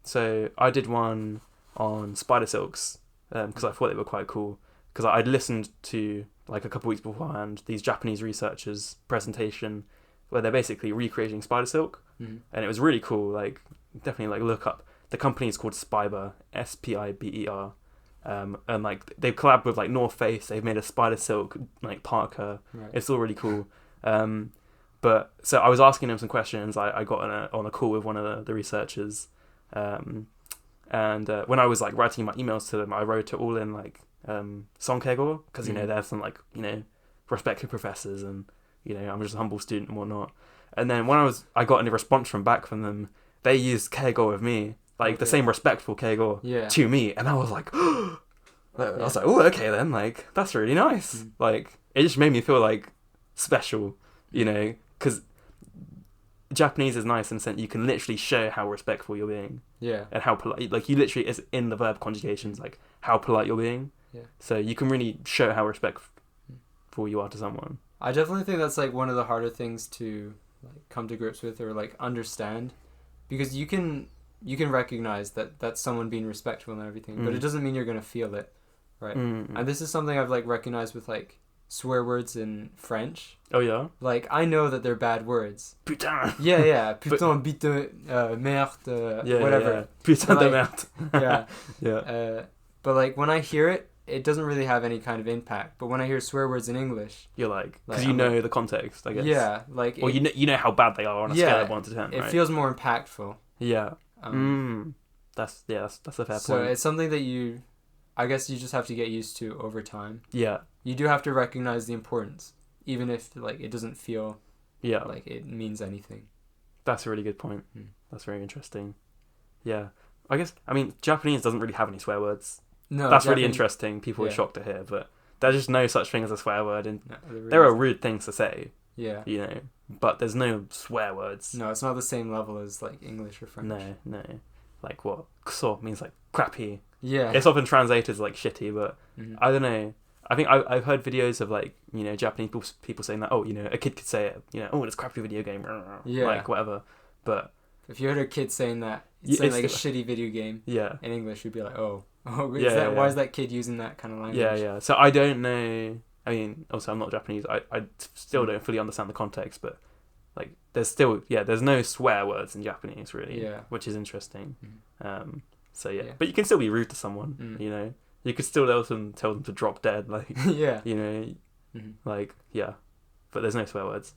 So I did one on spider silks because I thought they were quite cool, because I'd listened to like a couple weeks beforehand these Japanese researchers presentation where they're basically recreating spider silk, and it was really cool. Like definitely like look up, the company is called Spiber, Spiber, and like they've collabed with like North Face. They've made a spider silk like parka. Right. It's all really cool. But so I was asking them some questions. I got on a call with one of the researchers, and when I was like writing my emails to them, I wrote it all in like sonke-go, because they have some like respected professors, and I'm just a humble student and whatnot. And then when I got a response back from them, they used kei-go with me, like the same respectful kei-go to me, and I was like, I was like, oh, okay then, like that's really nice. Like it just made me feel like special, because Japanese is nice in the sense you can literally show how respectful you're being, and how polite. Like you literally, it's in the verb conjugations, like how polite you're being. So you can really show how respectful you are to someone.
I definitely think that's like one of the harder things to like come to grips with or like understand, because you can recognize that that's someone being respectful and everything, but it doesn't mean you're gonna feel it, right? And this is something I've like recognized with like swear words in French.
Oh yeah.
Like I know that they're bad words.
Putain.
Yeah. Putain, bite, merde, whatever.
Yeah. Putain de merde.
Yeah.
Yeah.
But like when I hear it, it doesn't really have any kind of impact. But when I hear swear words in English,
You're like, because you know the context, I guess.
yeah, like
Or you know how bad they are on a scale of 1 to 10,
it
right?
feels more impactful.
Yeah. That's a fair point.
So it's something that I guess you just have to get used to over time.
Yeah.
You do have to recognize the importance, even if like it doesn't feel
Yeah.
like it means anything.
That's a really good point. That's very interesting. Yeah. I mean, Japanese doesn't really have any swear words.
No,
That's really interesting. People are shocked to hear, but there's just no such thing as a swear word, and there are rude things to say.
Yeah.
You know, but there's no swear words.
No, it's not the same level as like English or French.
No. Like what? Kuso means like crappy.
Yeah.
It's often translated as like shitty, but I don't know. I think I've heard videos of like, you know, Japanese people saying that, oh, you know, a kid could say it, you know, oh, it's a crappy video game,
yeah,
like whatever. But
if you heard a kid saying that, saying like a shitty video game,
yeah,
in English, you'd be like, oh,
yeah.
Why is that kid using that kind of language?
Yeah. So I don't know. I mean, also I'm not Japanese. I still don't fully understand the context, but like there's no swear words in Japanese really, which is interesting. So yeah, but you can still be rude to someone, you know. You could still tell them to drop dead, like you know, like but there's no swear words.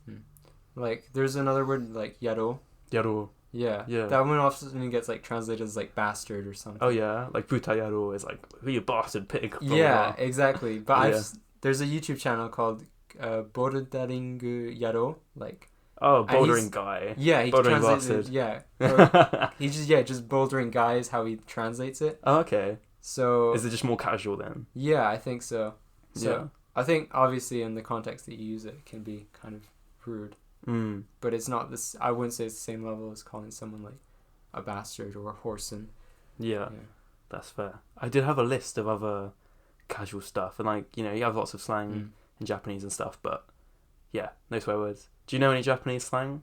Like there's another word like yaro.
Yaro.
Yeah. That one often gets like translated as like bastard or something.
Oh yeah, like buta yaro is like who you bastard pig.
Yeah, exactly. But there's a YouTube channel called Bordering Yaro, like.
Oh, bouldering guy.
Yeah, he
bouldering
translates
bastard.
Yeah. He just bouldering guy is how he translates it.
Oh, okay.
So
is it just more casual then?
Yeah, I think so. So I think obviously in the context that you use it can be kind of rude. But it's not this. I wouldn't say it's the same level as calling someone like a bastard or a whoreson.
Yeah, that's fair. I did have a list of other casual stuff, and like, you know, you have lots of slang in Japanese and stuff, but yeah, no swear words. Do you know any Japanese slang?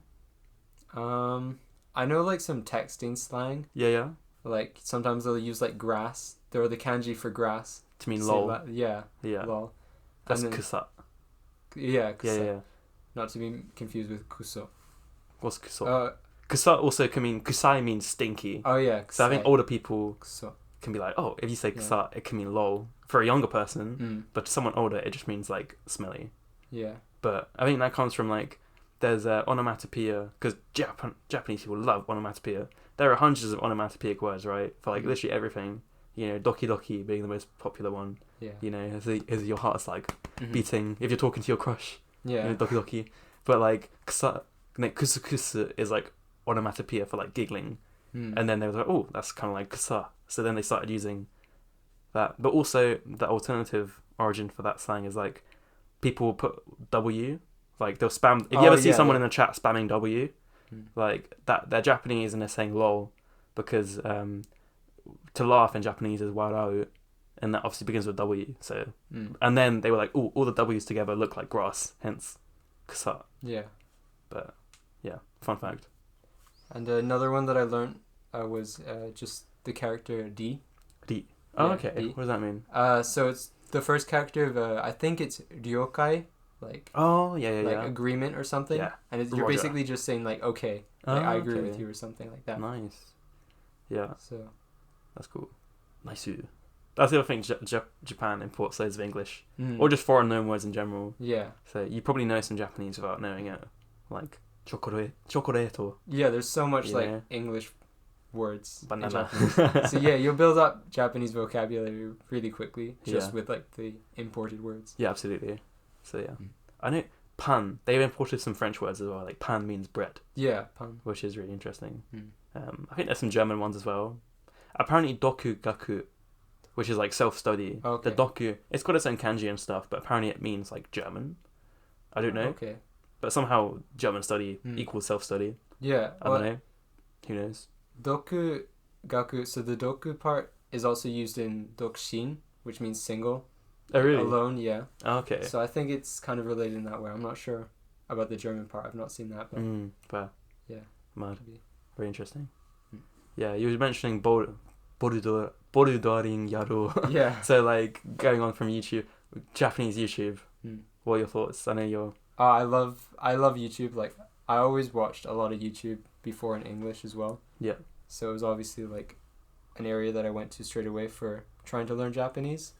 I know like some texting slang.
Yeah.
Like sometimes they'll use like grass. They're the kanji for grass.
To mean lol.
Yeah.
Lol. That's kusa.
Yeah, kusa.
Yeah.
Not to be confused with kuso.
What's kuso? Kusa also can mean, kusai means stinky.
Oh yeah. Kusai.
So I think older people
kuso
can be like, oh, if you say kusa, it can mean lol for a younger person, but to someone older, it just means like smelly.
Yeah.
But I think that comes from like, there's onomatopoeia, because Japanese people love onomatopoeia. There are hundreds of onomatopoeic words, right, for like literally everything. You know, doki doki being the most popular one. Yeah. You know, as your heart's like beating if you're talking to your crush.
Yeah.
You know, doki doki. But like kusu kusu is like onomatopoeia for like giggling. And then they were like, oh, that's kind of like kusa. So then they started using that. But also the alternative origin for that slang is like people will put W. Like they'll spam. If you ever see someone in a chat spamming W, like that, they're Japanese and they're saying lol, because to laugh in Japanese is warau, and that obviously begins with W. So and then they were like, oh, all the W's together look like grass, hence kusa. Yeah. But yeah, fun fact.
And another one that I learned was just the character D.
D. Oh, okay. D. What does that mean?
So it's the first character of I think it's ryokai. Like agreement or something, and you're basically just saying like okay, like I agree with you or something like that.
Nice, yeah.
So
that's cool. Nice. That's the other thing. Japan imports loads of English or just foreign loan words in general. Yeah. So you probably know some Japanese without knowing it, like chocolate. Yeah,
there's so much like English words.
Banana.
So yeah, you'll build up Japanese vocabulary really quickly just with like the imported words.
Yeah, absolutely. So yeah, I know pan. They've imported some French words as well. Like pan means bread.
Yeah, pan,
which is really interesting. I think there's some German ones as well. Apparently, doku gaku, which is like self-study. Okay. The doku, it's got its own kanji and stuff, but apparently it means like German. I don't know. Okay. But somehow German study equals self-study. Yeah. I don't know. Who knows?
Doku gaku. So the doku part is also used in dokushin, which means single.
Oh, really?
Alone, yeah.
Oh, okay.
So I think it's kind of related in that way. I'm not sure. about the German part. I've not seen that, but
fair.
yeah,
Mad.
maybe.
Very interesting.
Mm.
Yeah, you were mentioning borudoring yaru.
Yeah.
So like going on from YouTube, Japanese YouTube.
Mm.
What are your thoughts? I know you're.
I love YouTube. Like I always watched a lot of YouTube before in English as well.
Yeah.
So it was obviously like an area that I went to straight away for trying to learn Japanese.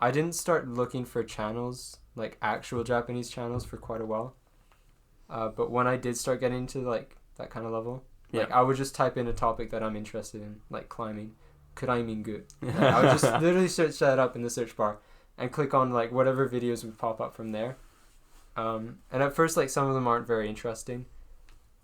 I didn't start looking for channels, like actual Japanese channels, for quite a while. But when I did start getting to like that kind of level, like I would just type in a topic that I'm interested in, like climbing, climbingu. Like, I would just literally search that up in the search bar and click on like whatever videos would pop up from there. And at first, like some of them aren't very interesting,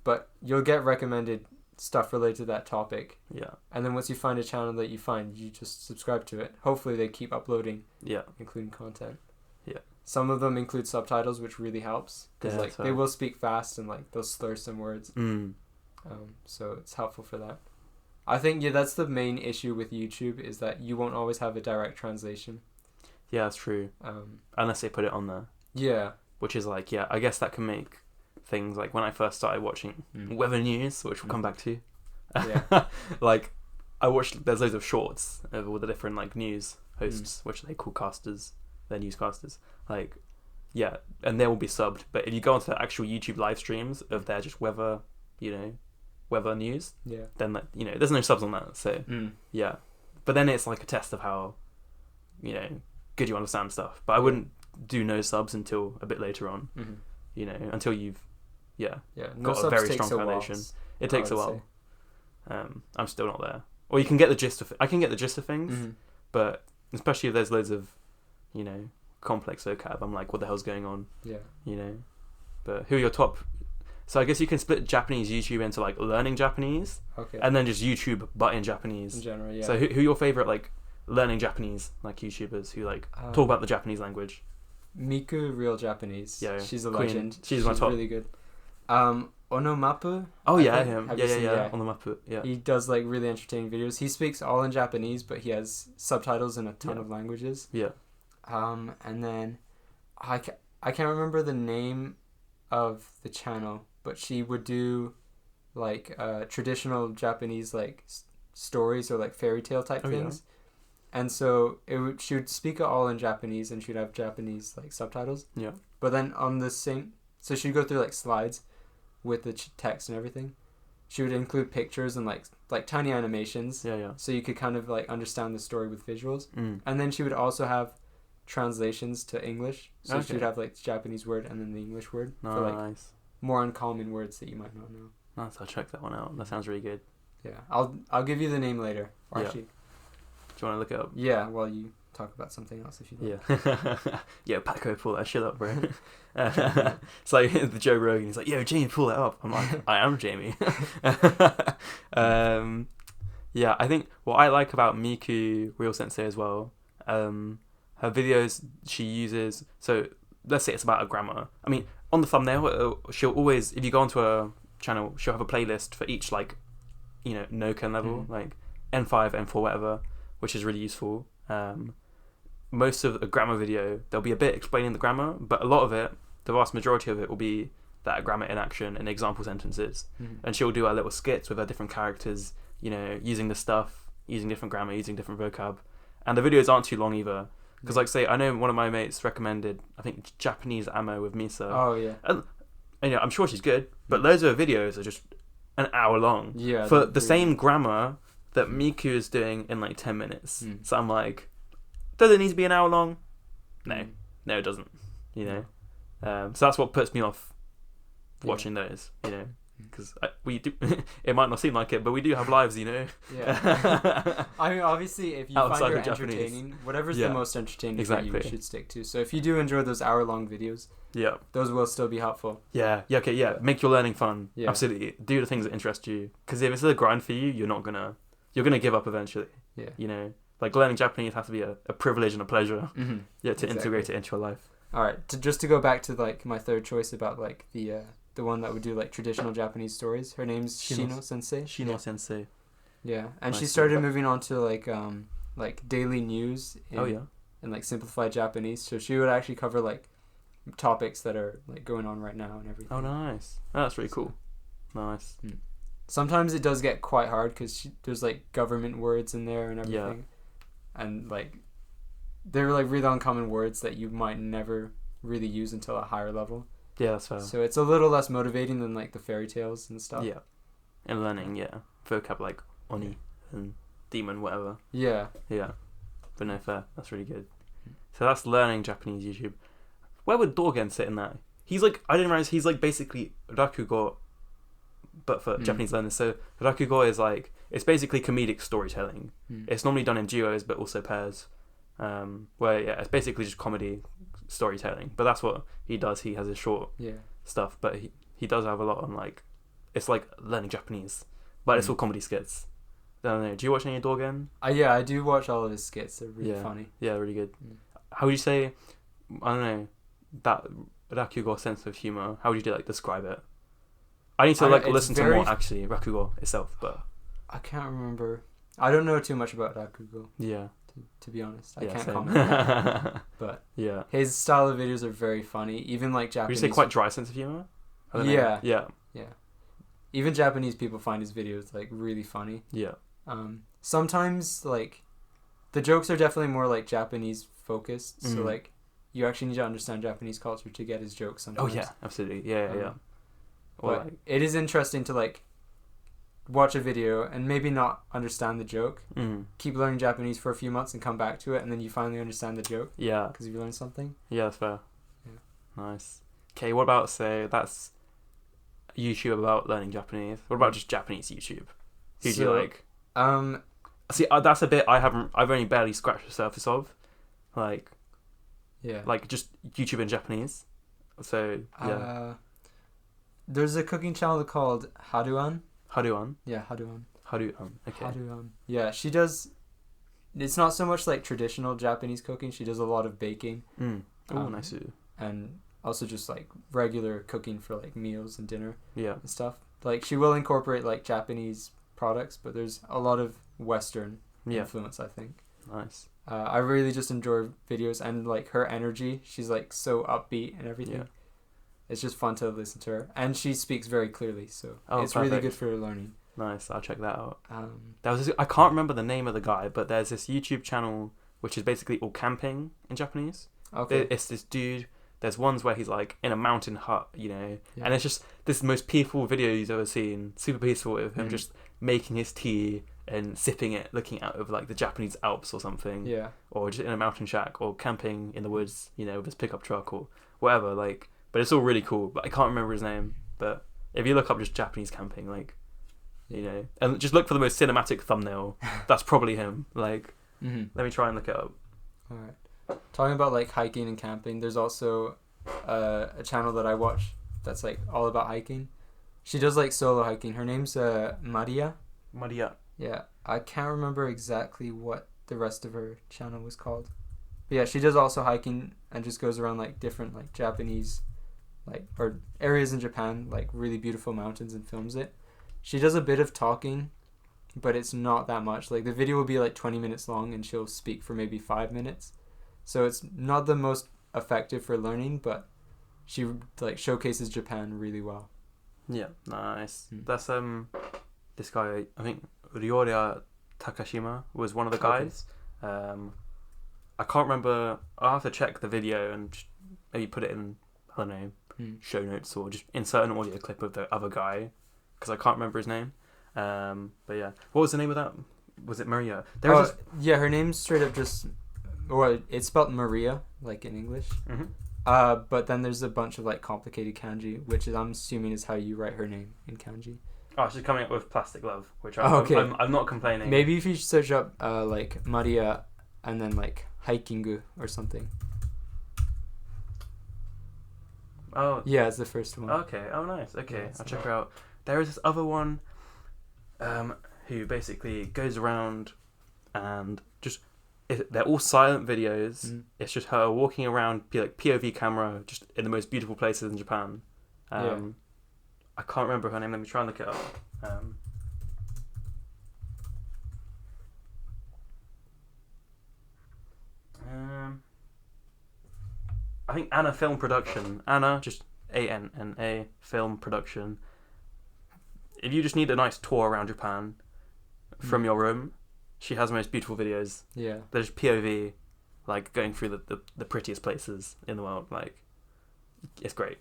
but you'll get recommended stuff related to that topic.
Yeah.
And then once you find a channel that you find, you just subscribe to it. Hopefully they keep uploading.
Yeah.
Including content.
Yeah.
Some of them include subtitles, which really helps. Because like they will speak fast and like they'll slur some words. So it's helpful for that. I think that's the main issue with YouTube, is that you won't always have a direct translation.
Yeah, that's true. Unless they put it on there.
Yeah.
Which is like, yeah, I guess that can make things like when I first started watching weathernews, which we'll come back to.
Yeah.
Like I watched, there's loads of shorts of all the different like news hosts, which they call casters, they're newscasters. Like, yeah, and they will be subbed. But if you go onto the actual YouTube live streams of their just weather, weather news, then like, there's no subs on that. So yeah, but then it's like a test of how, good you understand stuff. But I wouldn't do no subs until a bit later on. Until you've
no
got a very strong foundation. It takes a while. I'm still not there. Or you can get the gist of I can get the gist of things, but especially if there's loads of complex vocab, I'm like, what the hell's going on? But who are your top? So I guess you can split Japanese YouTube into like learning Japanese, and then just YouTube but in Japanese
in general. Yeah.
So who are your favorite like learning Japanese like YouTubers who like talk about the Japanese language?
Real Japanese.
Yeah,
she's a
Queen.
legend.
She's my top.
Really good. Onomapu.
Oh yeah, him. Yeah. Onomapu. Yeah.
He does like really entertaining videos. He speaks all in Japanese, but he has subtitles in a ton of languages.
Yeah.
And then I can't remember the name of the channel, but she would do like traditional Japanese like stories or like fairy tale type things. And so she would speak it all in Japanese, and she'd have Japanese like subtitles.
Yeah.
But then on the same, so she'd go through like slides with the text and everything. She would include pictures and like tiny animations. Yeah. So you could kind of like understand the story with visuals. And then she would also have translations to English. So she would have like the Japanese word and then the English word for like more uncommon words that you might not know.
Nice. I'll check that one out. That sounds really good.
Yeah. I'll give you the name later. Or actually,
do you want to look it up?
Yeah, while you talk about something else if you like.
Yeah. Yo, Paco, pull that shit up, bro. It's like the Joe Rogan. He's like, yo, Jamie, pull that up. I'm like, I am Jamie. Yeah, I think what I like about Miku Real Sensei as well, her videos she uses, so let's say it's about a grammar. I mean, on the thumbnail, she'll always, if you go onto her channel, she'll have a playlist for each like, Noken level, like N5, N4, whatever, which is really useful. Most of a grammar video, there'll be a bit explaining the grammar, but a lot of it, the vast majority of it will be that grammar in action and example sentences. And she'll do her little skits with her different characters, using the stuff, using different grammar, using different vocab. And the videos aren't too long either. Because like say, I know one of my mates recommended, I think, Japanese Ammo with Misa.
Oh yeah.
And I'm sure she's good, but loads of her videos are just an hour long. Yeah. For the same grammar that Miku is doing in like 10 minutes. So I'm like, does it need to be an hour long? No, it doesn't. So that's what puts me off watching those. Because we do. It might not seem like it, but we do have lives. Yeah.
I mean, obviously, if you find it entertaining, whatever's the most entertaining that you should stick to. So if you do enjoy those hour-long videos, those will still be helpful. Yeah.
Make your learning fun. Yeah. Absolutely. Do the things that interest you. Because if it's a grind for you, you're gonna give up eventually. Yeah. Like learning Japanese has to be a privilege and a pleasure. To integrate it into your life.
All right. Just to go back to like my third choice about like the one that would do like traditional Japanese stories. Her name's Shino Sensei.
Sensei.
Yeah, and she started moving on to like daily news. And like simplified Japanese. So she would actually cover like topics that are like going on right now and everything.
Oh, nice. Oh, that's really cool. Nice.
Sometimes it does get quite hard because there's like government words in there and everything, and like they're like really uncommon words that you might never really use until a higher level.
Yeah, that's fair.
So it's a little less motivating than like the fairy tales and stuff.
Yeah, and learning vocab like oni and demon, whatever.
Yeah.
But no, fair. That's really good. So that's learning Japanese YouTube. Where would Dorgen sit in that? He's like, I didn't realize he's like basically rakugo, but for Japanese learners. So rakugo is like, it's basically comedic storytelling. It's normally done in duos, but also pairs. Where it's basically just comedy storytelling. But that's what he does. He has his short stuff, but he does have a lot on like, it's like learning Japanese, but it's all comedy skits. I don't know. Do you watch any Dorgen?
Yeah, I do watch all of his skits. They're really funny.
Yeah, really good. How would you say, I don't know, that rakugo sense of humor, how would you like describe it? I need to listen to more actually, rakugo itself, but
I can't remember. I don't know too much about rakugo.
Yeah.
To be honest, I can't
same.
comment on that. But
yeah,
his style of videos are very funny. Even like Japanese.
Would you say quite dry sense of humor? I don't
know.
Yeah.
Even Japanese people find his videos like really funny.
Yeah.
Sometimes like the jokes are definitely more like Japanese focused. So like you actually need to understand Japanese culture to get his jokes sometimes.
Oh yeah, absolutely. Yeah.
But like, it is interesting to like watch a video and maybe not understand the joke. Keep learning Japanese for a few months and come back to it, and then you finally understand the joke. Yeah. Because you learned something.
Yeah, that's fair. Yeah. Nice. Okay, what about, say, that's YouTube about learning Japanese. What about just Japanese YouTube? Who do you like? See, that's a bit I've only barely scratched the surface of. Like, like just YouTube in Japanese. So, yeah.
There's a cooking channel called Haruan.
Haruan?
Yeah, Haruan.
Haruan, okay.
Haruan. Yeah, she does... It's not so much like traditional Japanese cooking. She does a lot of baking.
Oh, nice.
And also just like regular cooking for like meals and dinner.
Yeah.
And stuff. Like she will incorporate like Japanese products, but there's a lot of Western influence, I think.
Nice.
I really just enjoy videos and like her energy. She's like so upbeat and everything. Yeah. It's just fun to listen to her, and she speaks very clearly, so it's perfect. Really good for learning.
Nice, I'll check that out. I can't remember the name of the guy, but there's this YouTube channel which is basically all camping in Japanese. Okay. It's this dude. There's ones where he's like in a mountain hut, and it's just this most peaceful video you've ever seen. Super peaceful of him just making his tea and sipping it, looking out over like the Japanese Alps or something. Yeah. Or just in a mountain shack or camping in the woods, with his pickup truck or whatever. Like, but it's all really cool. But I can't remember his name. But if you look up just Japanese camping, like, and just look for the most cinematic thumbnail, that's probably him. Like, let me try and look it up.
All right. Talking about like hiking and camping, there's also a channel that I watch that's like all about hiking. She does like solo hiking. Her name's Maria.
Maria.
Yeah, I can't remember exactly what the rest of her channel was called. But yeah, she does also hiking and just goes around like different like Japanese or areas in Japan, like really beautiful mountains, and films it. She does a bit of talking, but it's not that much. Like the video will be like 20 minutes long and she'll speak for maybe 5 minutes. So it's not the most effective for learning, but she like showcases Japan really well. Yeah,
nice. That's this guy, I think Ryoria Takashima was one of the guys. Okay. I can't remember. I'll have to check the video and maybe put it in, I don't know, show notes, or just insert an audio clip of the other guy, because I can't remember his name. But yeah, what was the name of that? Was it Maria?
Yeah, her name's straight up just, or it's spelled Maria, like in English. But then there's a bunch of like complicated kanji, which is, I'm assuming, is how you write her name in kanji.
Oh, she's coming up with plastic love, which I'm not complaining.
Maybe if you search up like Maria and then like hikingu or something.
Oh.
Yeah, it's the first one.
Okay. Oh, nice. Okay, yeah, I'll check her out. There is this other one who basically goes around and just... they're all silent videos. It's just her walking around, like POV camera, just in the most beautiful places in Japan. I can't remember her name. Let me try and look it up. I think Anna Film Production. Anna, just ANNA Film Production. If you just need a nice tour around Japan from your room, she has the most beautiful videos.
Yeah.
There's POV, like going through the prettiest places in the world. Like, it's great.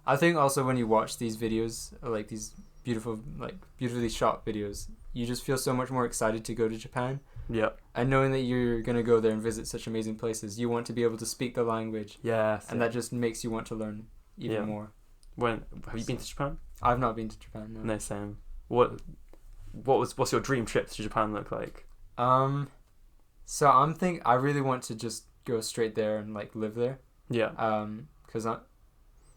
I think also when you watch these videos, like these beautifully shot videos, you just feel so much more excited to go to Japan.
Yeah.
And knowing that you're gonna go there and visit such amazing places, you want to be able to speak the language.
Yeah.
And that just makes you want to learn even more.
Have you been to Japan?
I've not been to Japan. No.
No, same. What's your dream trip to Japan look like?
So I really want to just go straight there and like live there.
Yeah.
Because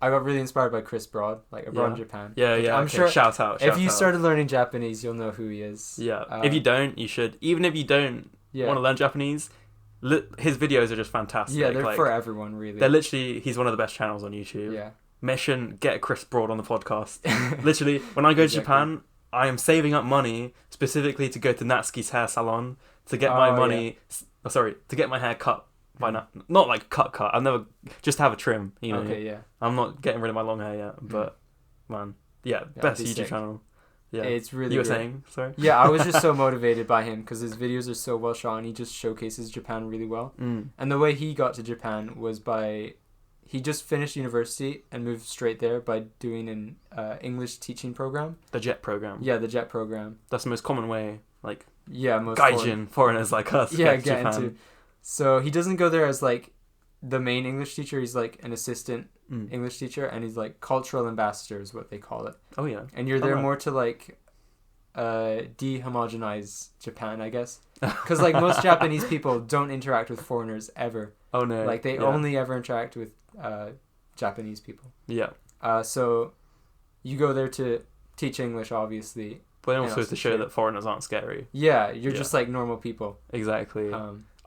I got really inspired by Chris Broad, like Abroad in Japan.
Yeah,
like,
yeah.
I'm sure.
Shout out.
If you started learning Japanese, you'll know who he is.
Yeah. If you don't, you should. Even if you don't want to learn Japanese, his videos are just fantastic.
Yeah, they're for everyone, really.
They're literally, he's one of the best channels on YouTube.
Yeah.
Mission, get Chris Broad on the podcast. Literally, when I go to Japan, I am saving up money specifically to go to Natsuki's hair salon to get my money. Yeah. To get my hair cut. Not like cut. I'll never just have a trim. You know.
Okay, yeah.
I'm not getting rid of my long hair yet, but man, best YouTube channel. Yeah,
it's really.
You were
great.
saying, sorry.
Yeah, I was just so motivated by him because his videos are so well shot and he just showcases Japan really well. And the way he got to Japan was he just finished university and moved straight there by doing an English teaching program.
The JET program.
Yeah, the JET program.
That's the most common way, like.
Yeah, most
gaijin foreigners like us.
Get into. So he doesn't go there as like the main English teacher. He's like an assistant English teacher, and he's like cultural ambassador is what they call it.
Oh yeah.
And you're there more to like de-homogenize Japan, I guess, because like most Japanese people don't interact with foreigners ever.
Oh no.
Like they only ever interact with Japanese people.
Yeah.
So you go there to teach English, obviously.
But also to show that foreigners aren't scary.
Yeah, you're just like normal people.
Exactly.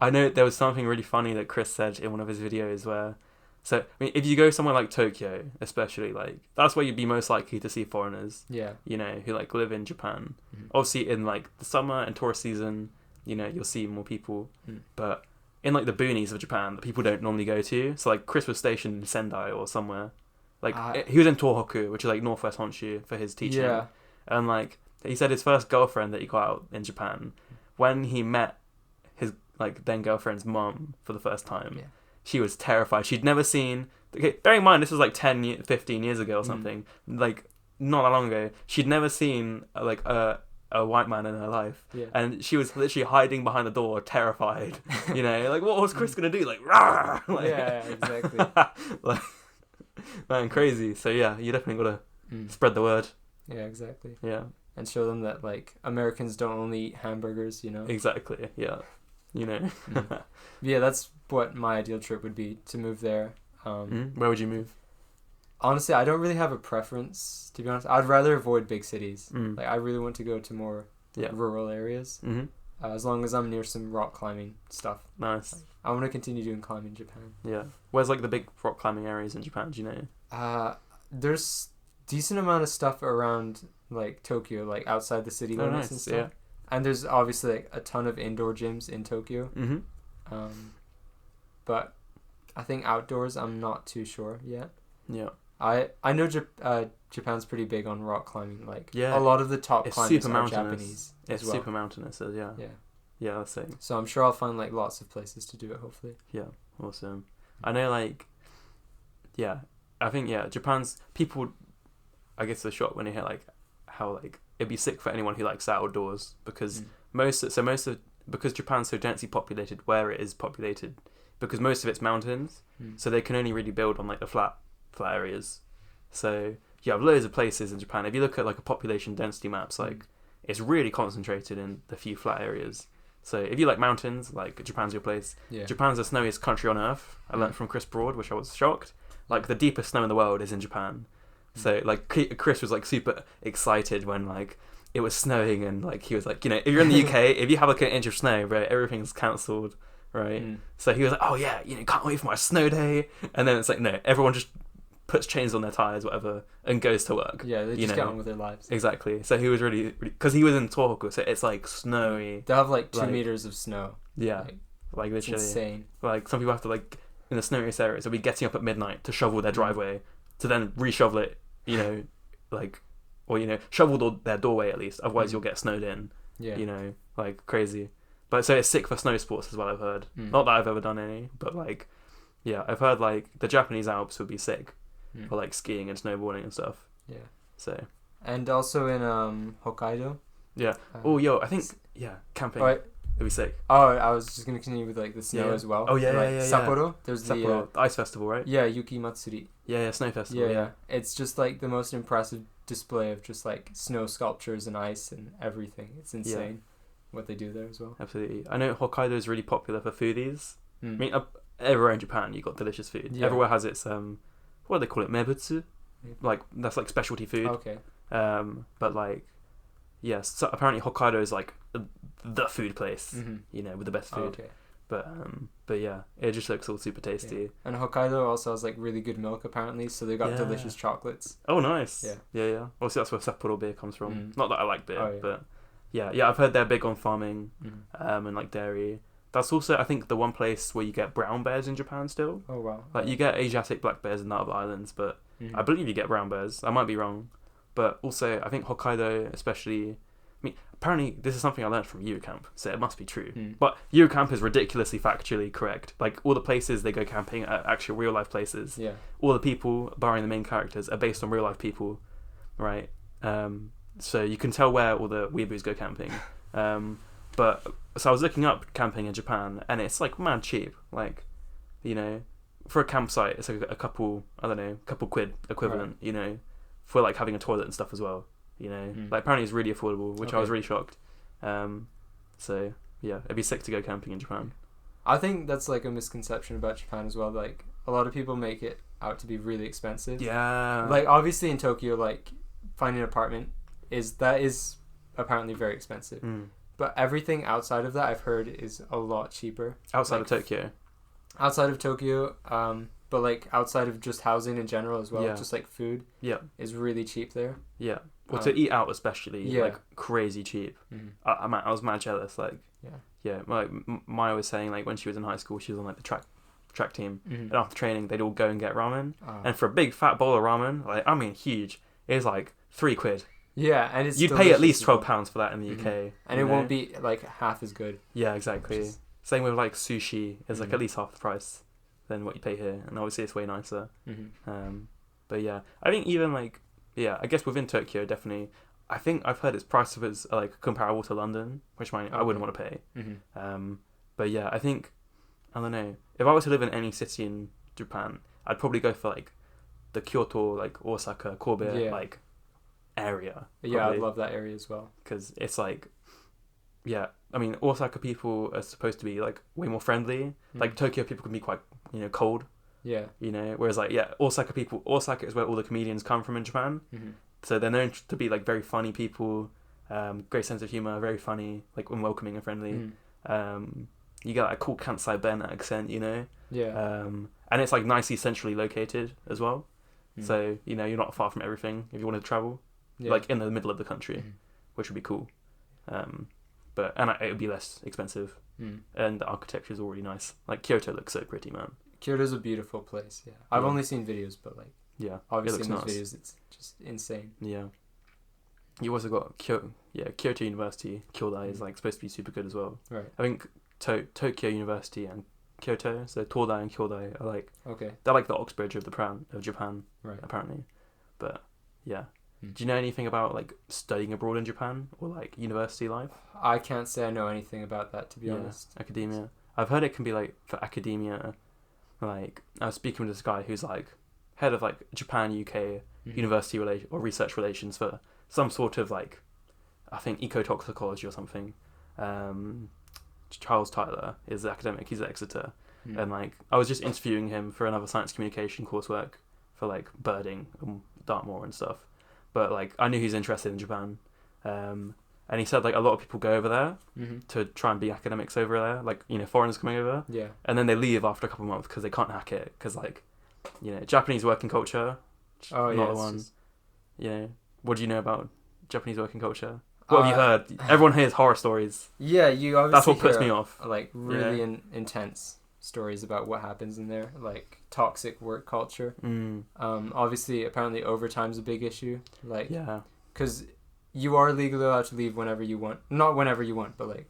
I know there was something really funny that Chris said in one of his videos where... So, I mean, if you go somewhere like Tokyo, especially, like, that's where you'd be most likely to see foreigners.
Yeah.
You know, who, like, live in Japan. Obviously, in, like, the summer and tourist season, you know, you'll see more people. But in, like, the boonies of Japan that people don't normally go to... So, like, Chris was stationed in Sendai or somewhere. Like, he was in Tohoku, which is, like, northwest Honshu, for his teaching.
Yeah.
And, like... He said his first girlfriend that he got out in Japan, when he met his like then girlfriend's mum for the first time, she was terrified. She'd never seen. Okay, bearing in mind this was like 15 years ago or something, like not that long ago. She'd never seen like a white man in her life, and she was literally hiding behind the door, terrified. You know, like what was Chris gonna do? Like, rah! Like
exactly.
Like, man, crazy. So yeah, you definitely gotta spread the word.
Yeah, exactly.
Yeah.
And show them that like Americans don't only eat hamburgers, you know.
Exactly. Yeah. You know.
Yeah, that's what my ideal trip would be, to move there.
Where would you move?
Honestly, I don't really have a preference, to be honest. I'd rather avoid big cities. Like I really want to go to more rural areas. As long as I'm near some rock climbing stuff.
Nice.
Like, I want to continue doing climbing in Japan.
Yeah. Where's like the big rock climbing areas in Japan? Do you know?
There's decent amount of stuff around like Tokyo, like outside the city limits and stuff. Yeah. And there's obviously like a ton of indoor gyms in Tokyo. But I think outdoors, I'm not too sure yet. Yeah. I know Japan's pretty big on rock climbing. Like a lot of the top climbers are Japanese.
It's super mountainous. So yeah, that's it.
So I'm sure I'll find like lots of places to do it. Hopefully.
Yeah. Awesome. I know like. Yeah, I think Japan's people. I guess they're shocked when you hear like how like it'd be sick for anyone who likes outdoors because because Japan's so densely populated where it is populated, because most of it's mountains, so they can only really build on like the flat areas. So you have loads of places in Japan. If you look at like a population density maps, like it's really concentrated in the few flat areas. So if you like mountains, like Japan's your place. Yeah. Japan's the snowiest country on earth. I learned from Chris Broad, which I was shocked. Like the deepest snow in the world is in Japan. So like Chris was like super excited when like it was snowing, and like he was like, you know, if you're in the UK, if you have like an inch of snow, right, everything's cancelled, right? So he was like, oh yeah, you know, can't wait for my snow day. And then it's like, no, everyone just puts chains on their tires, whatever, and goes to work.
Yeah, they just get on with their lives.
Exactly. So he was really because he was in Tohoku, so it's like snowy.
They have like 2 meters of snow.
Yeah, like literally
insane.
Like some people have to like in the snowiest areas, they'll be getting up at midnight to shovel their driveway, to then re-shovel it, you know, like, or, you know, shovel their doorway at least, otherwise you'll get snowed in, you know, like, crazy. But so it's sick for snow sports as well, I've heard. Not that I've ever done any, but, like, yeah, I've heard, like, the Japanese Alps would be sick for, like, skiing and snowboarding and stuff.
Yeah.
So.
And also in Hokkaido.
Yeah. I think, camping.
Right.
It'd be sick.
Oh, I was just going to continue with, like, the snow as well.
Oh, yeah,
like,
yeah.
Sapporo. There's
Sapporo, the ice festival, right?
Yeah, Yuki Matsuri.
Yeah, snow festival.
Yeah. It's just, like, the most impressive display of just, like, snow sculptures and ice and everything. It's insane what they do there as well.
Absolutely. I know Hokkaido is really popular for foodies. I mean, everywhere in Japan, you've got delicious food. Yeah. Everywhere has its, what do they call it? Mebutsu? Like, that's, like, specialty food.
Okay.
But, like, yes, so apparently Hokkaido is, like, the food place, you know, with the best food. But yeah, it just looks all super tasty.
Yeah. And Hokkaido also has, like, really good milk, apparently, so they've got delicious chocolates.
Oh, nice. Yeah. Also, that's where Sapporo beer comes from. Not that I like beer, but yeah, I've heard they're big on farming, and, like, dairy. That's also, I think, the one place where you get brown bears in Japan still.
Oh, wow.
Like, you get Asiatic black bears in the other islands, but I believe you get brown bears. I might be wrong. But also, I think Hokkaido especially... I mean, apparently, this is something I learned from Eurocamp, so it must be true. But Eurocamp is ridiculously factually correct. Like, all the places they go camping are actual real-life places. Yeah. All the people, barring the main characters, are based on real-life people, right? So you can tell where all the weeaboos go camping. But so I was looking up camping in Japan, and it's, like, mad cheap. Like, you know, for a campsite, it's like a couple quid equivalent, you know, for, like, having a toilet and stuff as well. You know, like, apparently it's really affordable, which I was really shocked. So yeah, it'd be sick to go camping in Japan.
I think that's, like, a misconception about Japan as well. Like, a lot of people make it out to be really expensive.
Yeah.
Like, obviously in Tokyo, like, finding an apartment is apparently very expensive. But everything outside of that, I've heard, is a lot cheaper.
Outside of Tokyo.
Outside of Tokyo, but, like, outside of just housing in general as well, just, like, food is really cheap there. Yeah.
Well, to eat out especially, like, crazy cheap. I was mad jealous. Like, like, Maya was saying, like, when she was in high school, she was on, like, the track team, and after training, they'd all go and get ramen. And for a big fat bowl of ramen, like, I mean, huge, it was like £3.
Yeah, and it's
you'd pay at least £12 for that in the UK,
and it won't be, like, half as good.
Yeah, exactly. Same with, like, sushi is like at least half the price than what you pay here, and obviously it's way nicer. But yeah, I think even, like, I guess within Tokyo, definitely, I think I've heard its prices are, like, comparable to London, which I wouldn't want to pay. But yeah, I think, I don't know, if I were to live in any city in Japan, I'd probably go for, like, the Kyoto, like, Osaka, Kobe, like, area.
Yeah, I'd love that area as well.
Because it's, like, I mean, Osaka people are supposed to be, like, way more friendly. Like, Tokyo people can be quite, you know, cold. Yeah. You know, whereas, like, Osaka is where all the comedians come from in Japan. So they're known to be, like, very funny people, great sense of humor, very funny, like, and welcoming and friendly. You get, like, a cool Kansai Ben accent, you know? Yeah. And it's, like, nicely centrally located as well. So, you know, you're not far from everything if you want to travel. Like, in the middle of the country, which would be cool. But it would be less expensive. And the architecture is already nice. Like, Kyoto looks so pretty, man.
Kyoto's a beautiful place, I've only seen videos, but, like, obviously in those
nice.
videos it's just insane.
Yeah. You also got Kyoto University, Kyodai is, like, supposed to be super good as well. Right. I think Tokyo University and Kyoto, so Todai and Kyodai are, like, they're like the Oxbridge of Japan, right, apparently. But yeah. Do you know anything about, like, studying abroad in Japan or, like, university life?
I can't say I know anything about that, to be honest.
Academia. I've heard it can be, like, for academia, like, I was speaking with this guy who's, like, head of, like, Japan UK university or research relations for some sort of, like, I think ecotoxicology or something. Charles Tyler is the academic. He's at Exeter. And, like, I was just interviewing him for another science communication coursework for, like, birding and Dartmoor and stuff. But, like, I knew he's interested in Japan. And he said, like, a lot of people go over there to try and be academics over there. Like, you know, foreigners coming over. Yeah. And then they leave after a couple of months because they can't hack it. Because, like, you know, Japanese working culture. Not the one. Just... You know, what do you know about Japanese working culture? What have you heard? Everyone hears horror stories.
Yeah, you obviously
that's what puts me off.
Like, really intense. stories about what happens in there, like toxic work culture. Obviously, apparently overtime's a big issue. Like,
Yeah.
because you are legally allowed to leave whenever you want. Not whenever you want, but like,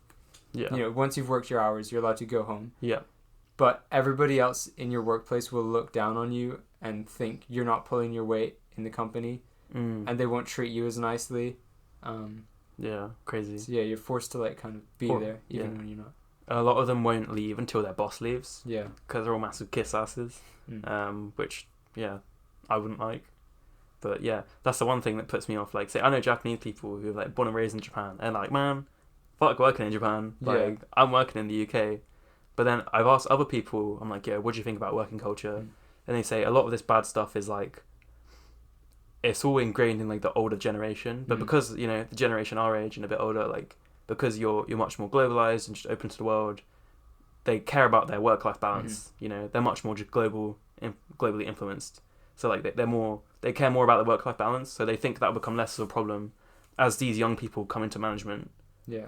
Yeah.
you know, once you've worked your hours, you're allowed to go home.
Yeah.
But everybody else in your workplace will look down on you and think you're not pulling your weight in the company, and they won't treat you as nicely.
Yeah, crazy.
So yeah, you're forced to like kind of be there even when you're not.
A lot of them won't leave until their boss leaves.
Yeah.
Because they're all massive kiss asses. Which, yeah, I wouldn't like. But yeah, that's the one thing that puts me off. Like, say, I know Japanese people who are like born and raised in Japan. And like, man, fuck working in Japan. Like, I'm working in the UK. But then I've asked other people, I'm like, yeah, what do you think about working culture? And they say a lot of this bad stuff is like, it's all ingrained in like the older generation. But because, you know, the generation our age and a bit older, like, because you're much more globalized and just open to the world, they care about their work-life balance. You know, they're much more just globally influenced. So like they care more about the work-life balance. So they think that will become less of a problem as these young people come into management.
Yeah.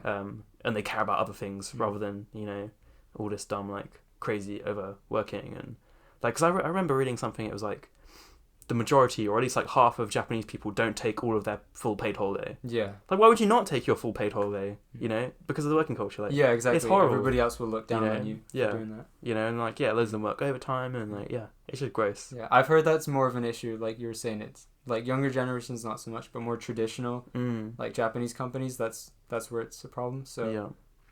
And they care about other things rather than, you know, all this dumb like crazy overworking. And like, because I remember reading something, it was like the majority, or at least like half of Japanese people don't take all of their full paid holiday.
Yeah.
Like, why would you not take your full paid holiday? You know, because of the working culture. Like,
yeah, exactly.
It's horrible.
Everybody else will look down on you
for
doing that.
You know, and like, yeah, loads of them work overtime, and like, yeah, it's just gross.
Yeah, I've heard that's more of an issue. Like you were saying, it's like younger generations not so much, but more traditional, like Japanese companies. That's where it's a problem. So
yeah.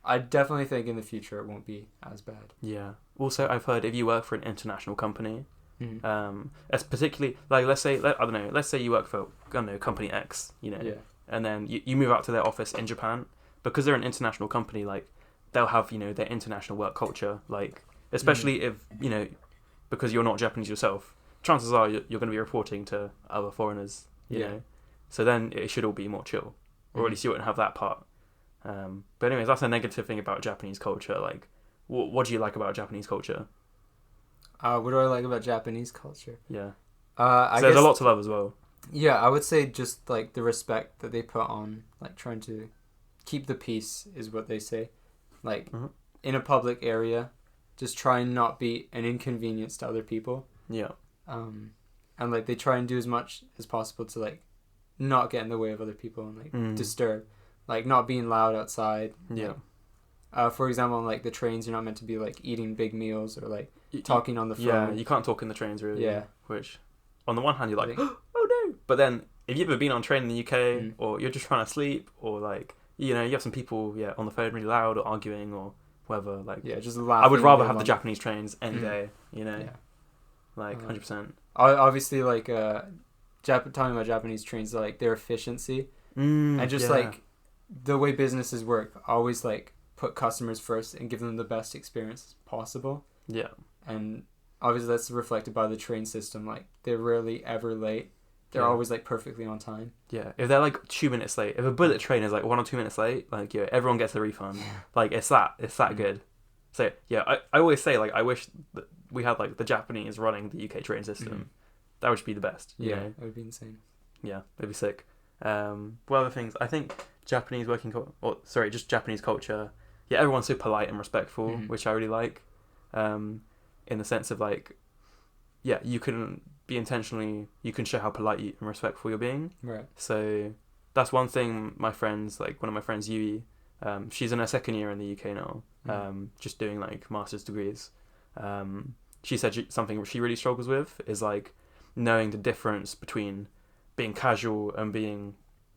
I definitely think in the future it won't be as bad.
Yeah. Also, I've heard if you work for an international company, as particularly like let's say you work for company X, you know, and then you move out to their office in Japan, because they're an international company. Like, they'll have, you know, their international work culture. Like, especially if, you know, because you're not Japanese yourself, chances are you're going to be reporting to other foreigners. You know, so then it should all be more chill, or at least you wouldn't have that part. But anyways, that's a negative thing about Japanese culture. Like, what do you like about Japanese culture?
What do I like about Japanese culture?
Yeah.
I
so there's
guess,
a lot to love as well.
Yeah, I would say just like the respect that they put on, like trying to keep the peace is what they say. Like, in a public area, just try and not be an inconvenience to other people.
Yeah.
And like they try and do as much as possible to like not get in the way of other people and like disturb. Like, not being loud outside.
Yeah.
Like, for example, on like the trains, you're not meant to be like eating big meals or like talking on the phone.
Yeah, you can't talk in the trains really.
Yeah.
Which, on the one hand, you're like, oh no. But then, if you've ever been on a train in the UK, or you're just trying to sleep, or like, you know, you have some people on the phone really loud or arguing or whatever. Like,
just laughing.
I would rather have the Japanese trains any day. You know.
Yeah.
Like 100%.
Obviously, like talking about Japanese trains, like their efficiency and just like the way businesses work, always like put customers first and give them the best experience possible.
Yeah.
And obviously that's reflected by the train system. Like, they're rarely ever late. They're always like perfectly on time.
Yeah. If they're like 2 minutes late, if a bullet train is like 1 or 2 minutes late, like everyone gets a refund. Like, it's that good. So yeah, I always say, like, I wish that we had like the Japanese running the UK train system. That would be the best. You know?
It would be insane.
Yeah, it'd be sick. What other things? I think Japanese just Japanese culture. Yeah, everyone's so polite and respectful, which I really like. In the sense of like, yeah, you can show how polite and respectful you're being. Right. So that's one thing one of my friends, Yui, she's in her second year in the UK now, just doing like master's degrees. She said something she really struggles with is like knowing the difference between being casual and being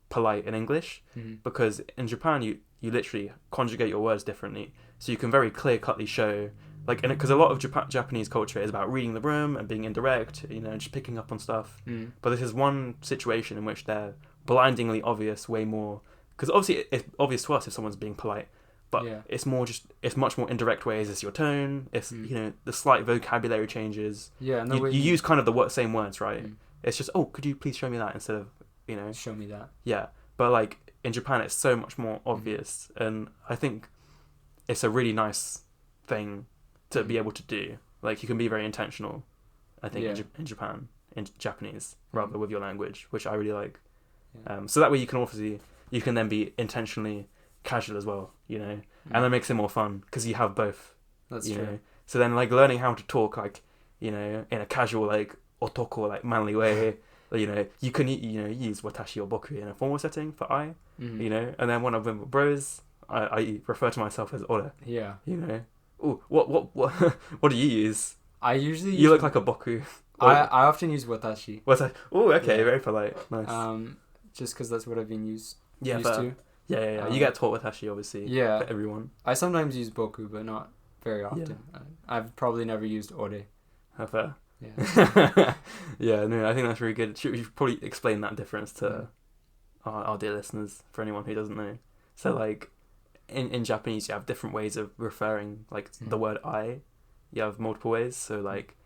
polite in English, because in Japan you literally conjugate your words differently, so you can very clear-cutly show, like, because a lot of Japanese culture is about reading the room and being indirect, you know, just picking up on stuff. But this is one situation in which they're blindingly obvious way more, because obviously it's obvious to us if someone's being polite, but it's much more indirect ways. It's your tone, it's you know, the slight vocabulary changes. Yeah, and you use kind of the same words, right? It's just, oh, could you please show me that, instead of, you know,
show me that.
Yeah, but like in Japan, it's so much more obvious, and I think it's a really nice thing to be able to do. Like, you can be very intentional, I think, in Japan, in Japanese, rather, with your language, which I really like. So that way you can then be intentionally casual as well, you know, and that makes it more fun because you have both.
That's true.
Know? So then like learning how to talk like, you know, in a casual like otoko like manly way, you know, you can use watashi or boku in a formal setting for I, you know, and then when I'm with bros, I refer to myself as ore.
Yeah.
You know. Ooh, what do you use?
I usually
You look like a boku.
I often use watashi.
Oh, okay,
Yeah.
very polite. Nice.
Just because that's what I've been used
Yeah,
to.
Yeah. You get taught watashi, obviously.
Yeah.
For everyone.
I sometimes use boku, but not very often.
Yeah.
I've probably never used ore.
How fair.
Yeah.
Yeah, no, I think that's really good. You should probably explain that difference to our dear listeners, for anyone who doesn't know. So, like, in Japanese, you have different ways of referring, like, the word I. You have multiple ways. So, like,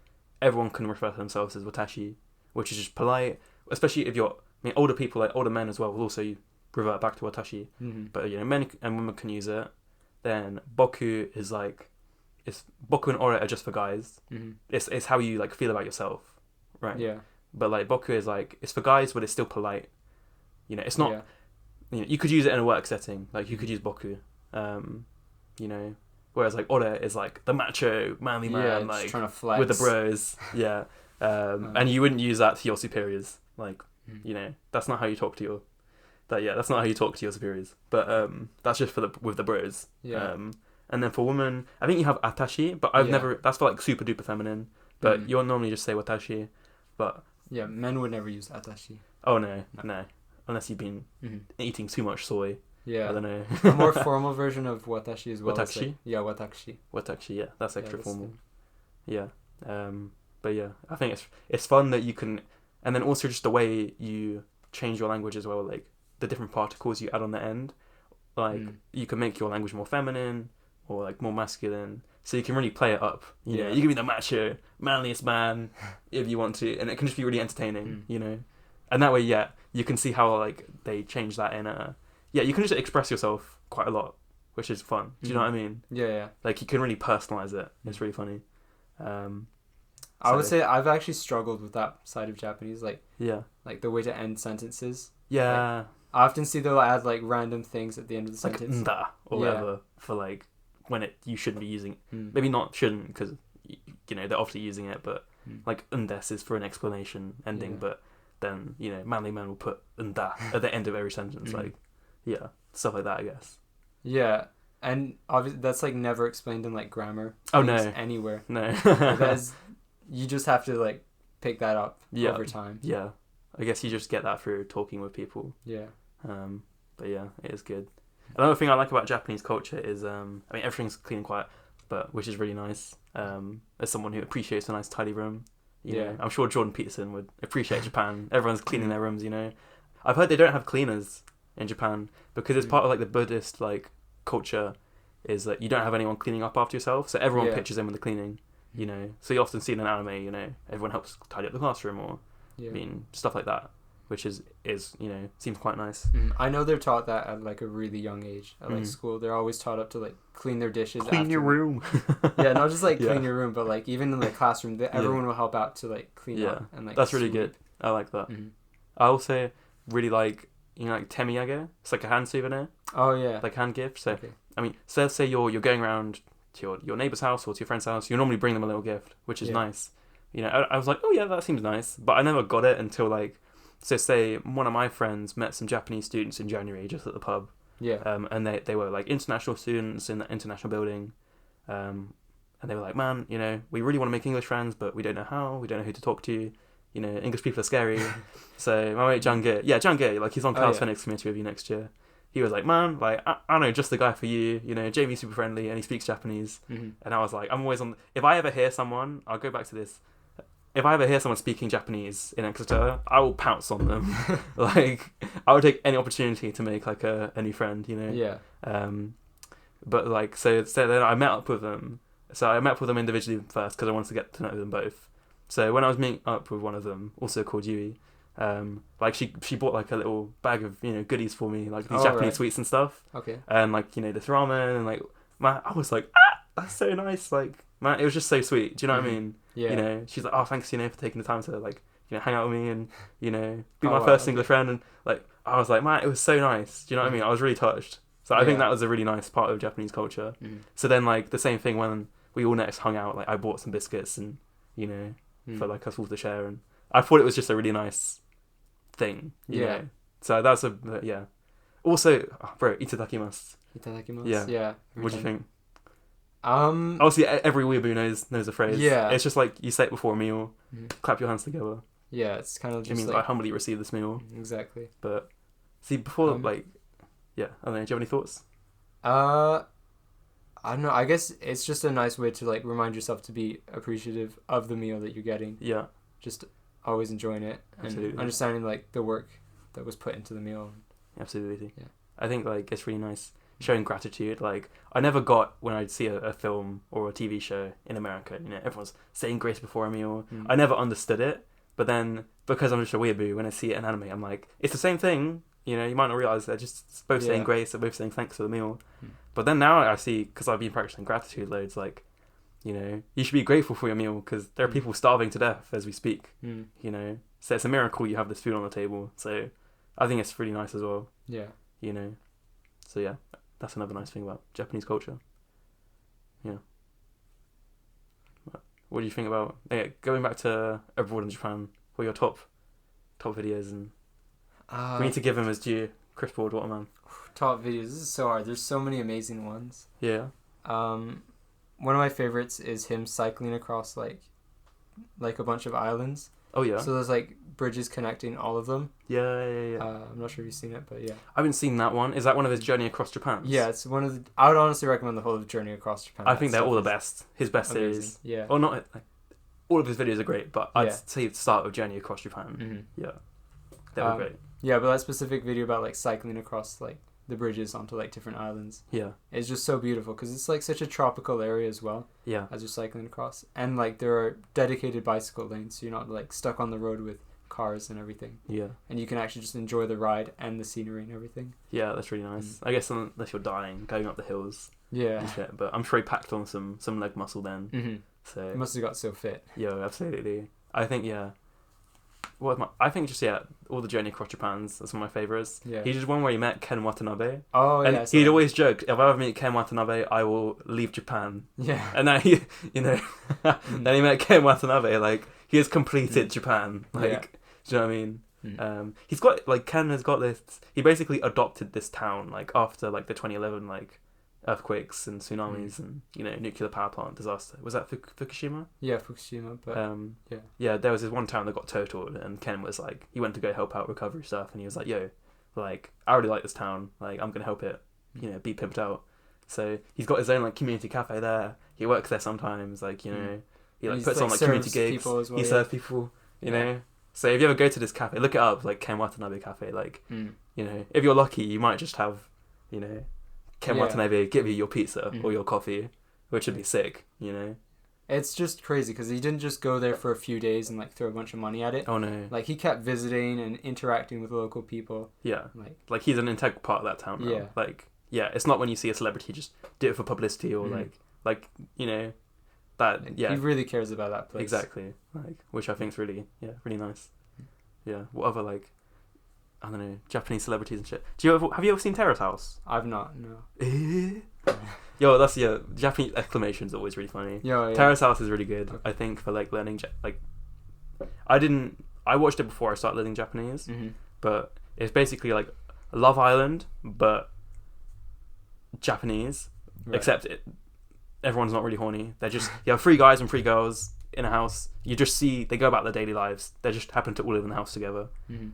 everyone can refer to themselves as watashi, which is just polite, especially if you're... I mean, older people, like older men as well, will also revert back to watashi. But, you know, men and women can use it. Then boku is like... boku and ore are just for guys. It's how you like feel about yourself, right?
Yeah.
But like boku is like, it's for guys, but it's still polite. You know, it's not... You know, you could use it in a work setting. Like, you could use boku. You know... Whereas like ore is like the macho manly man, like
trying to flex
with the bros, yeah. And you wouldn't use that to your superiors, like you know, that's not how you talk to your, that's not how you talk to your superiors. But that's just with the bros.
Yeah.
And then for women, I think you have atashi, but I've never. That's for like super duper feminine. But you'll normally just say watashi. But
yeah, men would never use atashi.
Oh no, unless you've been eating too much soy.
Yeah.
I don't know.
A more formal version of watashi as well.
Watashi?
Yeah, watashi.
Watashi, yeah. That's extra formal. Yeah. But yeah, I think it's fun that you can... And then also just the way you change your language as well, like the different particles you add on the end. Like, you can make your language more feminine or like more masculine. So you can really play it up. You know, you can be the macho, manliest man if you want to. And it can just be really entertaining, you know. And that way, you can see how like they change that in a... Yeah, you can just express yourself quite a lot, which is fun. Do you know what I mean?
Yeah.
Like, you can really personalize it. It's really funny.
I would say I've actually struggled with that side of Japanese, like the way to end sentences.
Yeah.
Like, I often see they'll add like random things at the end of the sentence.
Like nda or whatever for like when you shouldn't be using. Maybe not shouldn't because you know they're obviously using it, but like undes is for an explanation ending, but then you know manly man will put nda at the end of every sentence, like. Yeah, stuff like that, I guess. Yeah,
and obviously that's like never explained in like grammar.
Oh no,
anywhere.
No,
because you just have to like pick that up over time.
Yeah, I guess you just get that through talking with people.
Yeah.
But yeah, it is good. Another thing I like about Japanese culture is I mean everything's clean and quiet, but which is really nice. As someone who appreciates a nice tidy room, you know, I'm sure Jordan Peterson would appreciate Japan. Everyone's cleaning their rooms, you know. I've heard they don't have cleaners in Japan because it's part of like the Buddhist like culture is that you don't have anyone cleaning up after yourself, so everyone pitches in with the cleaning, you know. So you often see in an anime, you know, everyone helps tidy up the classroom or I mean stuff like that, which is you know seems quite nice.
I know they're taught that at like a really young age at like school. They're always taught up to like clean their dishes,
clean your room.
Yeah, not just like clean your room, but like even in the classroom, everyone will help out to like clean up and like.
That's really good. I like that. I also really like. You know, like temiyage, it's like a hand souvenir.
Oh yeah,
like hand gift. So I mean, so let's say you're going around to your neighbor's house or to your friend's house. You normally bring them a little gift, which is nice. You know, I was like, oh yeah, that seems nice, but I never got it until like, so say one of my friends met some Japanese students in January just at the pub. Yeah. And they were like international students in the international building, and they were like, man, you know, we really want to make English friends, but we don't know how. We don't know who to talk to. You know, English people are scary. So my mate Jange, like he's on Chaos Phoenix community review next year. He was like, man, like I know just the guy for you. You know, Jamie's super friendly and he speaks Japanese. And I was like, I'm always on. If I ever hear someone, I'll go back to this. If I ever hear someone speaking Japanese in Exeter, I will pounce on them. Like I would take any opportunity to make like a new friend. You know.
Yeah.
But like so then I met up with them. So I met up with them individually first because I wanted to get to know them both. So when I was meeting up with one of them, also called Yui, like she bought like a little bag of goodies for me, like these Japanese sweets and stuff. Okay. And like this ramen and like man, I was like that's so nice. Like man, it was just so sweet. Do you know what I mean? Yeah. You know, she's like, oh thanks, for taking the time to like hang out with me and be my first English friend. And like I was like, man, it was so nice. Do you know what I mean? I was really touched. So I think that was a really nice part of Japanese culture. So then like the same thing when we all next hung out. Like I bought some biscuits and for like us all to share, and I thought it was just a really nice thing. You know? So that's yeah. Also, bro, itadakimasu.
Itadakimasu.
Yeah. What do you think?
Um.
Obviously, every weeaboo knows the phrase.
Yeah.
It's just like you say it before a meal, clap your hands together.
Yeah, it's kind of just
It means
like
I humbly receive this meal.
Exactly.
But see, before I don't know. Do you have any thoughts?
I don't know. I guess it's just a nice way to like remind yourself to be appreciative of the meal that you're getting.
Yeah.
Just always enjoying it
Absolutely.
and understanding like the work that was put into the meal.
Absolutely.
Yeah.
I think like it's really nice showing gratitude. Like I never got when I'd see a film or a TV show in America. You know, everyone's saying grace before a meal. I never understood it, but then because I'm just a weeaboo, when I see it in anime, I'm like, it's the same thing. You know, you might not realize they're just both saying grace, they're both saying thanks for the meal. But then now I see, because I've been practicing gratitude loads, like, you know, you should be grateful for your meal because there are people starving to death as we speak. You know, so it's a miracle you have this food on the table. So I think it's really nice as well.
Yeah.
You know, so yeah, that's another nice thing about Japanese culture. Yeah. What do you think about going back to abroad in Japan? What are your top videos? And we need to give him his due. Chris Broad, what a man.
Top videos. This is so hard. There's so many amazing ones.
Yeah.
One of my favorites is him cycling across like a bunch of islands.
Oh yeah.
So there's like bridges connecting all of them.
Yeah.
I'm not sure if you've seen it, but yeah.
I haven't seen that one. Is that one of his Journey Across Japan?
Yeah, it's one of the. I would honestly recommend the whole of Journey Across Japan.
I think they're all the best. His best
amazing.
series.
Yeah.
Or not. Like, all of his videos are great, but I'd say the start of Journey Across Japan. Yeah. They were great.
Yeah, but that specific video about like cycling across like the bridges onto like different islands.
Yeah.
It's just so beautiful because it's like such a tropical area as well.
Yeah.
As you're cycling across, and like there are dedicated bicycle lanes, so you're not like stuck on the road with cars and everything.
Yeah.
And you can actually just enjoy the ride and the scenery and everything.
Yeah, that's really nice. I guess unless you're dying, going up the hills.
Yeah.
But I'm sure he packed on some leg muscle then. So.
He must have got so fit.
Yeah, absolutely. I think all the Journey Across Japan's. That's one of my favourites.
Yeah.
He did one where he met Ken Watanabe.
Oh
and
yeah.
he'd always joke, if I ever meet Ken Watanabe, I will leave Japan.
Yeah.
And now he, then he met Ken Watanabe. Like he has completed Japan. Like, do you know what I mean? He's got like Ken has got this. He basically adopted this town like after like the 2011 like earthquakes and tsunamis and nuclear power plant disaster. Was that Fukushima?
Yeah, Fukushima. But
there was this one town that got totaled, and Ken was like, he went to go help out recovery stuff, and he was like, yo, like I really like this town, like I'm gonna help it, be pimped out. So he's got his own like community cafe there. He works there sometimes, like he like puts on like community gigs. Well, he serves people, you know. So if you ever go to this cafe, look it up, like Ken Watanabe Cafe. Like if you're lucky, you might just have Ken Watanabe give you your pizza or your coffee, which would be sick,
It's just crazy because he didn't just go there for a few days and like throw a bunch of money at it.
Oh no!
Like he kept visiting and interacting with local people.
Yeah. Like he's an integral part of that town now. Yeah. Like it's not when you see a celebrity just do it for publicity or that. Yeah.
He really cares about that place.
Exactly. Like which I think is really nice. Yeah. What other like, I don't know, Japanese celebrities and shit. Have you ever seen Terrace House?
I've not. No.
Yo, that's Japanese exclamation is always really funny.
Yeah.
Terrace House is really good. Okay. I think for like learning I watched it before I started learning Japanese, but it's basically like Love Island but Japanese, except everyone's not really horny. They're just you have 3 guys and 3 girls in a house. You just see they go about their daily lives. They just happen to all live in the house together.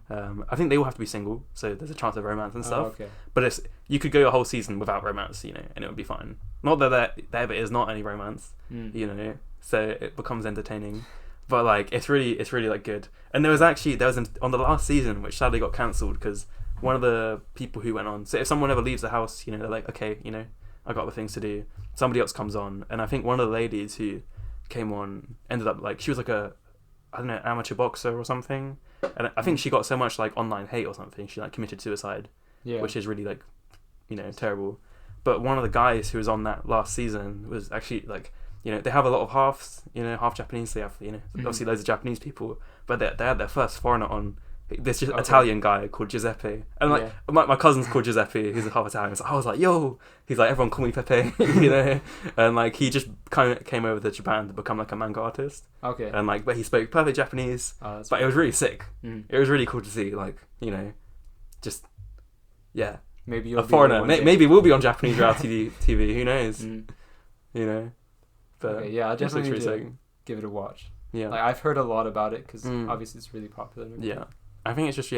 I think they all have to be single, so there's a chance of romance and stuff.
Okay.
But you could go a whole season without romance, and it would be fine. Not that there ever is not any romance, so it becomes entertaining. But like it's really like good. And there was on the last season, which sadly got cancelled because one of the people who went on. So if someone ever leaves the house, they're like, okay, I got other things to do. Somebody else comes on, and I think one of the ladies who came on ended up like she was like an amateur boxer or something, and I think she got so much like online hate or something she like committed suicide, which is really like terrible. But one of the guys who was on that last season was actually like they have a lot of halves, half Japanese. They have obviously loads of Japanese people, but they had their first foreigner on this just Italian guy called Giuseppe, and like my cousin's called Giuseppe, who's half Italian. So I was like, yo, he's like, everyone call me Pepe, you know, and like he just kind of came over to Japan to become like a manga artist.
Okay.
And like, but he spoke perfect Japanese, but it was really sick. It was really cool to see, like, you know, just
maybe you'll
a foreigner. Maybe we'll be on Japanese reality TV. Who knows? You know, but
okay, I definitely need to give it a watch.
Yeah,
like I've heard a lot about it because obviously it's really popular.
Yeah, I think it's just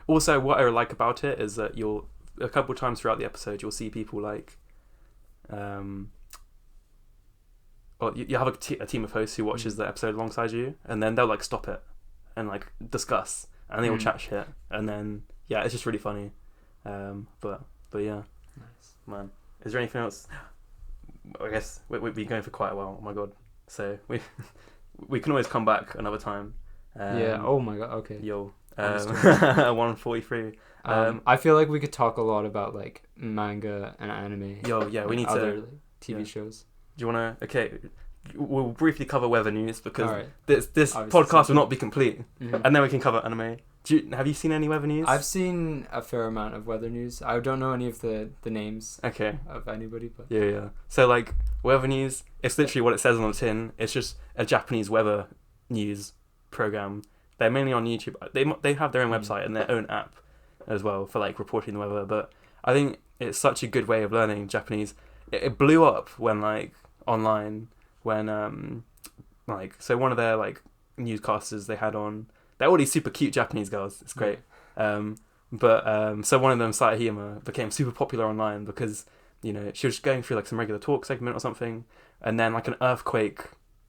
Also, what I like about it is that you'll a couple of times throughout the episode you'll see people like, or you have a team of hosts who watches the episode alongside you, and then they'll like stop it and like discuss, and they all chat shit, and then it's just really funny. But yeah,
nice,
man. Is there anything else? I guess we've been going for quite a while. Oh my god. So we can always come back another time.
Oh my god. Okay.
Yo. 1:43.
I feel like we could talk a lot about like manga and anime.
We need
other,
to
like, TV shows.
Do you wanna? Okay. We'll briefly cover weather news because this
obviously
podcast will not be complete, and then we can cover anime. Have you seen any weather news?
I've seen a fair amount of weather news. I don't know any of the names of anybody, but
yeah. So like weather news, it's literally what it says on the tin. It's just a Japanese weather news program. They're mainly on YouTube. They have their own website and their own app as well for like reporting the weather. But I think it's such a good way of learning Japanese. It blew up when like online when so one of their like newscasters they had on. They're all these super cute Japanese girls. It's great. So one of them, Saehima, became super popular online because, you know, she was going through like some regular talk segment or something, and then like an earthquake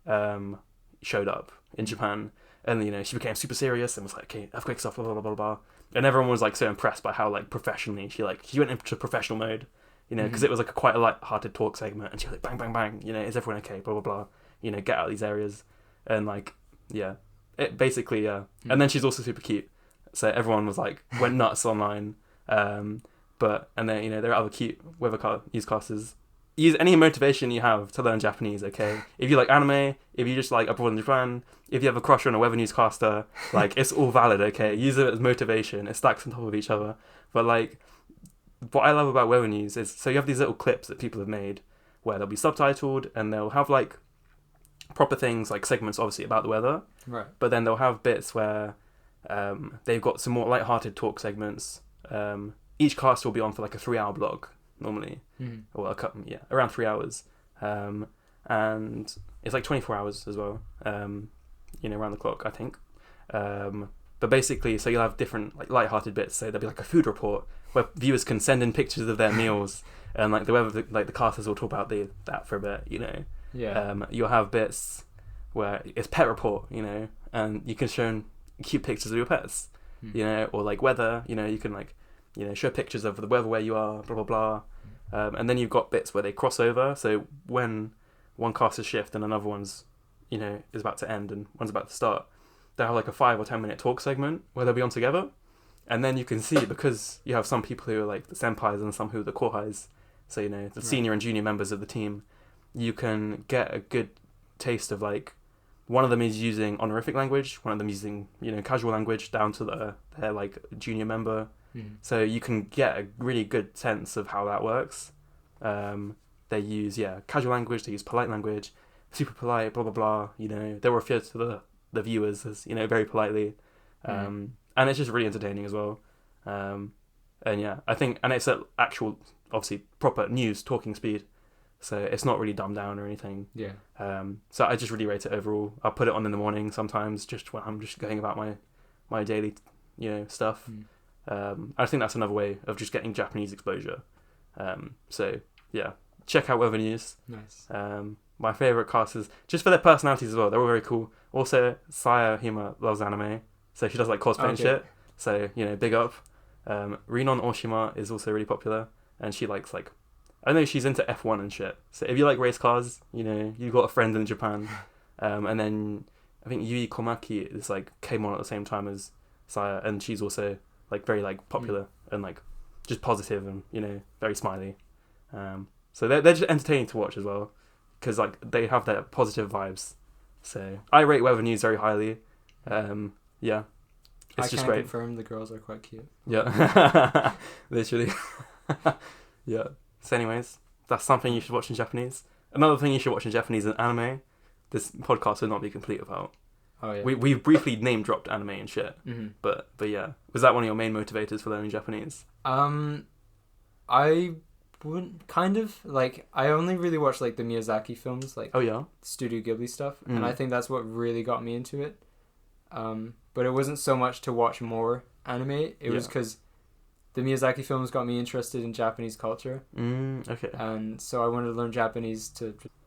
showed up in Japan, and you know she became super serious and was like, okay, earthquake stuff, blah blah blah blah, and everyone was like so impressed by how like professionally she went into professional mode, you know, because it was like quite a light-hearted talk segment, and she was like bang bang bang, you know, is everyone okay, blah blah blah, you know, get out of these areas, and like it basically and then she's also super cute, so everyone was like went nuts online. And then, you know, there are other cute newscasters. Use any motivation you have to learn Japanese, okay? If you like anime, if you just like abroad in Japan, if you have a crush on a weather newscaster, like it's all valid, okay? Use it as motivation. It stacks on top of each other. But like what I love about weather news is, so you have these little clips that people have made where they'll be subtitled and they'll have like proper things, like segments obviously about the weather,
right? But
then they'll have bits where they've got some more light-hearted talk segments. Each cast will be on for like a 3-hour block normally, or around 3 hours, and it's like 24 hours as well, you know, around the clock I think. But basically, so you'll have different like light-hearted bits. So there'll be like a food report where viewers can send in pictures of their meals, and like the weather, like the casters will talk about that for a bit, you know. You'll have bits where it's pet report, you know, and you can show cute pictures of your pets, you know, or like weather, you know, you can like, you know, show pictures of the weather where you are, blah blah blah. And then you've got bits where they cross over. So when one caster's shift and another one's, you know, is about to end and one's about to start, they'll have like a 5 or 10 minute talk segment where they'll be on together. And then you can see, because you have some people who are like the senpais and some who are the kohais, so, you know, the senior and junior members of the team, you can get a good taste of like, one of them is using honorific language, one of them using, you know, casual language down to their like junior member. So you can get a really good sense of how that works. They use casual language, they use polite language, super polite, blah blah blah, you know, they refer to the viewers as, you know, very politely. And it's just really entertaining as well. And I think, and it's at actual, obviously proper news talking speed, so it's not really dumbed down or anything. So I just really rate it overall. I'll put it on in the morning sometimes, just when I'm just going about my daily, you know, stuff. I think that's another way of just getting Japanese exposure. So yeah, check out weather news.
Nice.
My favorite casters, just for their personalities as well, they're all very cool. Also, Saehima loves anime, so she does like cosplay and shit. So, you know, big up. Rinon Oshima is also really popular, and she likes like, I know she's into F1 and shit. So if you like race cars, you know, you've got a friend in Japan. And then I think Yui Komaki is like came on at the same time as Saya, and she's also like very like popular and like just positive and, you know, very smiley. So they're just entertaining to watch as well, because like they have their positive vibes. So I rate weather news very highly. Yeah. It's
I
just
can
great.
confirm the girls are quite cute.
Yeah. Literally. Yeah. So anyways, that's something you should watch in Japanese. Another thing you should watch in Japanese is anime. This podcast would not be complete without.
Oh yeah.
We briefly name dropped anime and shit.
Mm-hmm.
But yeah. Was that one of your main motivators for learning Japanese?
I wouldn't kind of like. I only really watch like the Miyazaki films, like
Oh yeah.
Studio Ghibli stuff, and I think that's what really got me into it. But it wasn't so much to watch more anime. It was because the Miyazaki films got me interested in Japanese culture.
Okay.
And so I wanted to learn Japanese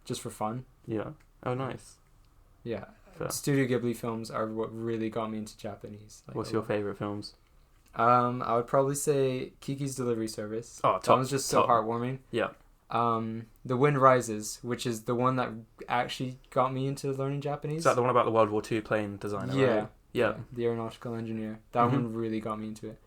just for fun.
Yeah. Oh, nice.
Yeah.
Fair.
Studio Ghibli films are what really got me into Japanese.
What's your favourite films?
I would probably say Kiki's Delivery Service.
Oh, top.
That one's just so heartwarming.
Yeah.
The Wind Rises, which is the one that actually got me into learning Japanese.
Is that the one about the World War II plane designer?
Yeah.
Right? Yeah.
The aeronautical engineer. That one really got me into it.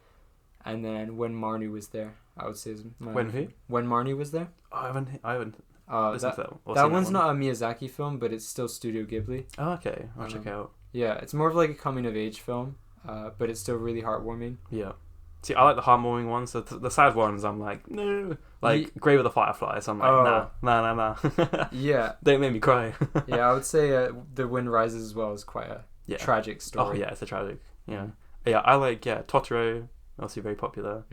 And then When Marnie Was There, I would say is my
When who?
When Marnie Was There.
Oh, I haven't listened to that.
That one's not a Miyazaki film, but it's still Studio Ghibli.
Oh, okay. I'll check it out.
Yeah, it's more of like a coming of age film, but it's still really heartwarming.
Yeah. See, I like the heartwarming ones. The sad ones, I'm like, no. Like, Grave of the Fireflies, I'm like, nah.
Yeah.
Don't make me cry.
Yeah, I would say The Wind Rises as well is quite a tragic story.
Oh, yeah, it's a tragic. Yeah. Yeah, I like, Totoro, also very popular.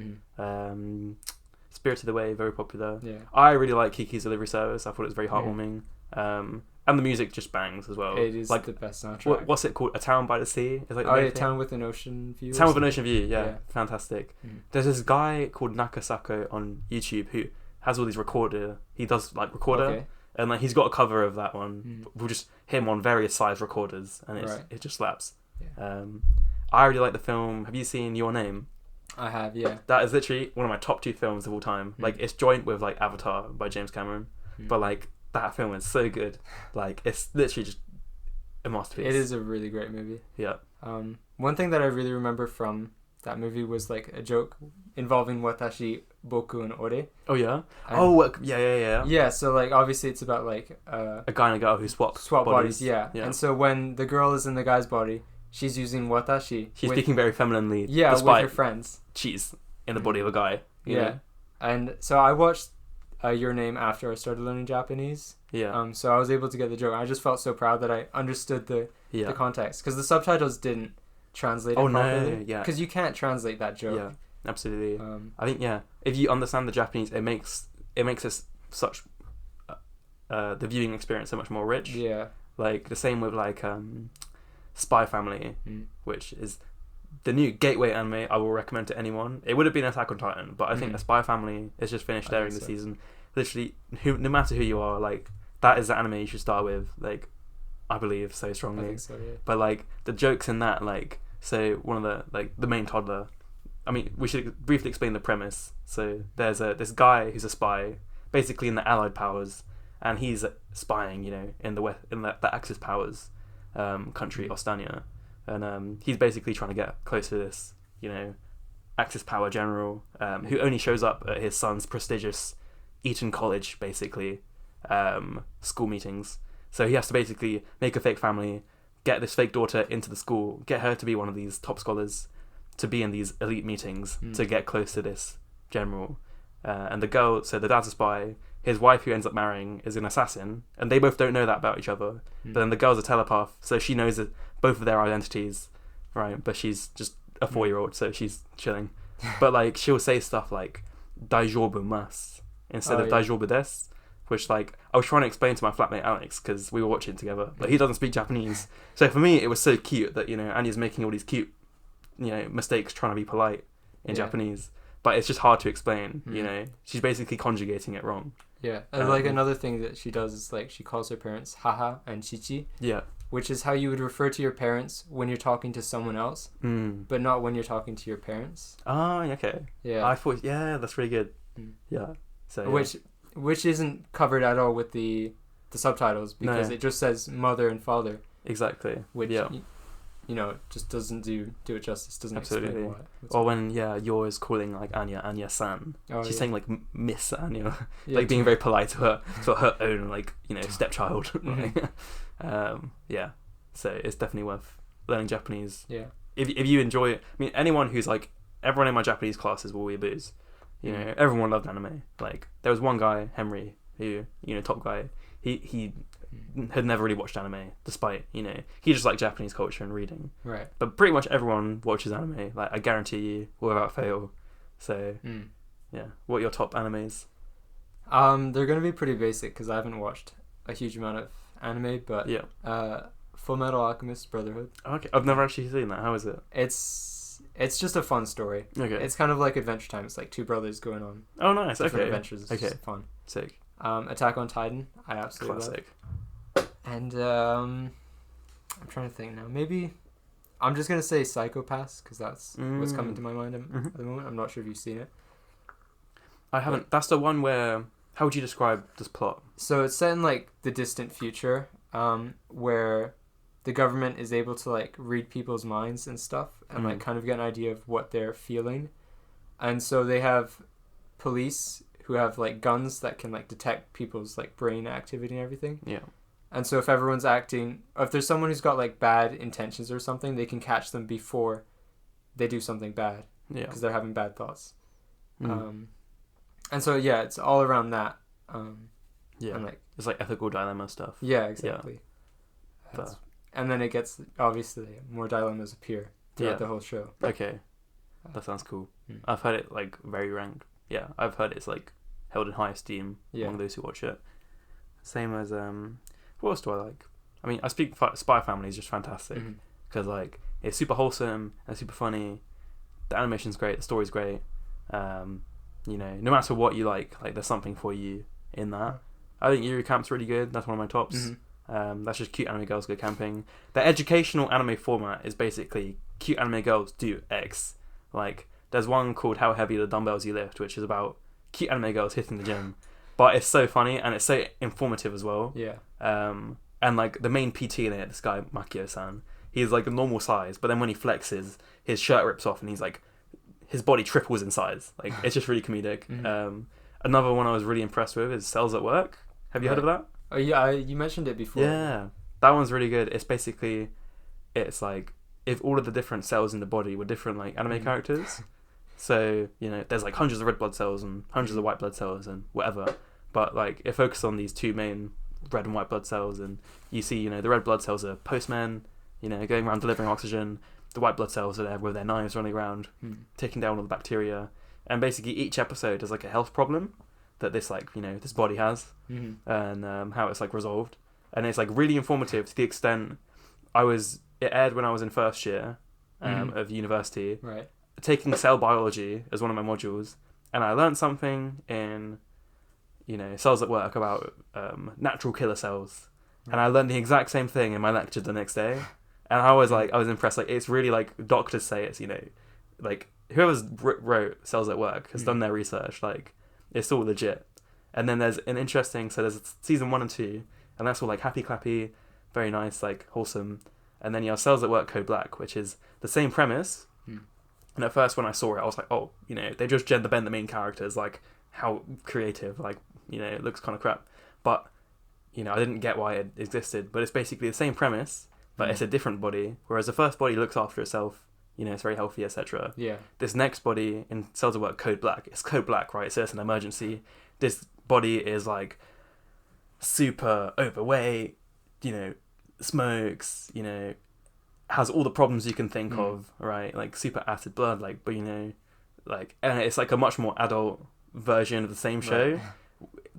Spirited Away, very popular.
Yeah.
I really like Kiki's Delivery Service. I thought it was very heartwarming. And the music just bangs as well.
It is
like
the best soundtrack.
What's it called? A Town by the Sea? Is like
Town with an Ocean View.
Town with an Ocean View, yeah. Fantastic. There's this guy called Nakasako on YouTube who has all these he does like recorder, and like he's got a cover of that one with just him on various size recorders, and it just slaps. Yeah. I really like the film. Have you seen Your Name?
I have, yeah.
That is literally one of my top 2 films of all time. Like, it's joint with like Avatar by James Cameron, but like that film is so good. Like, it's literally just a masterpiece.
It is a really great movie.
Yeah.
One thing that I really remember from that movie was like a joke involving watashi, boku, and ore.
Oh yeah.
Yeah. Yeah. So like obviously it's about like
a guy and a girl who swap
bodies. Yeah. And so when the girl is in the guy's body, she's using watashi.
She's speaking very femininely.
Yeah,
despite
with her friends.
She's in the body of a guy. You know?
And so I watched Your Name after I started learning Japanese.
Yeah.
So I was able to get the joke. I just felt so proud that I understood the context, because the subtitles didn't translate it properly.
No, yeah.
Because you can't translate that joke.
Yeah, absolutely. I think if you understand the Japanese, it makes us such the viewing experience so much more rich.
Yeah.
Like the same with like Spy Family, which is the new gateway anime I will recommend to anyone. It would have been Attack on Titan, but I think A Spy Family is just finished airing this season. Literally, no matter who you are, like that is the anime you should start with. Like, I believe so strongly.
I think so, yeah.
But like the jokes in that, like, so one of the main toddler. I mean, we should briefly explain the premise. So there's this guy who's a spy, basically in the Allied powers, and he's spying, in the Axis powers country, Ostania. And he's basically trying to get close to this, Axis power general, who only shows up at his son's prestigious Eton College, basically, school meetings. So he has to basically make a fake family, get this fake daughter into the school, get her to be one of these top scholars, to be in these elite meetings, to get close to this general. And the girl, so the dad's a spy, his wife who ends up marrying is an assassin, and they both don't know that about each other. But then the girl's a telepath, so she knows that both of their identities, right? But she's just a 4-year-old, so she's chilling. But like she'll say stuff like "daijoubu mas" instead of "daijoubu desu," which like I was trying to explain to my flatmate Alex because we were watching together, but he doesn't speak Japanese. So for me, it was so cute that Anya's making all these cute, mistakes trying to be polite in Japanese. But it's just hard to explain, She's basically conjugating it wrong.
Yeah, and like another thing that she does is like she calls her parents haha and chichi.
Yeah.
Which is how you would refer to your parents when you're talking to someone else, but not when you're talking to your parents.
Oh, okay.
Yeah.
I thought, that's really good. Yeah. So
which isn't covered at all with the subtitles, because it just says mother and father.
Exactly.
Which just doesn't do it justice. Doesn't
Absolutely.
explain why.
Or when yours calling like Anya-san. She's saying like Miss Anya, like being very polite to her own like stepchild. So it's definitely worth learning Japanese.
Yeah.
if you enjoy it, I mean, anyone who's like, everyone in my Japanese classes were weeaboos. You know, everyone loved anime. Like, there was one guy, Henry, who, you know, top guy, he had never really watched anime, despite, you know, he just liked Japanese culture and reading.
Right.
But pretty much everyone watches anime, like, I guarantee you, without fail. So, yeah. What are your top animes?
They're gonna be pretty basic because I haven't watched a huge amount of anime, but Full Metal Alchemist Brotherhood.
Okay, I've never actually seen that. How is it?
It's just a fun story.
Okay.
It's kind of like Adventure Time. It's like two brothers going on
Nice.
different
Okay.
adventures. It's just fun.
Sick.
Attack on Titan. I absolutely
Classic.
love. And I'm trying to think now. Maybe I'm just gonna say Psycho-Pass because that's what's coming to my mind at the moment. I'm not sure if you've seen it.
I haven't. That's the one where. How would you describe this plot?
So it's set in like the distant future, where the government is able to like read people's minds and stuff, and like kind of get an idea of what they're feeling, and so they have police who have like guns that can like detect people's like brain activity and everything.
Yeah.
And so if everyone's if there's someone who's got like bad intentions or something, they can catch them before they do something bad.
Yeah.
Because they're having bad thoughts. And so yeah, it's all around that.
Yeah.
And like
it's like ethical dilemma stuff.
yeah, exactly.
Yeah.
And then it gets obviously more dilemmas appear throughout the whole show.
Okay. That sounds cool. I've heard it like very ranked. Yeah, I've heard it's like held in high esteem among those who watch it. Same as what else do I like? I mean, Spy Family is just fantastic because like it's super wholesome and super funny. The animation's great, the story's great. You know, no matter what you like there's something for you in that. I think Yuri Camp's really good. That's one of my tops. That's just cute anime girls go camping. The educational anime format is basically cute anime girls do X. Like, there's one called How Heavy the Dumbbells You Lift, which is about cute anime girls hitting the gym. But it's so funny and it's so informative as well.
Yeah.
And like the main PT in it, this guy Makio-san, he's like a normal size, but then when he flexes, his shirt rips off and he's like, his body triples in size. Like, it's just really comedic. Another one I was really impressed with is Cells at Work. Have you heard of that?
Oh yeah, you mentioned it before.
Yeah, that one's really good. It's basically, it's like if all of the different cells in the body were different like anime characters. So, you know, there's like hundreds of red blood cells and hundreds of white blood cells and whatever. But like it focuses on these two main red and white blood cells, and you see, you know, the red blood cells are postmen, you know, going around delivering oxygen. The white blood cells are there with their knives running around, taking down all the bacteria. And basically each episode has like a health problem that this like, you know, this body has, and how it's like resolved. And it's like really informative to the extent it aired when I was in first year of university,
right,
taking cell biology as one of my modules, and I learned something in, you know, Cells at Work about natural killer cells, and I learned the exact same thing in my lecture the next day, and I was impressed. Like, it's really like doctors say it's, you know, like whoever's wrote Cells at Work has done their research. Like, it's all legit. And then there's there's season 1 and 2, and that's all like happy clappy, very nice, like wholesome. And then you have Cells at Work Code Black, which is the same premise. And at first when I saw it, I was like, oh, you know, they just gender bend the main characters, like how creative, like, you know, it looks kind of crap. But, you know, I didn't get why it existed. But it's basically the same premise, but it's a different body. Whereas the first body looks after itself, you know, it's very healthy, etc.
Yeah.
This next body in Cells at Work Code Black, it's Code Black, right? So it's an emergency. This body is like super overweight, you know, smokes, you know, has all the problems you can think of, right? Like super acid blood, like, but, you know, like, and it's like a much more adult version of the same show,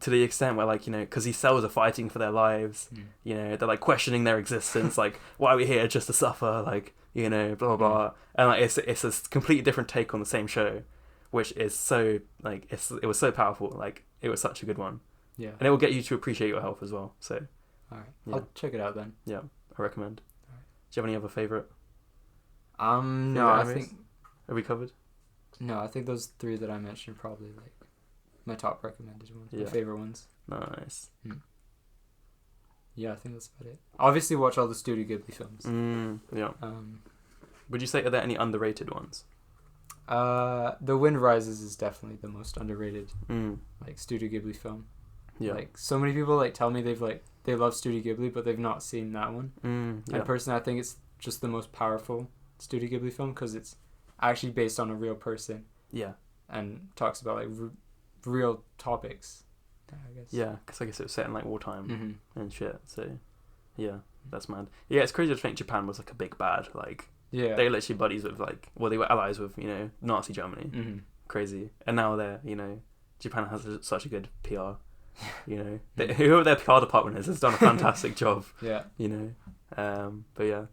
to the extent where, like, you know, because these cells are fighting for their lives, you know, they're like questioning their existence, like, why are we here, just to suffer, like, you know, blah blah blah. And like it's a completely different take on the same show, which is so like it was so powerful. Like, it was such a good one.
Yeah.
And it will get you to appreciate your health as well. So
alright,
yeah.
I'll check it out then.
Yeah, I recommend. Do you have any other favourite?
No, I think...
Are we covered?
No, I think those 3 that I mentioned are probably, like, my top recommended ones. My favourite ones.
Nice.
Yeah, I think that's about it. Obviously watch all the Studio Ghibli films.
Yeah. Would you say, are there any underrated ones?
The Wind Rises is definitely the most underrated, like, Studio Ghibli film.
Yeah.
Like, so many people, like, tell me they love Studio Ghibli, but they've not seen that one.
Yeah.
And personally, I think it's just the most powerful Studio Ghibli film because it's actually based on a real person
Yeah.
and talks about like real topics. I guess.
Yeah, because I guess it was set in like wartime
Mm-hmm.
and shit. So, yeah, that's mad. Yeah, it's crazy to think Japan was like a big bad. Like,
Yeah.
they were literally buddies with like, well, they were allies with, you know, Nazi Germany.
Mm-hmm.
Crazy. And now they're, you know, Japan has such a good PR. You know, whoever their PR department is has done a fantastic job.
Yeah.
You know, but yeah,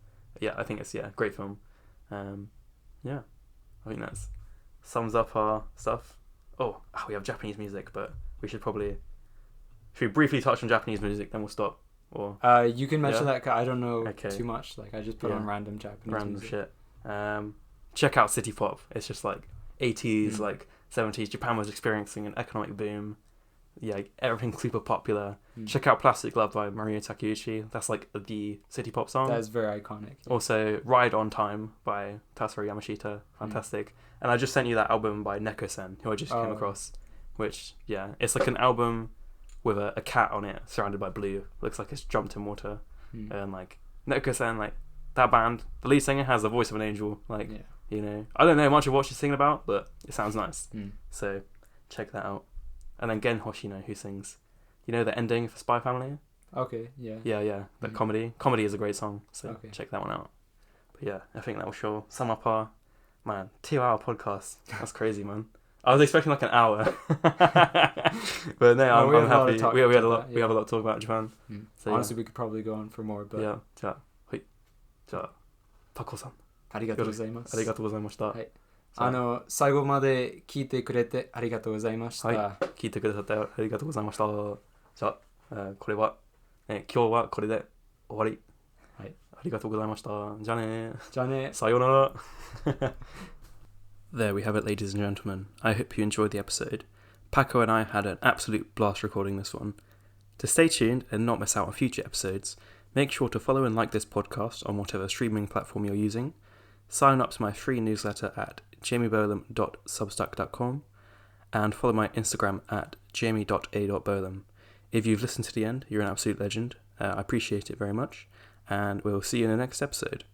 I think it's great film. Yeah, I think that's sums up our stuff. Oh, we have Japanese music, but we should we briefly touch on Japanese music, then we'll stop. Or
you can mention that 'cause I don't know
Okay.
too much. Like I just put on random Japanese
random
music.
shit. Check out City Pop. It's just like 80s, like 70s. Japan was experiencing an economic boom. Yeah, like, everything's super popular. Check out Plastic Love by Maria Takeuchi. That's like the City Pop song.
That is very iconic.
Also, Ride on Time by Tatsuro Yamashita. Fantastic. And I just sent you that album by Neko-sen, who I just came across. Which, it's like an album with a cat on it surrounded by blue. Looks like it's jumped in water. And like, Neko-sen, like, that band, the lead singer has the voice of an angel. Like, you know, I don't know much of what she's singing about, but it sounds nice. So, check that out. And then Gen Hoshino, who sings, you know, the ending for Spy Family?
Okay, yeah.
Yeah, the comedy. Comedy is a great song, so check that one out. But yeah, I think that will sum up our, 2-hour podcast. That's crazy, man. I was expecting like an hour. But no, I'm happy. We have a lot to talk about Japan.
So, honestly, we could probably go on for more, but...
Yeah, じゃあ、タコさん。
ありがとうございます。
ありがとうございました。
最後まで聞いてくれてありがとうございました。
聞いてくださってありがとうございました。じゃあ、これは、今日はこれで終わり。ありがとうございました。じゃあね。さようなら。There we have it, ladies and gentlemen. I hope you enjoyed the episode. Paco and I had an absolute blast recording this one. To stay tuned and not miss out on future episodes, make sure to follow and like this podcast on whatever streaming platform you're using. Sign up to my free newsletter at jamiebolam.substack.com and follow my Instagram at jamie.a.bolam. If you've listened to the end, you're an absolute legend. I appreciate it very much, and we'll see you in the next episode.